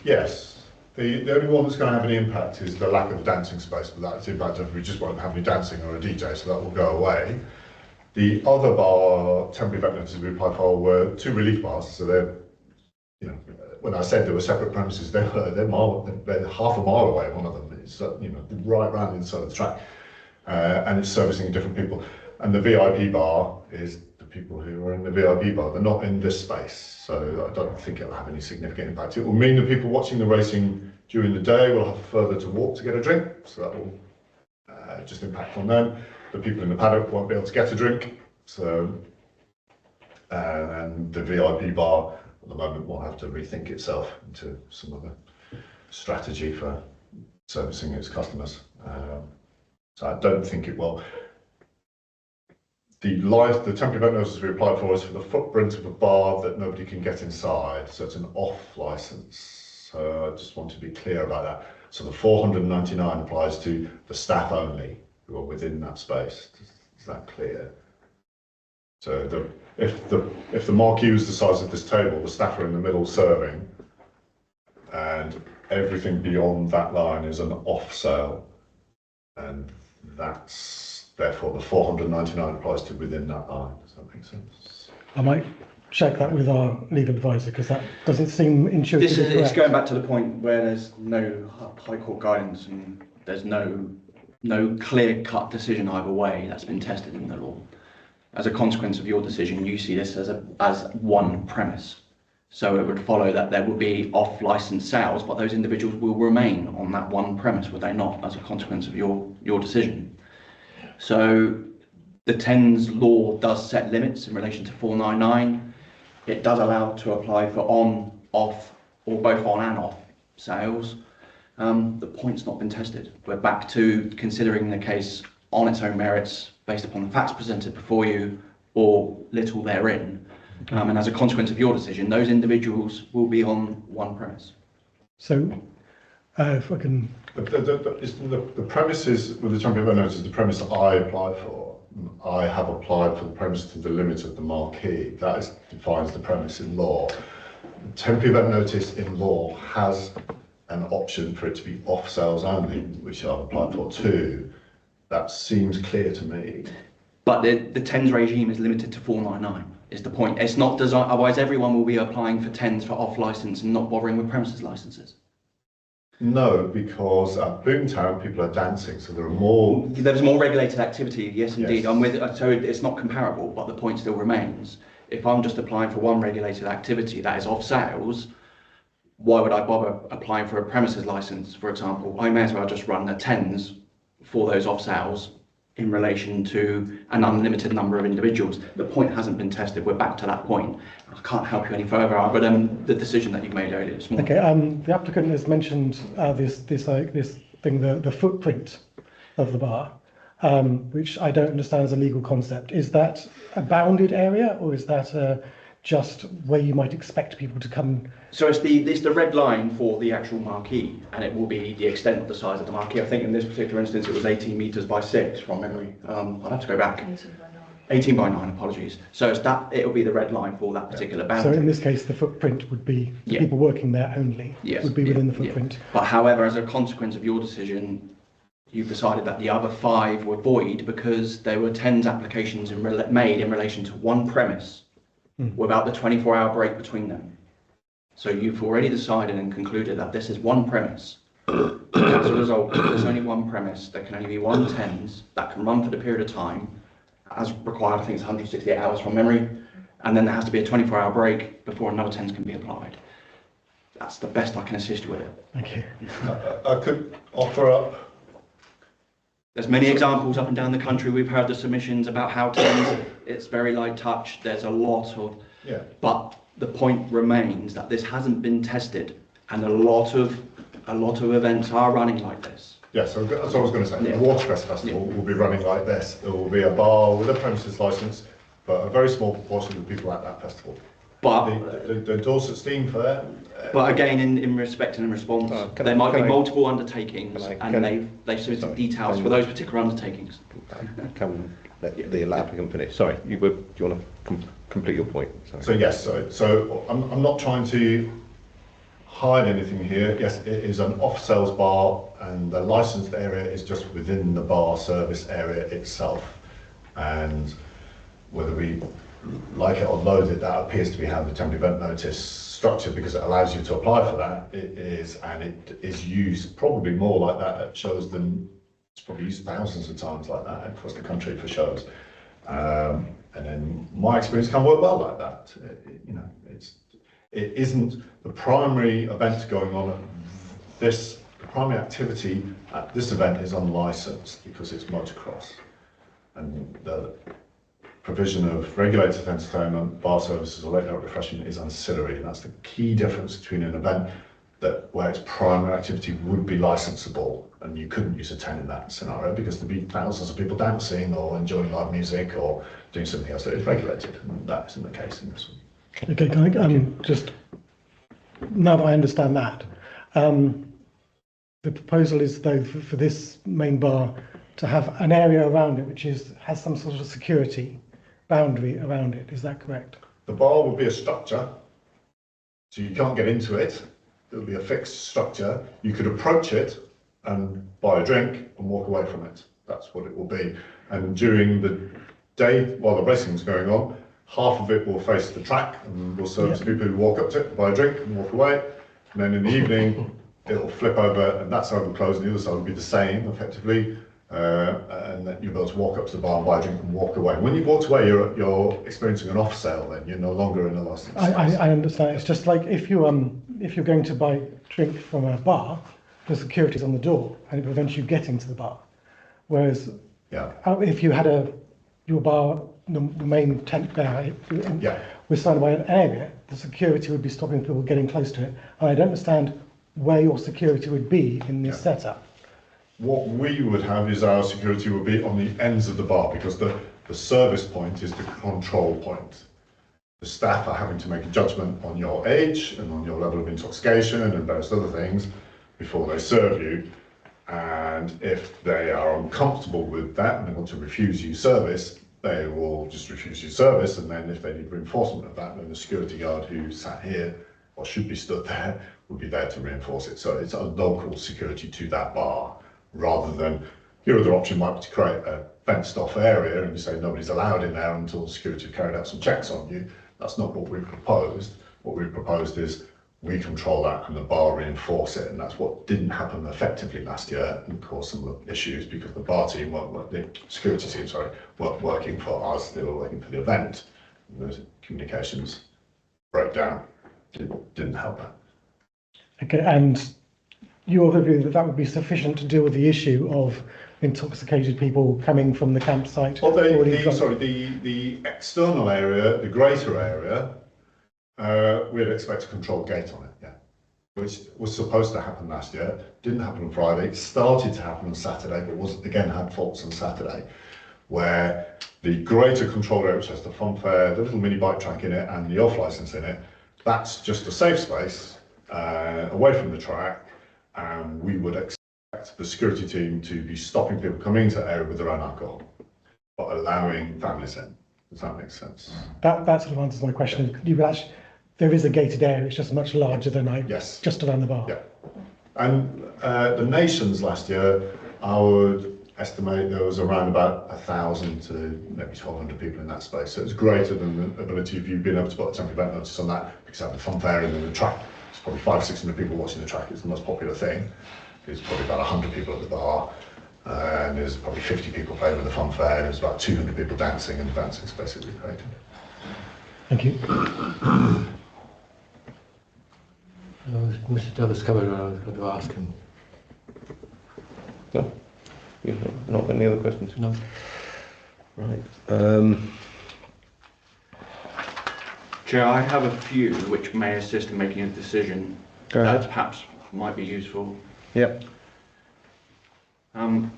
Yes. The only one that's going to have any impact is the lack of dancing space, but that's the impact of we just won't have any dancing or a DJ, so that will go away. The other bar, temporary event notices we applied for, were 2 relief bars, so they're, when I said there were separate premises, they're half a mile away. One of them is, right round inside the track, and it's servicing different people. And the VIP bar is the people who are in the VIP bar. They're not in this space, so I don't think it'll have any significant impact. It will mean that people watching the racing during the day will have further to walk to get a drink, so that will just impact on them. The people in the paddock won't be able to get a drink, so and the VIP bar at the moment will have to rethink itself into some other strategy for servicing its customers. So I don't think it will. The temporary event notice we applied for is for the footprint of a bar that nobody can get inside, so it's an off licence. So I just want to be clear about that. So the 499 applies to the staff only who are within that space. Is that clear? So if the marquee was the size of this table, the staff are in the middle serving, and everything beyond that line is an off sale, and that's therefore the 499 applies to within that line. Does that make sense? I might check that with our legal advisor, because that doesn't seem intuitively correct. It's going back to the point where there's no High Court guidance and there's no no clear-cut decision either way that's been tested in the law. As a consequence of your decision, you see this as one premise. So it would follow that there will be off-license sales, but those individuals will remain on that one premise, would they not, as a consequence of your decision? So the TENS law does set limits in relation to 499. It does allow to apply for on, off, or both on and off sales. The point's not been tested. We're back to considering the case on its own merits, based upon the facts presented before you, or little therein. And as a consequence of your decision, those individuals will be on one premise. So, if I can... The premises with the Champion Event Notice, the premise that I applied for, I have applied for the premise to the limit of the marquee. That defines the premise in law. The Temporary Event Notice in law has an option for it to be off sales only, which I've applied for too. That seems clear to me. But the TENS regime is limited to 499, is the point. It's not designed, otherwise everyone will be applying for TENS for off licence and not bothering with premises licences. No, because at Boomtown people are dancing, so there are more... There's more regulated activity, yes indeed. Yes. I'm with, so it's not comparable, but the point still remains. If I'm just applying for one regulated activity that is off sales, why would I bother applying for a premises licence, for example? I may as well just run a TENS for those off sales in relation to an unlimited number of individuals. The point hasn't been tested. We're back to that point. I can't help you any further, but the decision that you made earlier this morning. Okay, the applicant has mentioned this thing, the footprint of the bar, which I don't understand as a legal concept. Is that a bounded area, or is that just where you might expect people to come? So it's the red line for the actual marquee, and it will be the extent of the size of the marquee. I think in this particular instance it was 18 metres by 6 from memory. I'll have to go back. 18 by 9, apologies. So it's that, it'll be the red line for that particular boundary. So in this case the footprint would be the people working there only, would be within the footprint. But however, as a consequence of your decision, you've decided that the other 5 were void because there were TENS applications made in relation to one premise without the 24-hour break between them. So you've already decided and concluded that this is one premise. As a result, there's only one premise. There can only be one TENS that can run for the period of time, as required. I think it's 168 hours from memory, and then there has to be a 24-hour break before another TENS can be applied. That's the best I can assist you with it. Thank you. I could offer up. There's many examples up and down the country. We've heard the submissions about how TENS, it's very light touch. There's a lot of, but the point remains that this hasn't been tested, and a lot of events are running like this. Yes, so that's what I was going to say. The Watercress Festival will be running like this. There will be a bar with a premises licence, but a very small proportion of the people at that festival. But the Dorset Steam Fair. But again, in respect and in response, there might be multiple undertakings, and they've submitted details for those particular undertakings. Can let the applicant finish. Sorry, do you want to complete your point? Sorry. So yes, so I'm not trying to hide anything here. Yes, it is an off-sales bar, and the licensed area is just within the bar service area itself. And whether we like it or loathe it, that appears to be how the temporary event notice structured, because it allows you to apply for that. It is, and it is used probably more like that at shows than it's probably used thousands of times like that across the country for shows. And in my experience, can work well like that. It isn't the primary event going on at this. The primary activity at this event is unlicensed because it's motocross, and the provision of regulated entertainment, bar services, or late night refreshment is ancillary, and that's the key difference between an event where its primary activity would be licensable, and you couldn't use a 10 in that scenario because there'd be thousands of people dancing or enjoying live music or doing something else that is regulated, and that isn't the case in this one. Okay, can I just, now that I understand that, the proposal is though for this main bar to have an area around it which has some sort of security boundary around it. Is that correct? The bar will be a structure, so you can't get into it. It'll be a fixed structure. You could approach it and buy a drink and walk away from it. That's what it will be. And during the day, while the racing's going on, half of it will face the track and will serve to people who walk up to it, buy a drink and walk away. And then in the evening, it'll flip over and that side will close and the other side will be the same, effectively. and that you're able to walk up to the bar and buy a drink and walk away. When you've walked away, you're experiencing an off sale. Then you're no longer in a licensed space. I understand. It's just like if you're going to buy a drink from a bar, the security's on the door and it prevents you getting to the bar. Whereas if you had your bar, the main tent there, was surrounded by an area, the security would be stopping people getting close to it. And I don't understand where your security would be in this setup. What we would have is our security would be on the ends of the bar, because the service point is the control point. The staff are having to make a judgment on your age and on your level of intoxication and various other things before they serve you. And if they are uncomfortable with that and they want to refuse you service, they will just refuse you service. And then if they need reinforcement of that, then the security guard who sat here or should be stood there would be there to reinforce it. So it's a local security to that bar, rather than your other option might be to create a fenced off area and you say nobody's allowed in there until the security have carried out some checks on you. That's not what we've proposed. What we've proposed is we control that and the bar reinforce it, and that's what didn't happen effectively last year and caused some issues because the bar team, the security team, weren't working for us, they were working for the event. And the communications breakdown didn't help that. Okay, and your view that would be sufficient to deal with the issue of intoxicated people coming from the campsite? Well, the external area, the greater area, we'd expect a controlled gate on it, which was supposed to happen last year. Didn't happen on Friday. It started to happen on Saturday, but had faults on Saturday, where the greater control area, which has the fun fair, the little mini bike track in it, and the off license in it, that's just a safe space away from the track. And we would expect the security team to be stopping people coming into the area with their own alcohol, but allowing families in. Does that make sense? That sort of answers my question. You could actually, there is a gated area, it's just much larger than just around the bar. Yeah. And the nations last year, I would estimate there was around about 1,000 to maybe 1,200 people in that space. So it's greater than the ability of you being able to put a temporary event notice on that, because I have the fun fair and then the track. It's probably 500-600 people watching the track. It's the most popular thing. There's probably about 100 people at the bar, and there's probably 50 people playing with the fun fair, and there's about 200 people dancing, and the dancing is basically created. Thank you. Mr. Douglas covered what I was going to ask him. No? You've not got any other questions? No. Right. Chair, I have a few which may assist in making a decision that perhaps might be useful. Yep. I'll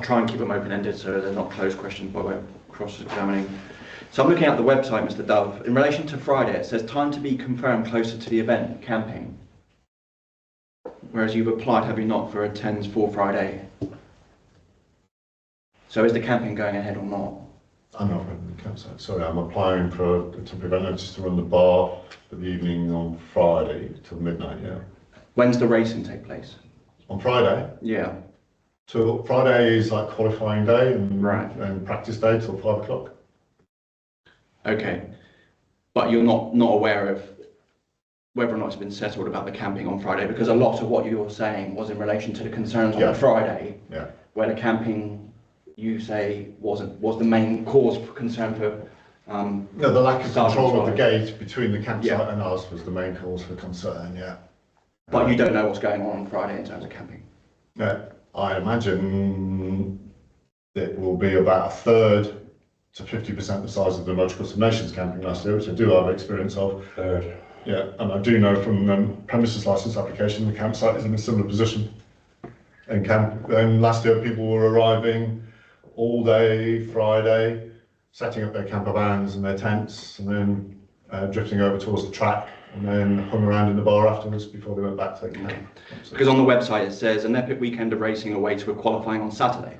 try and keep them open-ended so they're not closed questions by way of cross-examining. So I'm looking at the website, Mr. Dove. In relation to Friday, it says time to be confirmed closer to the event, camping. Whereas you've applied, have you not, for attends for Friday? So is the camping going ahead or not? I'm not running the campsite. Sorry, I'm applying for a temporary event notice to run the bar for the evening on Friday till midnight, When's the racing take place? On Friday? Yeah. So Friday is like qualifying day and practice day till 5 o'clock. Okay. But you're not aware of whether or not it's been settled about the camping on Friday, because a lot of what you were saying was in relation to the concerns on the Friday, where the camping, you say, was the main cause for concern for no, the lack of control of the gate between the campsite and us was the main cause for concern, But you don't know what's going on Friday in terms of camping? I imagine it will be about 1/3 to 50% the size of the Motocross of Nations camping last year, which I do have experience of. And I do know from premises license application, the campsite is in a similar position. And last year people were arriving all day Friday, setting up their camper vans and their tents, and then drifting over towards the track, and then hung around in the bar afterwards before they went back to their camp. Because on the website it says an epic weekend of racing away to a qualifying on Saturday.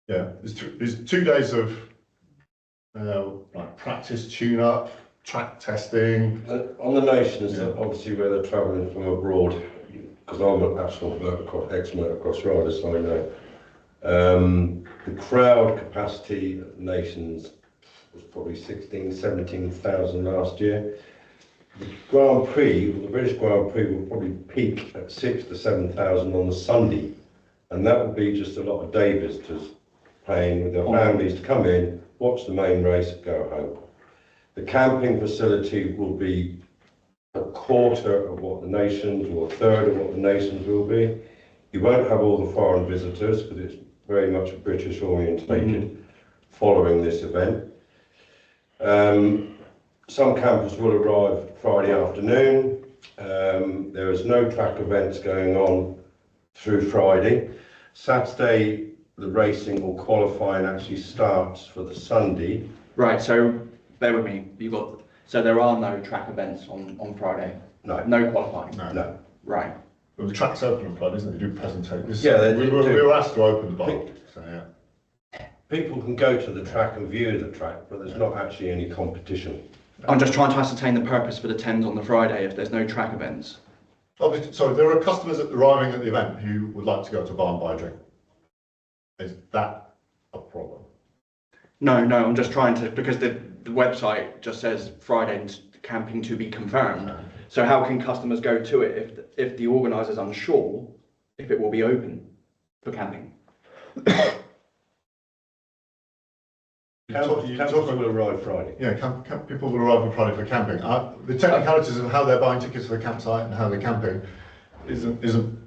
There's 2 days of like practice, tune-up, track testing. On the nations, obviously where they're travelling from abroad, because I'm an asphalt ex-motocross rider, so I know. The crowd capacity at nations was probably 17,000 last year. The Grand Prix, the British Grand Prix, will probably peak at 6,000 to 7,000 on the Sunday and that will be just a lot of day visitors paying with their families to come in, watch the main race, go home. The camping facility will be a quarter of what the Nations, or a third of what the Nations will be. You won't have all the foreign visitors because it's very much British orientated following this event. Some campers will arrive Friday afternoon. There is no track events going on through Friday. Saturday, the racing or qualifying actually starts for the Sunday. Right, so bear with me. So there are no track events on Friday? No. No qualifying? No. Right. Well, the track's open on Friday, isn't it? They do presentations. Yeah, we were asked to open the bowl. So, yeah. People can go to the track and view the track, but there's not actually any competition. I'm just trying to ascertain the purpose for the 10s on the Friday if there's no track events. Obviously, sorry, there are customers arriving at the event who would like to go to a bar and buy a drink. Is that a problem? No, I'm just trying to, because the website just says Friday camping to be confirmed. So how can customers go to it if the organiser's unsure if it will be open for camping? Campers will arrive Friday. Yeah, people will arrive on Friday for camping. The technicalities of how they're buying tickets for the campsite and how they're camping isn't.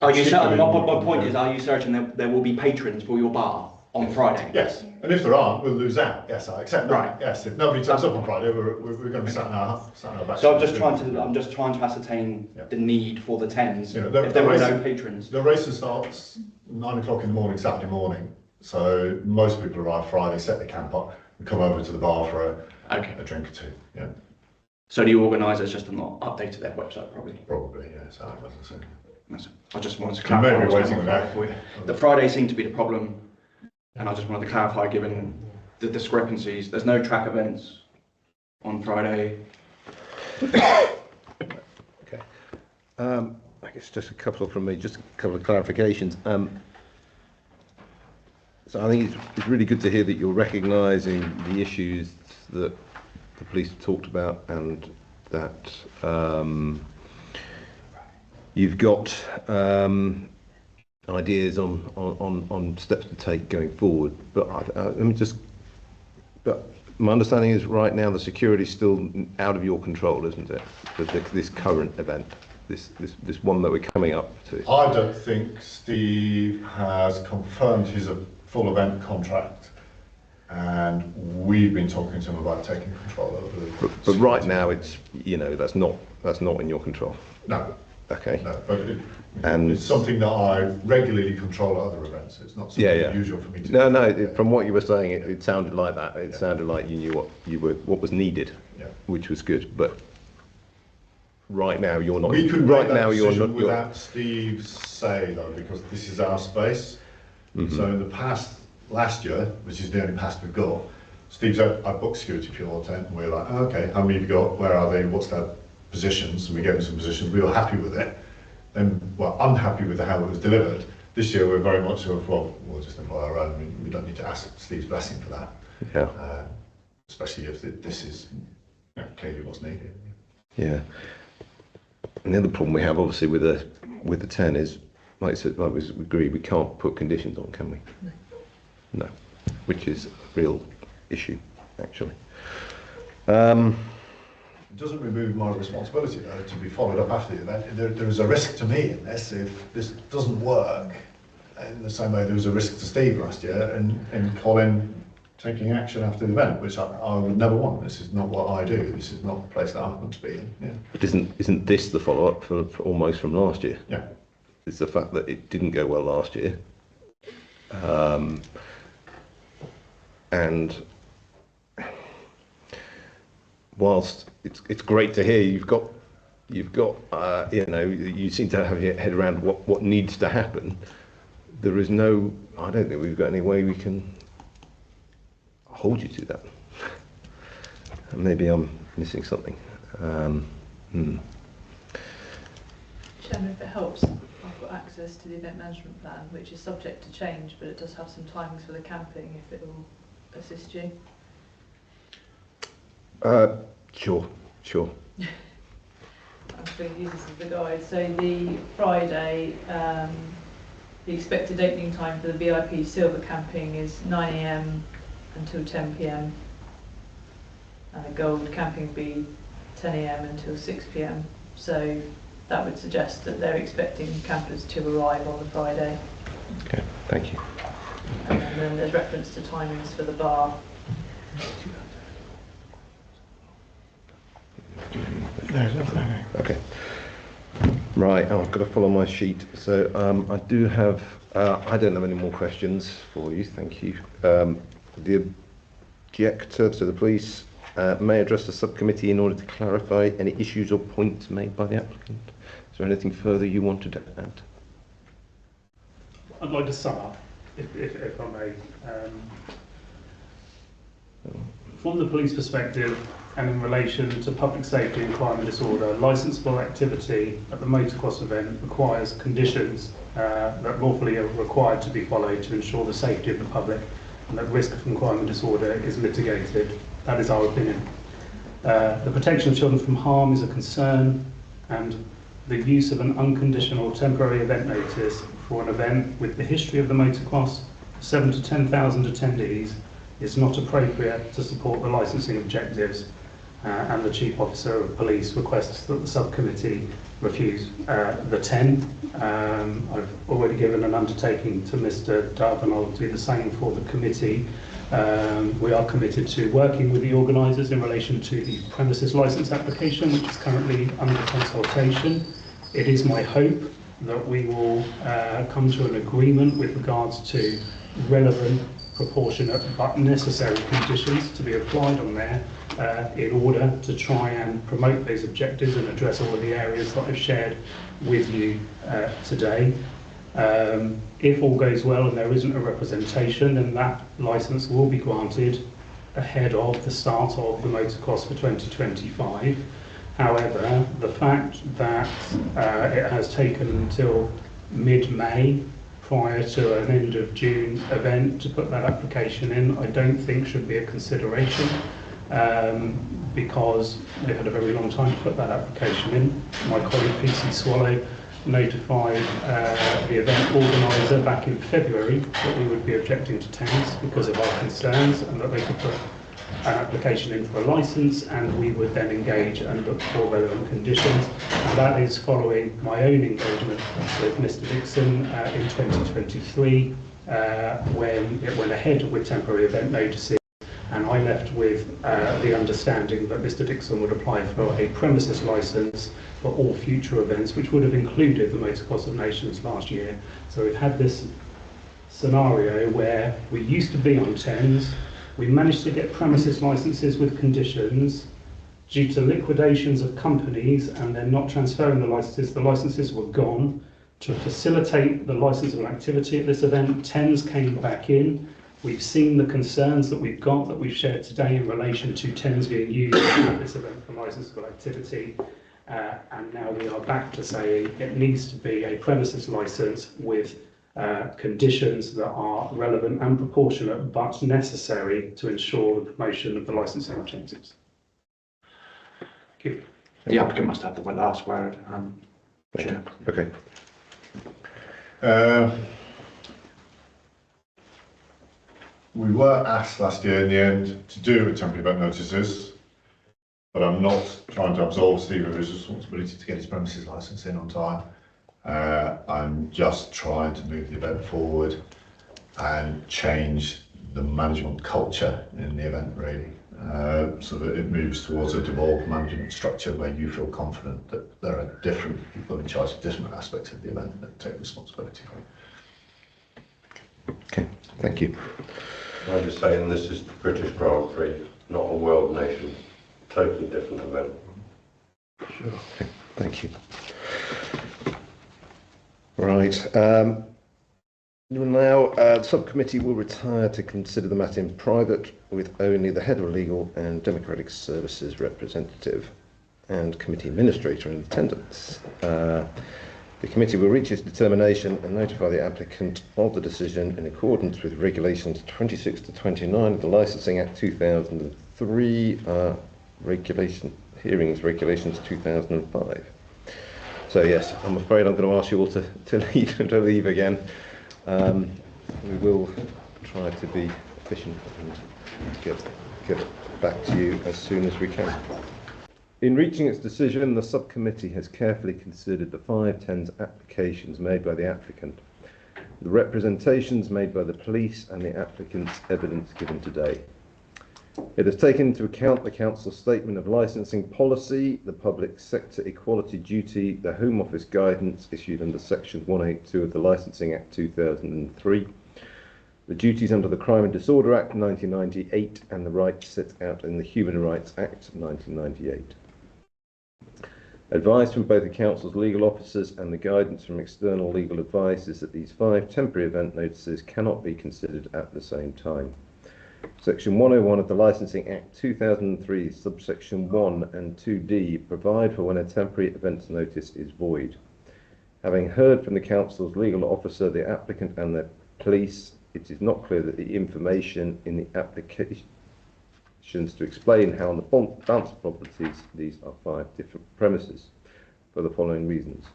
Are you certain? My point is, are you certain there will be patrons for your bar on Friday? Yes, and if there aren't, we'll lose out. Yes, I accept that. Right. Yes, if nobody turns up on Friday, we're going to be sat in our back. So I'm just trying to ascertain the need for the 10s if there were no patrons. The race starts 9 o'clock in the morning, Saturday morning. So most people arrive Friday, set the camp up, and come over to the bar for a drink or two. Yeah. So the organisers just have not updated their website, probably. Probably, yes. I just wanted to clarify. Maybe waiting on that for you. The Friday seemed to be the problem, and I just wanted to clarify, given the discrepancies. There's no track events on Friday. Okay. I guess just a couple from me, just a couple of clarifications. So I think it's really good to hear that you're recognising the issues that the police have talked about, and that you've got ideas on steps to take going forward. But but my understanding is right now the security is still out of your control, isn't it? This current event, this one that we're coming up to. I don't think Steve has confirmed his full event contract, and we've been talking to him about taking control over the. But right now, it's that's not in your control. No. Okay. No, but it's something that I regularly control at other events. It's not something unusual for me to do. No. From what you were saying, it sounded like that. It sounded like you knew what was needed, which was good. But right now, you're not. We could right make that now you're decision not without Steve's say, though, because this is our space. Mm-hmm. So in the past, last year, which is the only past we've got, Steve said, I booked security for your tent, and we're like, okay, how many have you got? Where are they? What's their positions? And we gave them some positions. We were happy with it. Then, unhappy with how it was delivered. This year, we're very much sort of, we'll just employ our own. We don't need to ask Steve's blessing for that. Yeah. Especially if this is clearly what's needed. Yeah. And the other problem we have, obviously, with the 10 is, like I said, we agree, we can't put conditions on, can we? No. Which is a real issue, actually. It doesn't remove my responsibility, though, to be followed up after the event. There is a risk to me in this if this doesn't work. In the same way there was a risk to Steve last year and Colin taking action after the event, which I would never want. This is not what I do. This is not the place that I want to be in. Yeah. But isn't this the follow-up for almost from last year? Yeah. It's the fact that it didn't go well last year. And whilst it's great to hear you've got you seem to have your head around what needs to happen, there is no, I don't think we've got any way we can hold you to that. Maybe I'm missing something. Chairman, if it helps, I've got access to the event management plan, which is subject to change, but it does have some timings for the camping, if it will assist you. Sure. I'm going to use this as the guide. So the Friday, The expected opening time for the VIP silver camping is 9 AM until 10 PM. And the gold camping will be 10 AM until 6 PM. So that would suggest that they're expecting campers to arrive on the Friday. Okay, thank you. And then there's reference to timings for the bar. Okay. Right, I've got to follow my sheet. So I do have, I don't have any more questions for you, thank you. The objector, so the police, may address the subcommittee in order to clarify any issues or points made by the applicant. Is there anything further you wanted to add? I'd like to sum up, if I may. From the police perspective, and in relation to public safety and crime and disorder, licensable activity at the motocross event requires conditions that lawfully are required to be followed to ensure the safety of the public and that risk from crime and disorder is mitigated. That is our opinion. The protection of children from harm is a concern, and the use of an unconditional temporary event notice for an event with the history of the motocross, 7,000 to 10,000 attendees, is not appropriate to support the licensing objectives, and the Chief Officer of Police requests that the subcommittee refuse the 10. I've already given an undertaking to Mr. Dove, and I'll do the same for the committee. We are committed to working with the organisers in relation to the premises licence application, which is currently under consultation. It is my hope that we will come to an agreement with regards to relevant, proportionate but necessary conditions to be applied on there in order to try and promote those objectives and address all of the areas that I've shared with you today. If all goes well and there isn't a representation, then that licence will be granted ahead of the start of the motocross for 2025. However, the fact that it has taken until mid-May prior to an end of June event to put that application in, I don't think should be a consideration, because they've had a very long time to put that application in. My colleague PC Swallow notified the event organiser back in February that we would be objecting to Thames because of our concerns, and that they could put an application in for a licence, and we would then engage and look for relevant conditions. And that is following my own engagement with Mr Dixon in 2023, when it went ahead with temporary event notices, and I left with the understanding that Mr Dixon would apply for a premises licence for all future events, which would have included the Motocross of Nations last year. So we've had this scenario where we used to be on Thames. We managed to get premises licences with conditions. Due to liquidations of companies and then not transferring the licences were gone. To facilitate the licensable activity at this event, Thames came back in. We've seen the concerns that we've got, that we've shared today in relation to Thames being used at this event for licensable activity. And now we are back to saying it needs to be a premises licence with conditions that are relevant and proportionate but necessary to ensure the promotion of the licensing objectives. Thank you. The applicant must have the last word. Chair. Okay. We were asked last year in the end to do temporary event notices, but I'm not trying to absolve Steve of his responsibility to get his premises licence in on time. I'm just trying to move the event forward and change the management culture in the event, really, so that it moves towards a devolved management structure where you feel confident that there are different people in charge of different aspects of the event that take responsibility for it. Okay, thank you. I'm just saying this is the British Grand Prix, not a world nation. Totally different event. Sure. Okay, thank you. Right. Now, the subcommittee will retire to consider the matter in private with only the Head of Legal and Democratic Services representative and committee administrator in attendance. The committee will reach its determination and notify the applicant of the decision in accordance with Regulations 26 to 29 of the Licensing Act 2003, Regulations 2005. So yes, I'm afraid I'm going to ask you all to leave again. We will try to be efficient and get back to you as soon as we can. In reaching its decision, the subcommittee has carefully considered the 5 TENS applications made by the applicant, the representations made by the police and the applicant's evidence given today. It has taken into account the Council's statement of licensing policy, the Public Sector Equality Duty, the Home Office guidance issued under Section 182 of the Licensing Act 2003, the duties under the Crime and Disorder Act 1998 and the rights set out in the Human Rights Act 1998. Advice from both the Council's legal officers and the guidance from external legal advice is that these 5 temporary event notices cannot be considered at the same time. Section 101 of the Licensing Act 2003, subsection 1 and 2D provide for when a temporary event notice is void. Having heard from the Council's legal officer, the applicant and the police, it is not clear that the information in the applications to explain how on the balance of properties these are 5 different premises for the following reasons.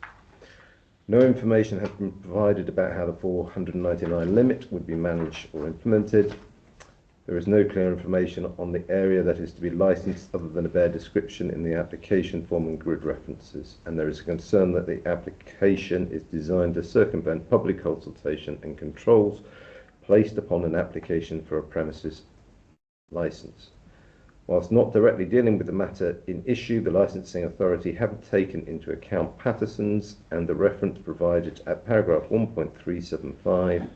No information has been provided about how the 499 limit would be managed or implemented. There is no clear information on the area that is to be licensed other than a bare description in the application form and grid references, and there is a concern that the application is designed to circumvent public consultation and controls placed upon an application for a premises license. Whilst not directly dealing with the matter in issue, the licensing authority have taken into account Patterson's and the reference provided at paragraph 1.375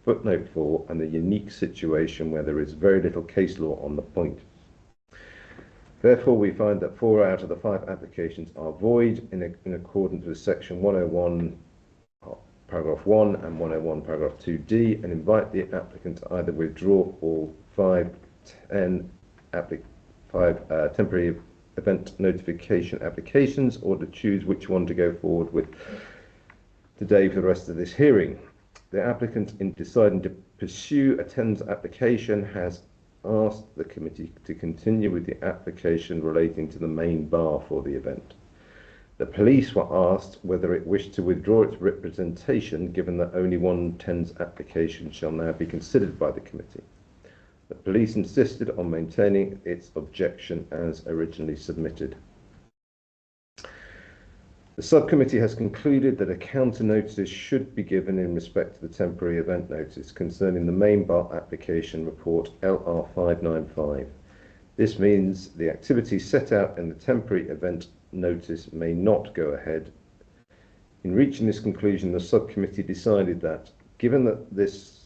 footnote 4 and the unique situation where there is very little case law on the point. Therefore, we find that 4 out of the 5 applications are void in accordance with section 101 paragraph 1 and 101 paragraph 2D, and invite the applicant to either withdraw all 5 temporary event notification applications or to choose which one to go forward with today for the rest of this hearing. The applicant, in deciding to pursue a TENS application, has asked the committee to continue with the application relating to the main bar for the event. The police were asked whether it wished to withdraw its representation, given that only one TENS application shall now be considered by the committee. The police insisted on maintaining its objection as originally submitted. The subcommittee has concluded that a counter notice should be given in respect to the temporary event notice concerning the main bar application report LR 595. This means the activities set out in the temporary event notice may not go ahead. In reaching this conclusion, the subcommittee decided that, given that this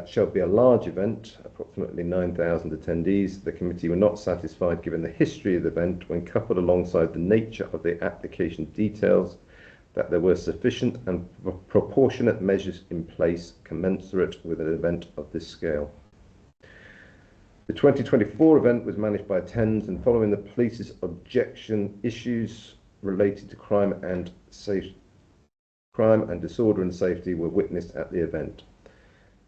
shall be a large event, approximately 9,000 attendees, the committee were not satisfied, given the history of the event, when coupled alongside the nature of the application details, that there were sufficient and proportionate measures in place commensurate with an event of this scale. The 2024 event was managed by TENS, and following the police's objection, issues related to crime and disorder and safety were witnessed at the event.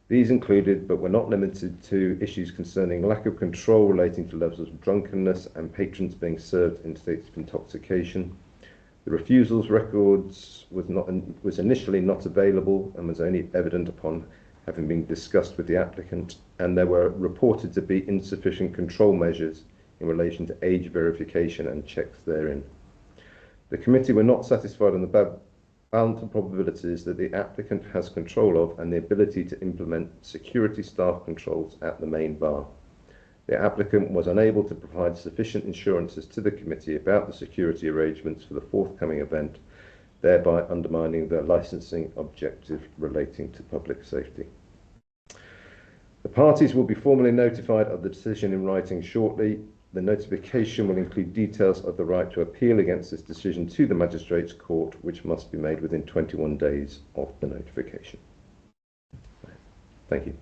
These included, but were not limited to, issues concerning lack of control relating to levels of drunkenness and patrons being served in states of intoxication. The refusals records was initially not available and was only evident upon having been discussed with the applicant, and there were reported to be insufficient control measures in relation to age verification and checks therein. The committee were not satisfied on the balance of probabilities that the applicant has control of and the ability to implement security staff controls at the main bar. The applicant was unable to provide sufficient assurances to the committee about the security arrangements for the forthcoming event, thereby undermining the licensing objective relating to public safety. The parties will be formally notified of the decision in writing shortly. The notification will include details of the right to appeal against this decision to the Magistrates' Court, which must be made within 21 days of the notification. Thank you.